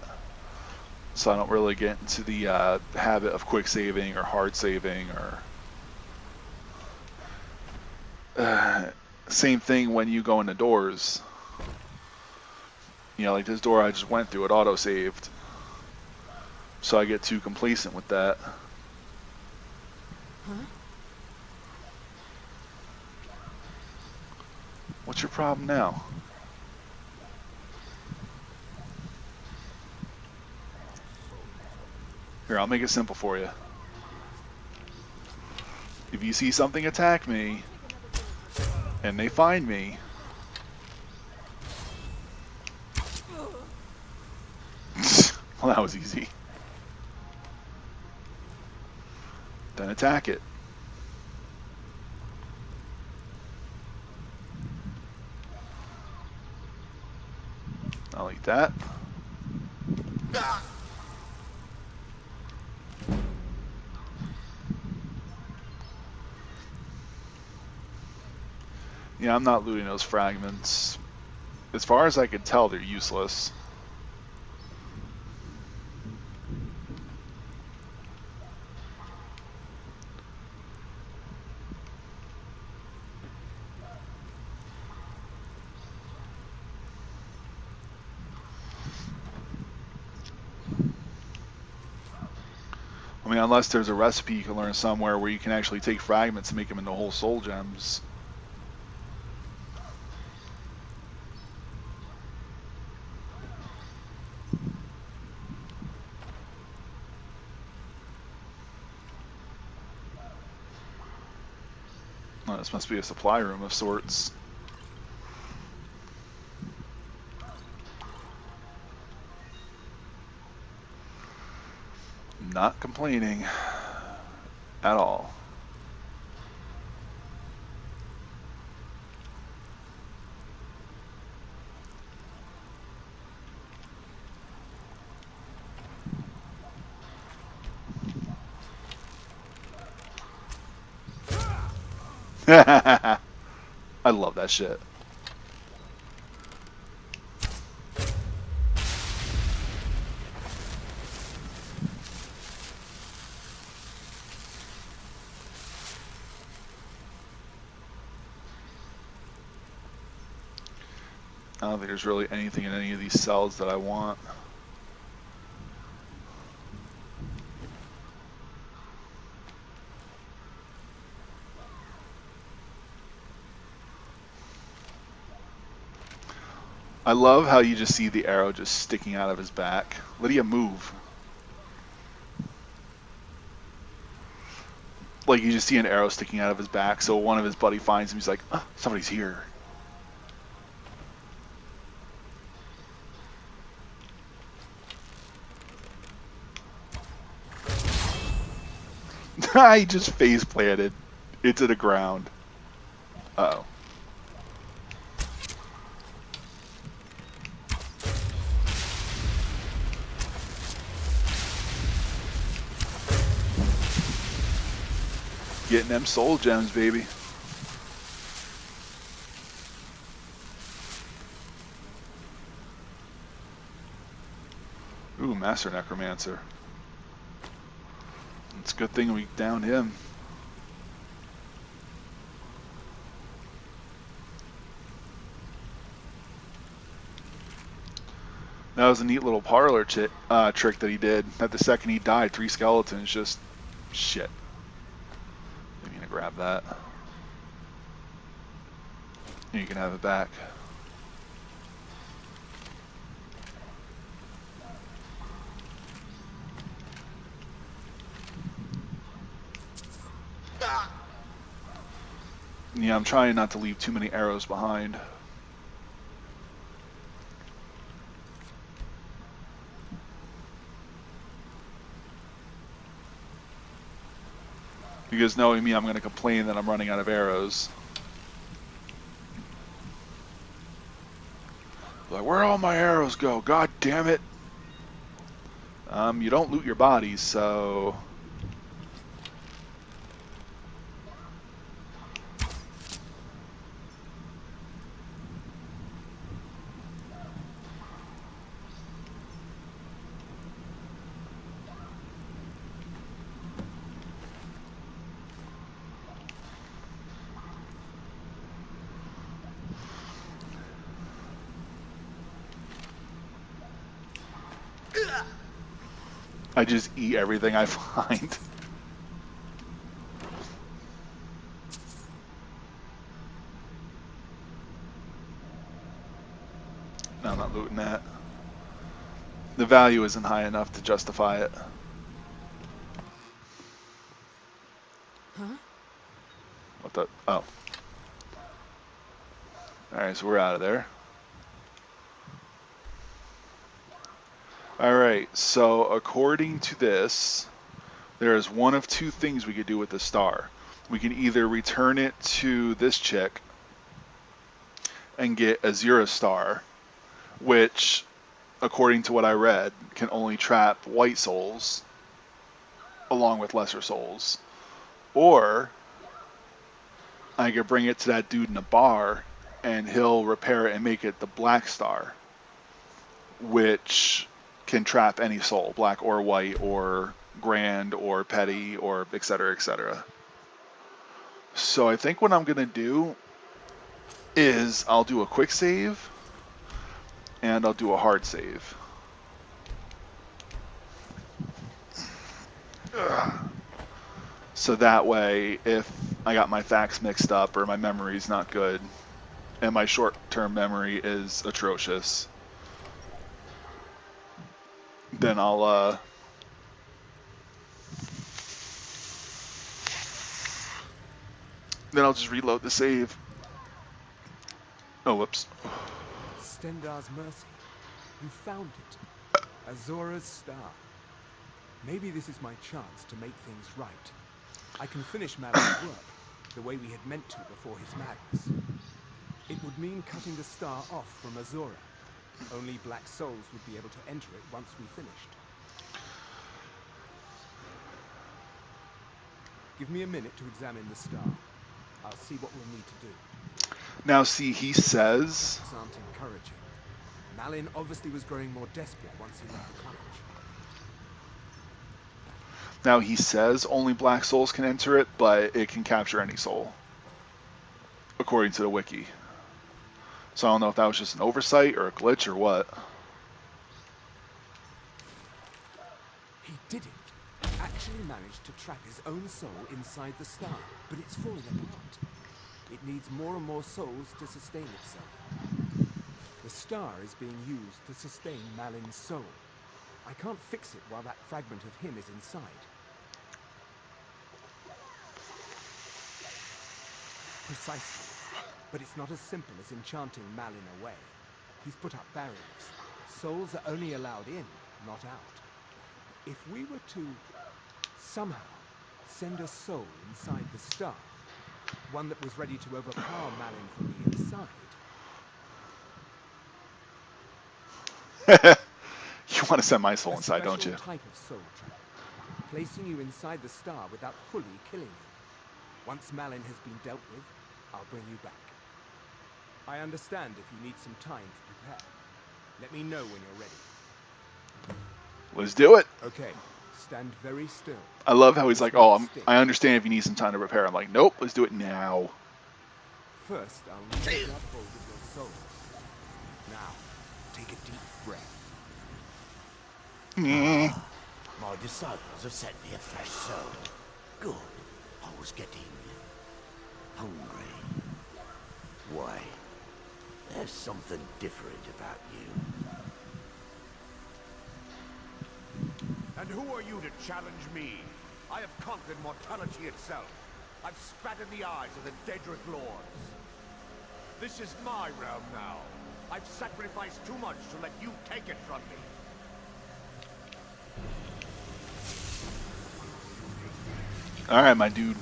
So I don't really get into the habit of quick saving or hard saving or... same thing when you go into doors. You know, like this door I just went through, it auto-saved. So I get too complacent with that. Huh? What's your problem now? Here, I'll make it simple for you. If you see something attack me, and they find me, well, that was easy. Then attack it. I'll eat that. Yeah, I'm not looting those fragments. As far as I can tell, they're useless. I mean, unless there's a recipe you can learn somewhere where you can actually take fragments and make them into whole soul gems. Well, this must be a supply room of sorts. Not complaining at all. I love that shit. I don't think there's really anything in any of these cells that I want. I love how you just see the arrow just sticking out of his back. Lydia, move. Like, you just see an arrow sticking out of his back, so one of his buddy finds him, he's like, oh, somebody's here. I just face planted into the ground. Uh-oh. Getting them soul gems, baby. Ooh, Master Necromancer. It's a good thing we downed him. That was a neat little parlor trick that he did. That the second he died, 3 skeletons just... shit. I'm gonna grab that. You can have it back. Yeah, I'm trying not to leave too many arrows behind. Because knowing me, I'm going to complain that I'm running out of arrows. Like, where'd all my arrows go? God damn it. You don't loot your bodies, so... I just eat everything I find. No, I'm not looting that. The value isn't high enough to justify it. Huh? What the? Oh. Alright, so we're out of there. Alright, so according to this, there is one of two things we could do with the star. We can either return it to this chick and get Azura star, which, according to what I read, can only trap white souls along with lesser souls. Or I could bring it to that dude in the bar and he'll repair it and make it the black star, which can trap any soul, black or white or grand or petty or etc. etc. So I think what I'm going to do is I'll do a quick save and I'll do a hard save. So that way, if I got my facts mixed up or my memory's not good, and my short-term memory is atrocious, then I'll just reload the save. Oh, whoops. Stendar's mercy. You found it. Azura's star. Maybe this is my chance to make things right. I can finish Malin's work, the way we had meant to before his madness. It would mean cutting the star off from Azura. Only black souls would be able to enter it once we finished. Give me a minute to examine the star. I'll see what we'll need to do. Now see, he says... Aren't encouraging. Malin obviously was growing more desperate once he left the college. Now he says only black souls can enter it, but it can capture any soul, according to the wiki. So I don't know if that was just an oversight or a glitch or what. He did it. Actually managed to trap his own soul inside the star, but it's falling apart. It needs more and more souls to sustain itself. The star is being used to sustain Malin's soul. I can't fix it while that fragment of him is inside. Precisely. But it's not as simple as enchanting Malin away. He's put up barriers. Souls are only allowed in, not out. If we were to somehow send a soul inside the star, one that was ready to overpower Malin from the inside. You want to send my soul inside, don't you? A type of soul trap, placing you inside the star without fully killing you. Once Malin has been dealt with, I'll bring you back. I understand if you need some time to prepare. Let me know when you're ready. Let's do it. Okay, stand very still. I love how he's like, oh, I understand if you need some time to prepare. I'm like, nope, let's do it now. First, I'll need to grab hold of your soul. Now, take a deep breath. My disciples have sent me a fresh soul. Good. I was getting hungry. Why? There's something different about you. And who are you to challenge me? I have conquered mortality itself. I've spat in the eyes of the Daedric Lords. This is my realm now. I've sacrificed too much to let you take it from me. All right, my dude.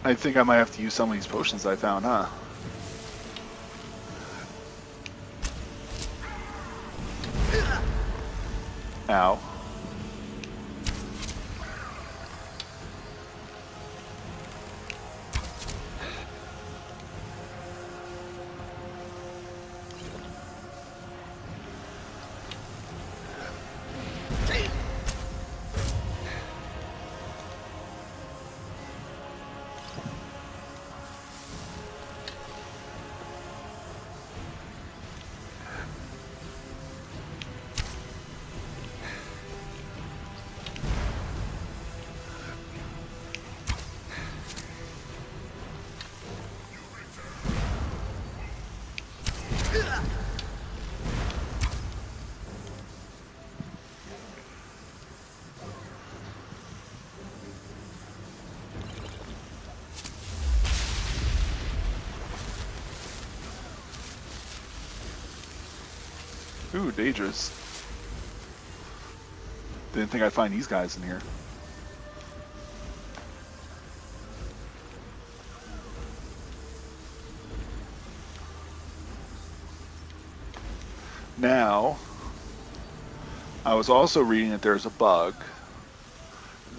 I think I might have to use some of these potions I found, huh? Ow. Ooh, Daedrus. Didn't think I'd find these guys in here. Now, I was also reading that there's a bug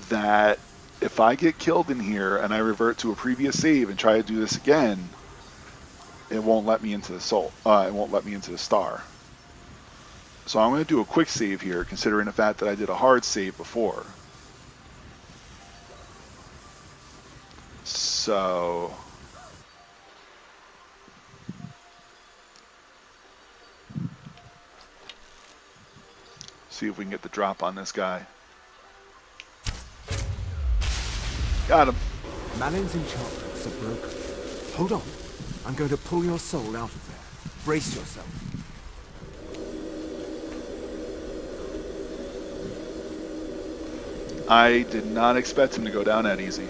that if I get killed in here and I revert to a previous save and try to do this again, it won't let me into the soul. It won't let me into the star. So I'm going to do a quick save here, considering the fact that I did a hard save before. So see if we can get the drop on this guy. Got him. Malin's enchantments are broken. Hold on. I'm going to pull your soul out of there. Brace yourself. I did not expect him to go down that easy.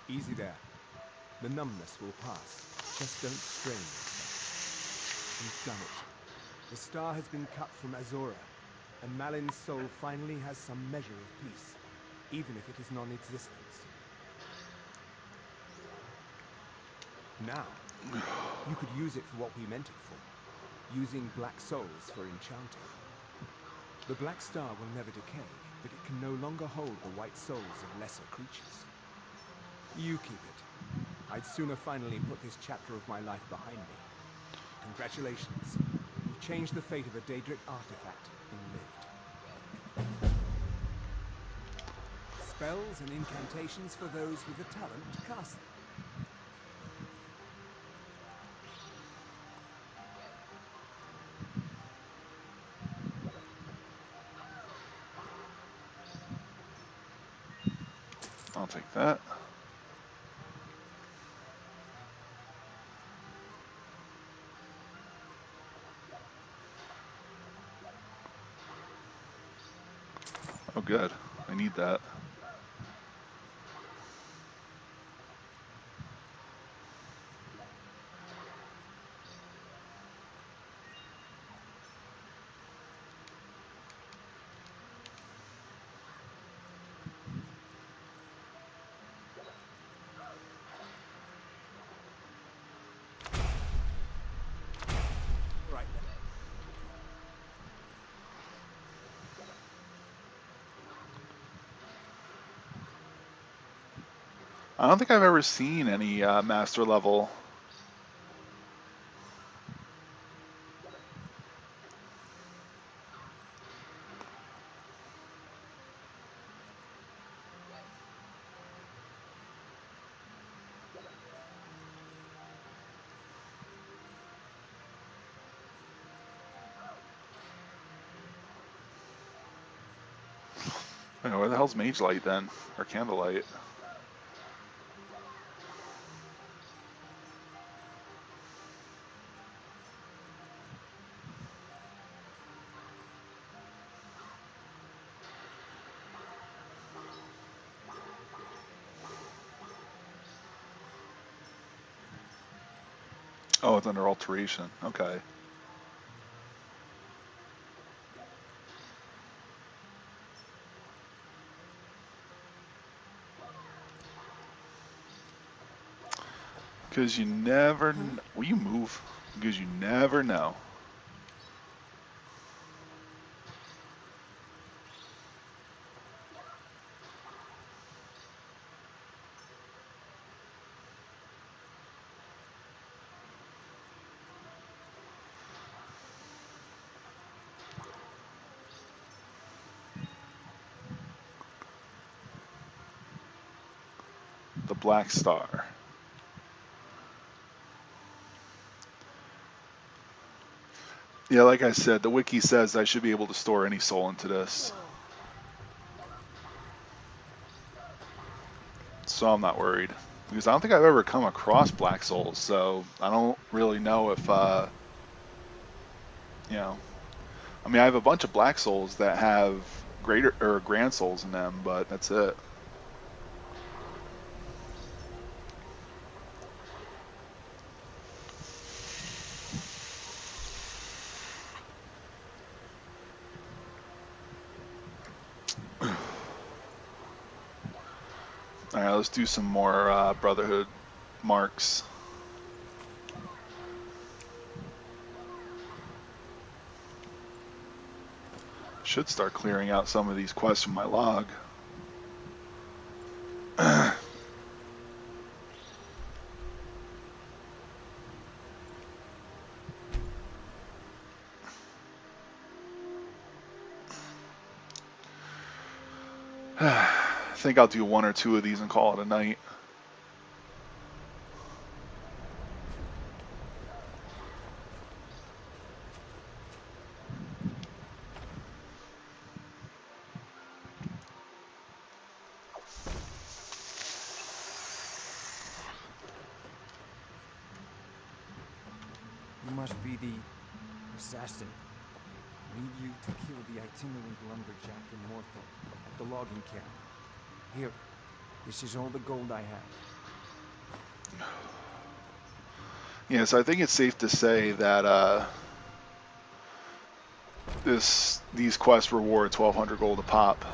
Easy there. The numbness will pass. Just don't strain yourself. You've done it. The star has been cut from Azora, and Malin's soul finally has some measure of peace, even if it is non-existent. Now, you could use it for what we meant it for, using black souls for enchanting. The black star will never decay, but it can no longer hold the white souls of lesser creatures. You keep it. I'd sooner finally put this chapter of my life behind me. Congratulations. You've changed the fate of a Daedric artifact and lived. Spells and incantations for those with the talent to cast them. I'll take that. Oh, good. I need that. Right then. I don't think I've ever seen any master level. Wait, where the hell's Mage Light then? Or Candlelight? Oh, it's under alteration. Okay. Because you never... Will you move? Because you never know. The Black Star. Yeah, like I said, the wiki says I should be able to store any soul into this. So I'm not worried. Because I don't think I've ever come across black souls, so I don't really know if, you know... I mean, I have a bunch of black souls that have greater or grand souls in them, but that's it. Alright, let's do some more Brotherhood marks. Should start clearing out some of these quests from my log. I think I'll do 1 or 2 of these and call it a night. You must be the assassin. I need you to kill the itinerant lumberjack in Morthorpe at the logging camp. Here, this is all the gold I have. Yeah, so I think it's safe to say that these quests reward 1,200 gold a pop.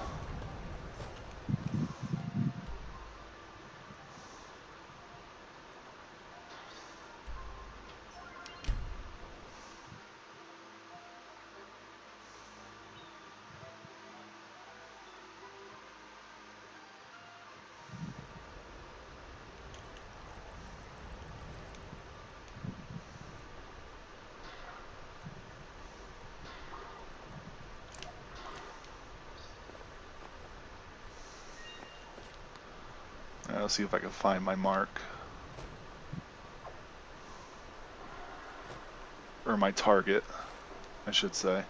Let's see if I can find my mark. Or my target, I should say.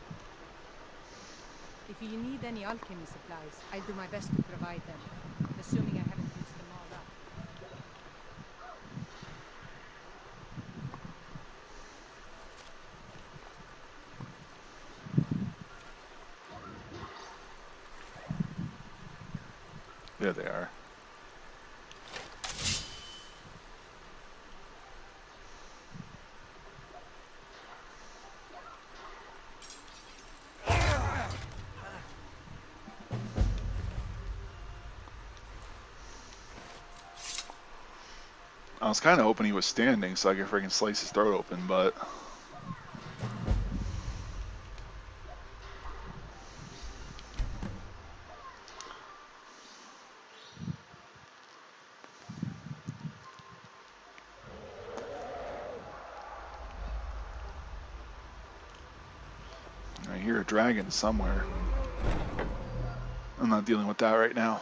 If you need any alchemy supplies, I'll do my best to provide them, assuming I haven't used them all up. There they are. I was kind of hoping he was standing so I could freaking slice his throat open, but... I hear a dragon somewhere. I'm not dealing with that right now.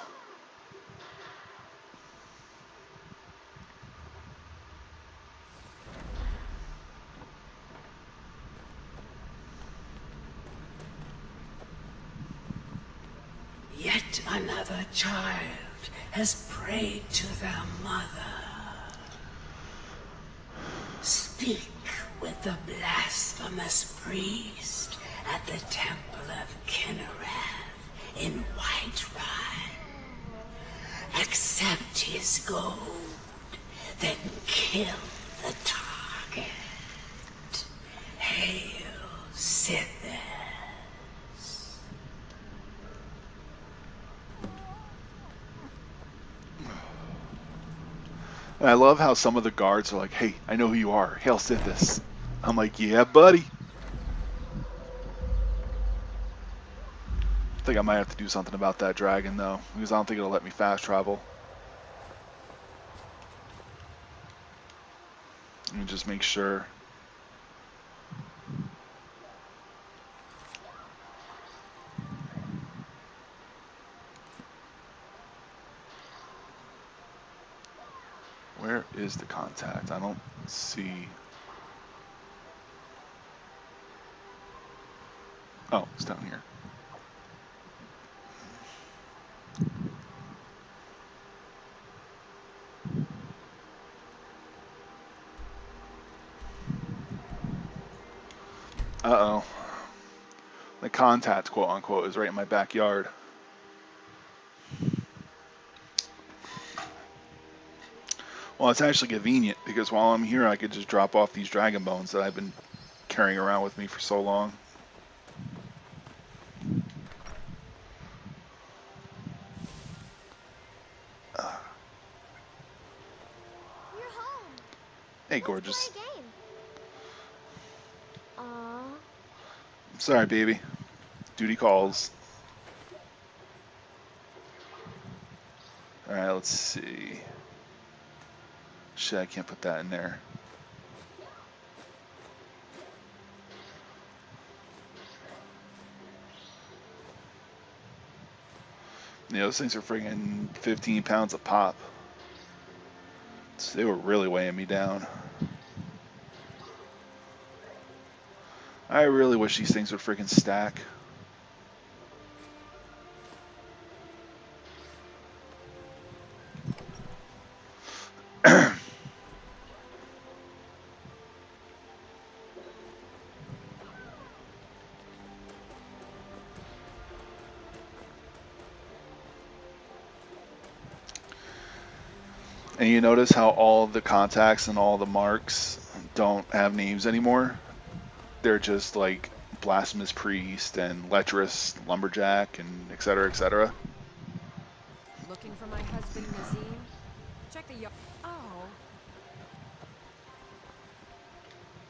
Yet another child has prayed to their mother. Speak with the blasphemous priest at the temple of Kinnerath in Whiterun. Accept his gold, then kill the target. Hail, Sithis. And I love how some of the guards are like, hey, I know who you are. Hail Sithis. I'm like, yeah, buddy. I think I might have to do something about that dragon, though, because I don't think it'll let me fast travel. Let me just make sure. Where is the contact? I don't see. Oh, it's down here. Uh-oh. The contact, quote unquote, is right in my backyard. Well, it's actually convenient because while I'm here, I could just drop off these dragon bones that I've been carrying around with me for so long. Hey, gorgeous. Play a game. Aw. Sorry, baby. Duty calls. Alright, let's see. Shit, I can't put that in there. Yeah, those things are friggin' 15 pounds a pop. So they were really weighing me down. I really wish these things would friggin' stack. And you notice how all the contacts and all the marks don't have names anymore? They're just like Blasphemous Priest and Lecherous Lumberjack and etc. etc. Looking for my husband, Nazim? Check the yard. Oh.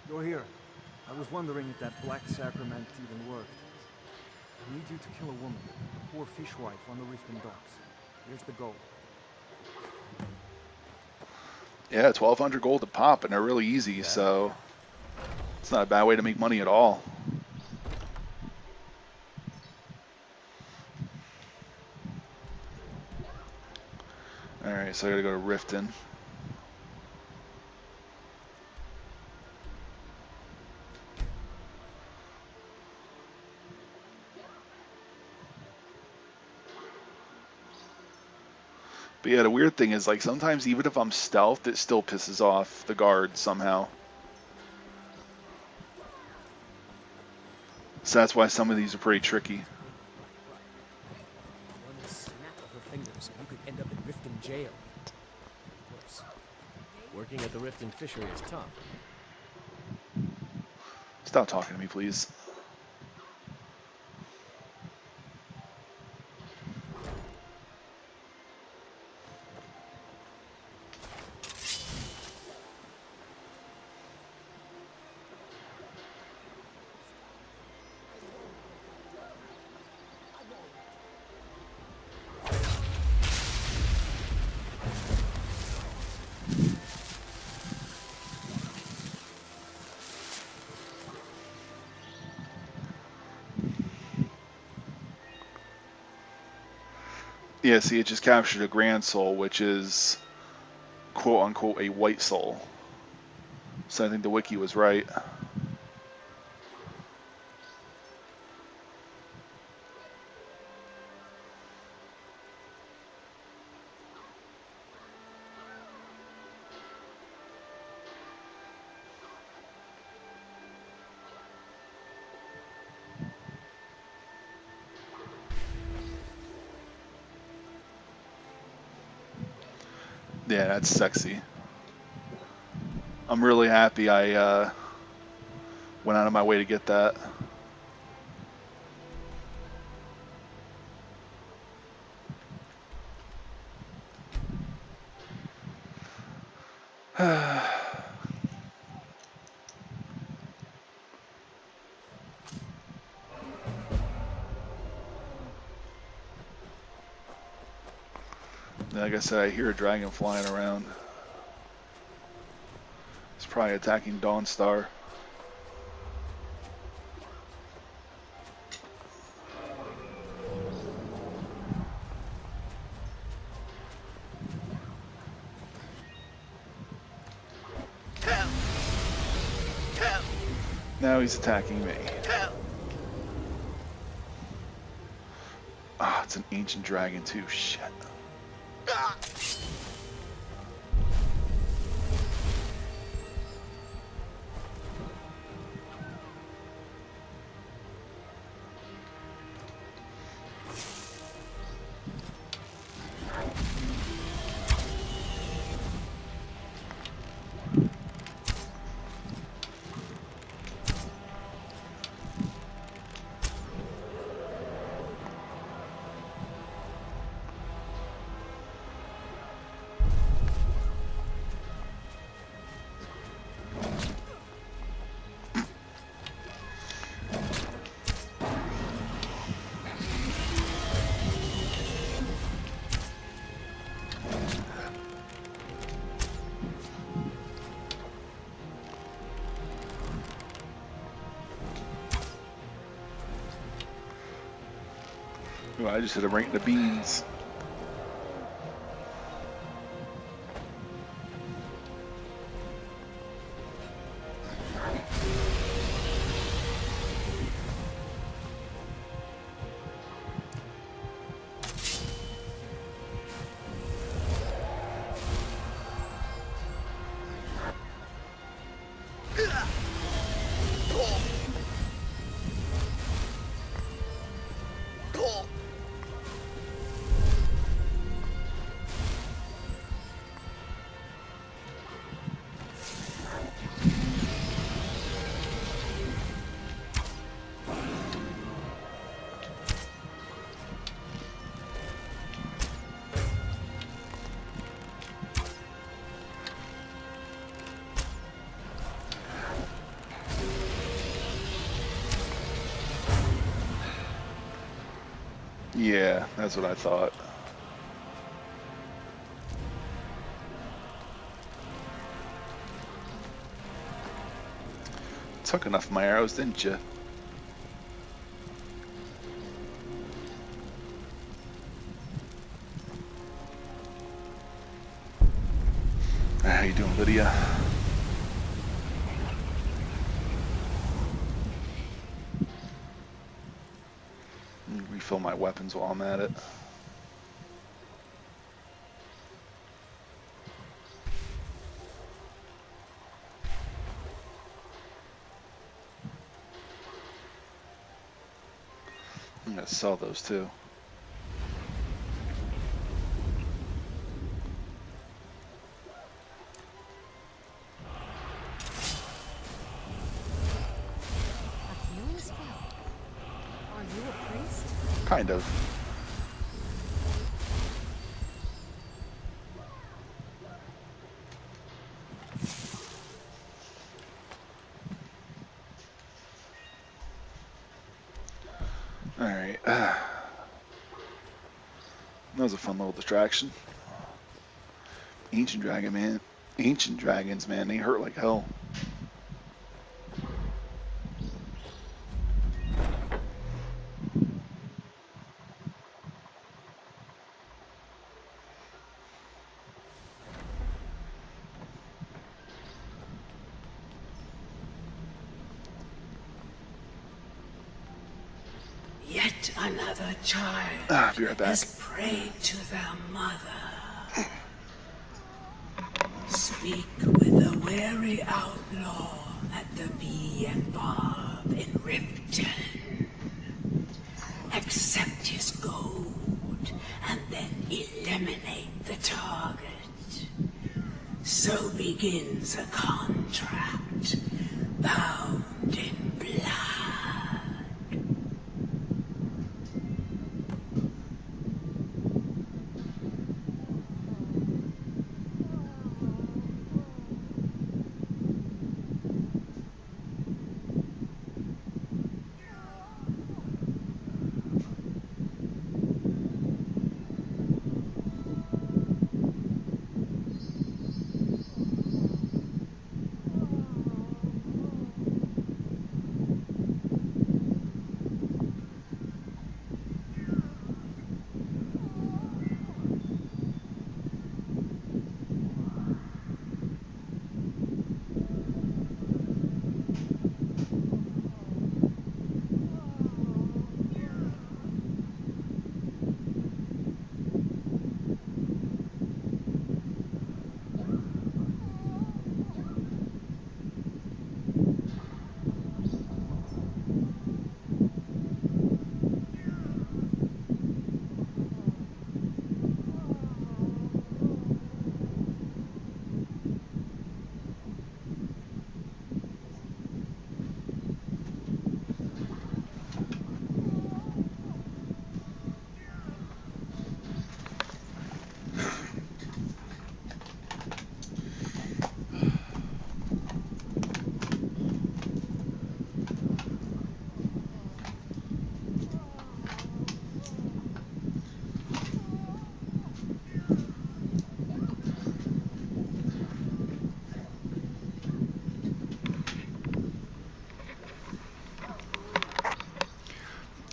You're here. I was wondering if that black sacrament even worked. I need you to kill a woman, a poor fishwife on the Riften docks. Here's the gold. Yeah, 1,200 gold to pop, and they're really easy, so it's not a bad way to make money at all. Alright, so I gotta go to Riften. But yeah, the weird thing is, like, sometimes even if I'm stealthed, it still pisses off the guards somehow. So that's why some of these are pretty tricky. One snap of her fingers, and you could end up in Riften jail. Of course, working at the Riften fishery is tough. Stop talking to me, please. Yeah, see, it just captured a grand soul, which is quote-unquote a white soul. So I think the wiki was right. Yeah, that's sexy. I'm really happy I went out of my way to get that. Like I said, I hear a dragon flying around. It's probably attacking Dawnstar. Now he's attacking me. Ah, it's an ancient dragon too. Shit. Ooh, I just hit him right in the beans. Yeah, that's what I thought. Took enough of my arrows, didn't you? How you doing, Lydia? Refill my weapons while I'm at it. I'm gonna sell those too. A healing spell? Are you a priest? Kind of. Alright. That was a fun little distraction. Ancient dragon, man. Ancient dragons, man, they hurt like hell. Yet another child I'll be right back. has prayed to their mother. Speak with the wary outlaw at the Bee and Bob in Ripton. Accept his gold and then eliminate the target. So begins a contract bound in blood.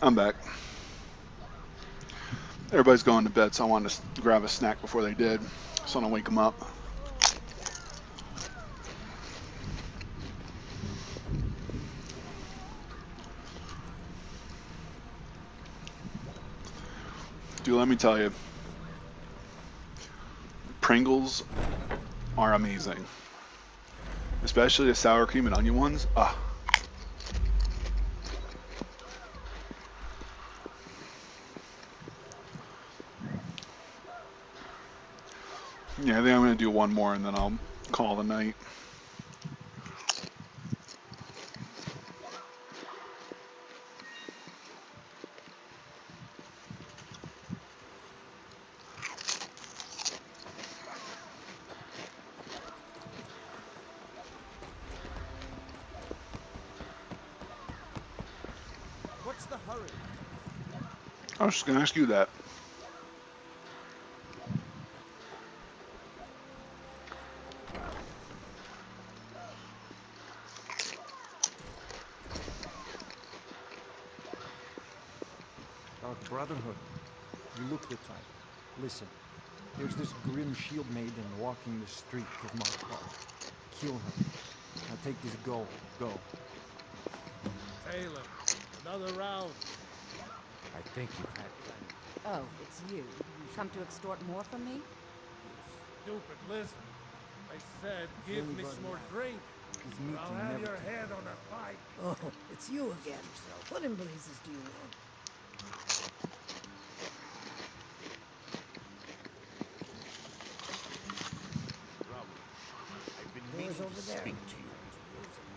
I'm back. Everybody's going to bed, so I wanted to grab a snack before they did, so I don't wake them up. Dude, let me tell you, Pringles are amazing, especially the sour cream and onion ones. Ah. Yeah, I think I'm gonna do one more and then I'll call it a night. What's the hurry? I was just gonna ask you that. Dark Brotherhood. You look the type. Listen, there's this grim shield maiden walking the street of Markarth. Kill her. Now take this gold. Go. Taylor, another round. I think you've had plenty. Oh, it's you. Come to extort more from me? Stupid lizard. I said, give me some more drink. Or I'll have your head on a pike. Oh, it's you again. What in blazes do you want? I've been meaning to speak to you.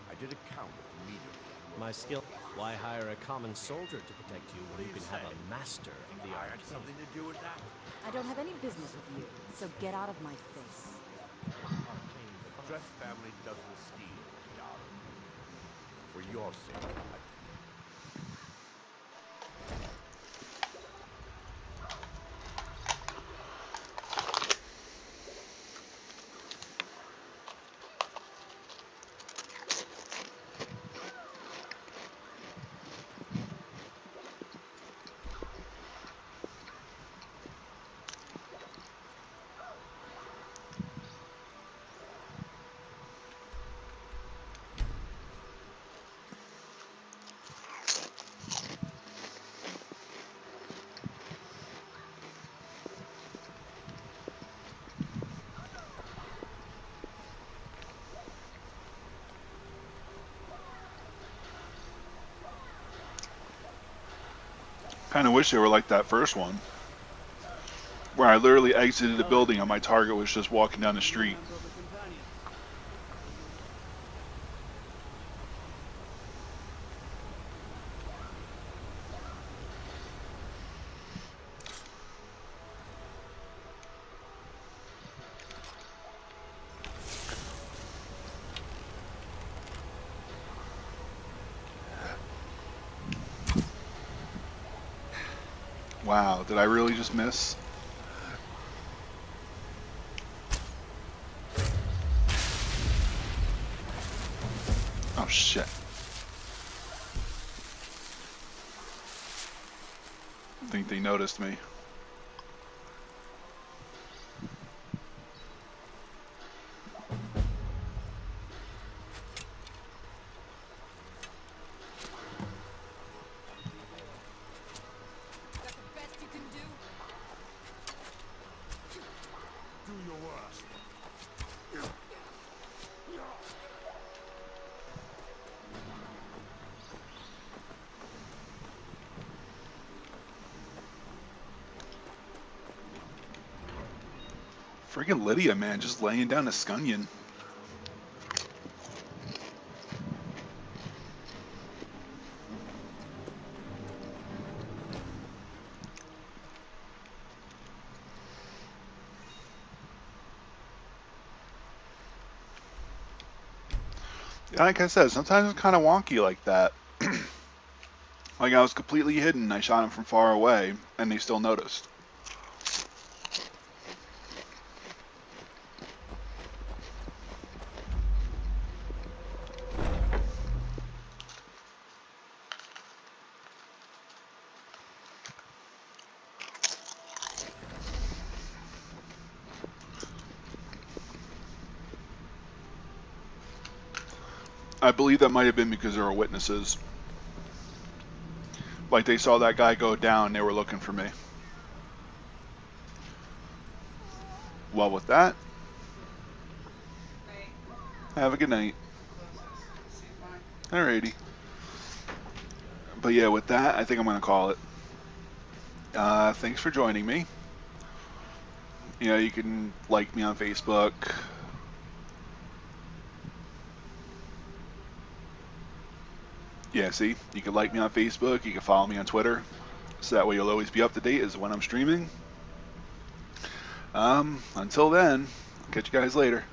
I did a count at the meeting. My skill. Why hire a common soldier to protect you when you can have a master of the I art? had something to do with that. I don't have any business with you, so get out of my face. The Dress family doesn't steal, darling. For your sake, Kind of wish they were like that first one, where I literally exited the building and my target was just walking down the street. Wow, did I really just miss? Oh shit. I think they noticed me. Do your worst. Friggin' Lydia, man, just laying down a scunion. Like I said, sometimes it's kind of wonky like that. Like I was completely hidden, I shot him from far away, and they still noticed. I believe that might have been because there were witnesses. Like they saw that guy go down, they were looking for me. Well, with that, have a good night. Alrighty. But yeah, with that, I think I'm going to call it. Thanks for joining me. You know, you can like me on Facebook. Yeah, see? You can like me on Facebook. You can follow me on Twitter. So that way you'll always be up to date as when I'm streaming. Until then, catch you guys later.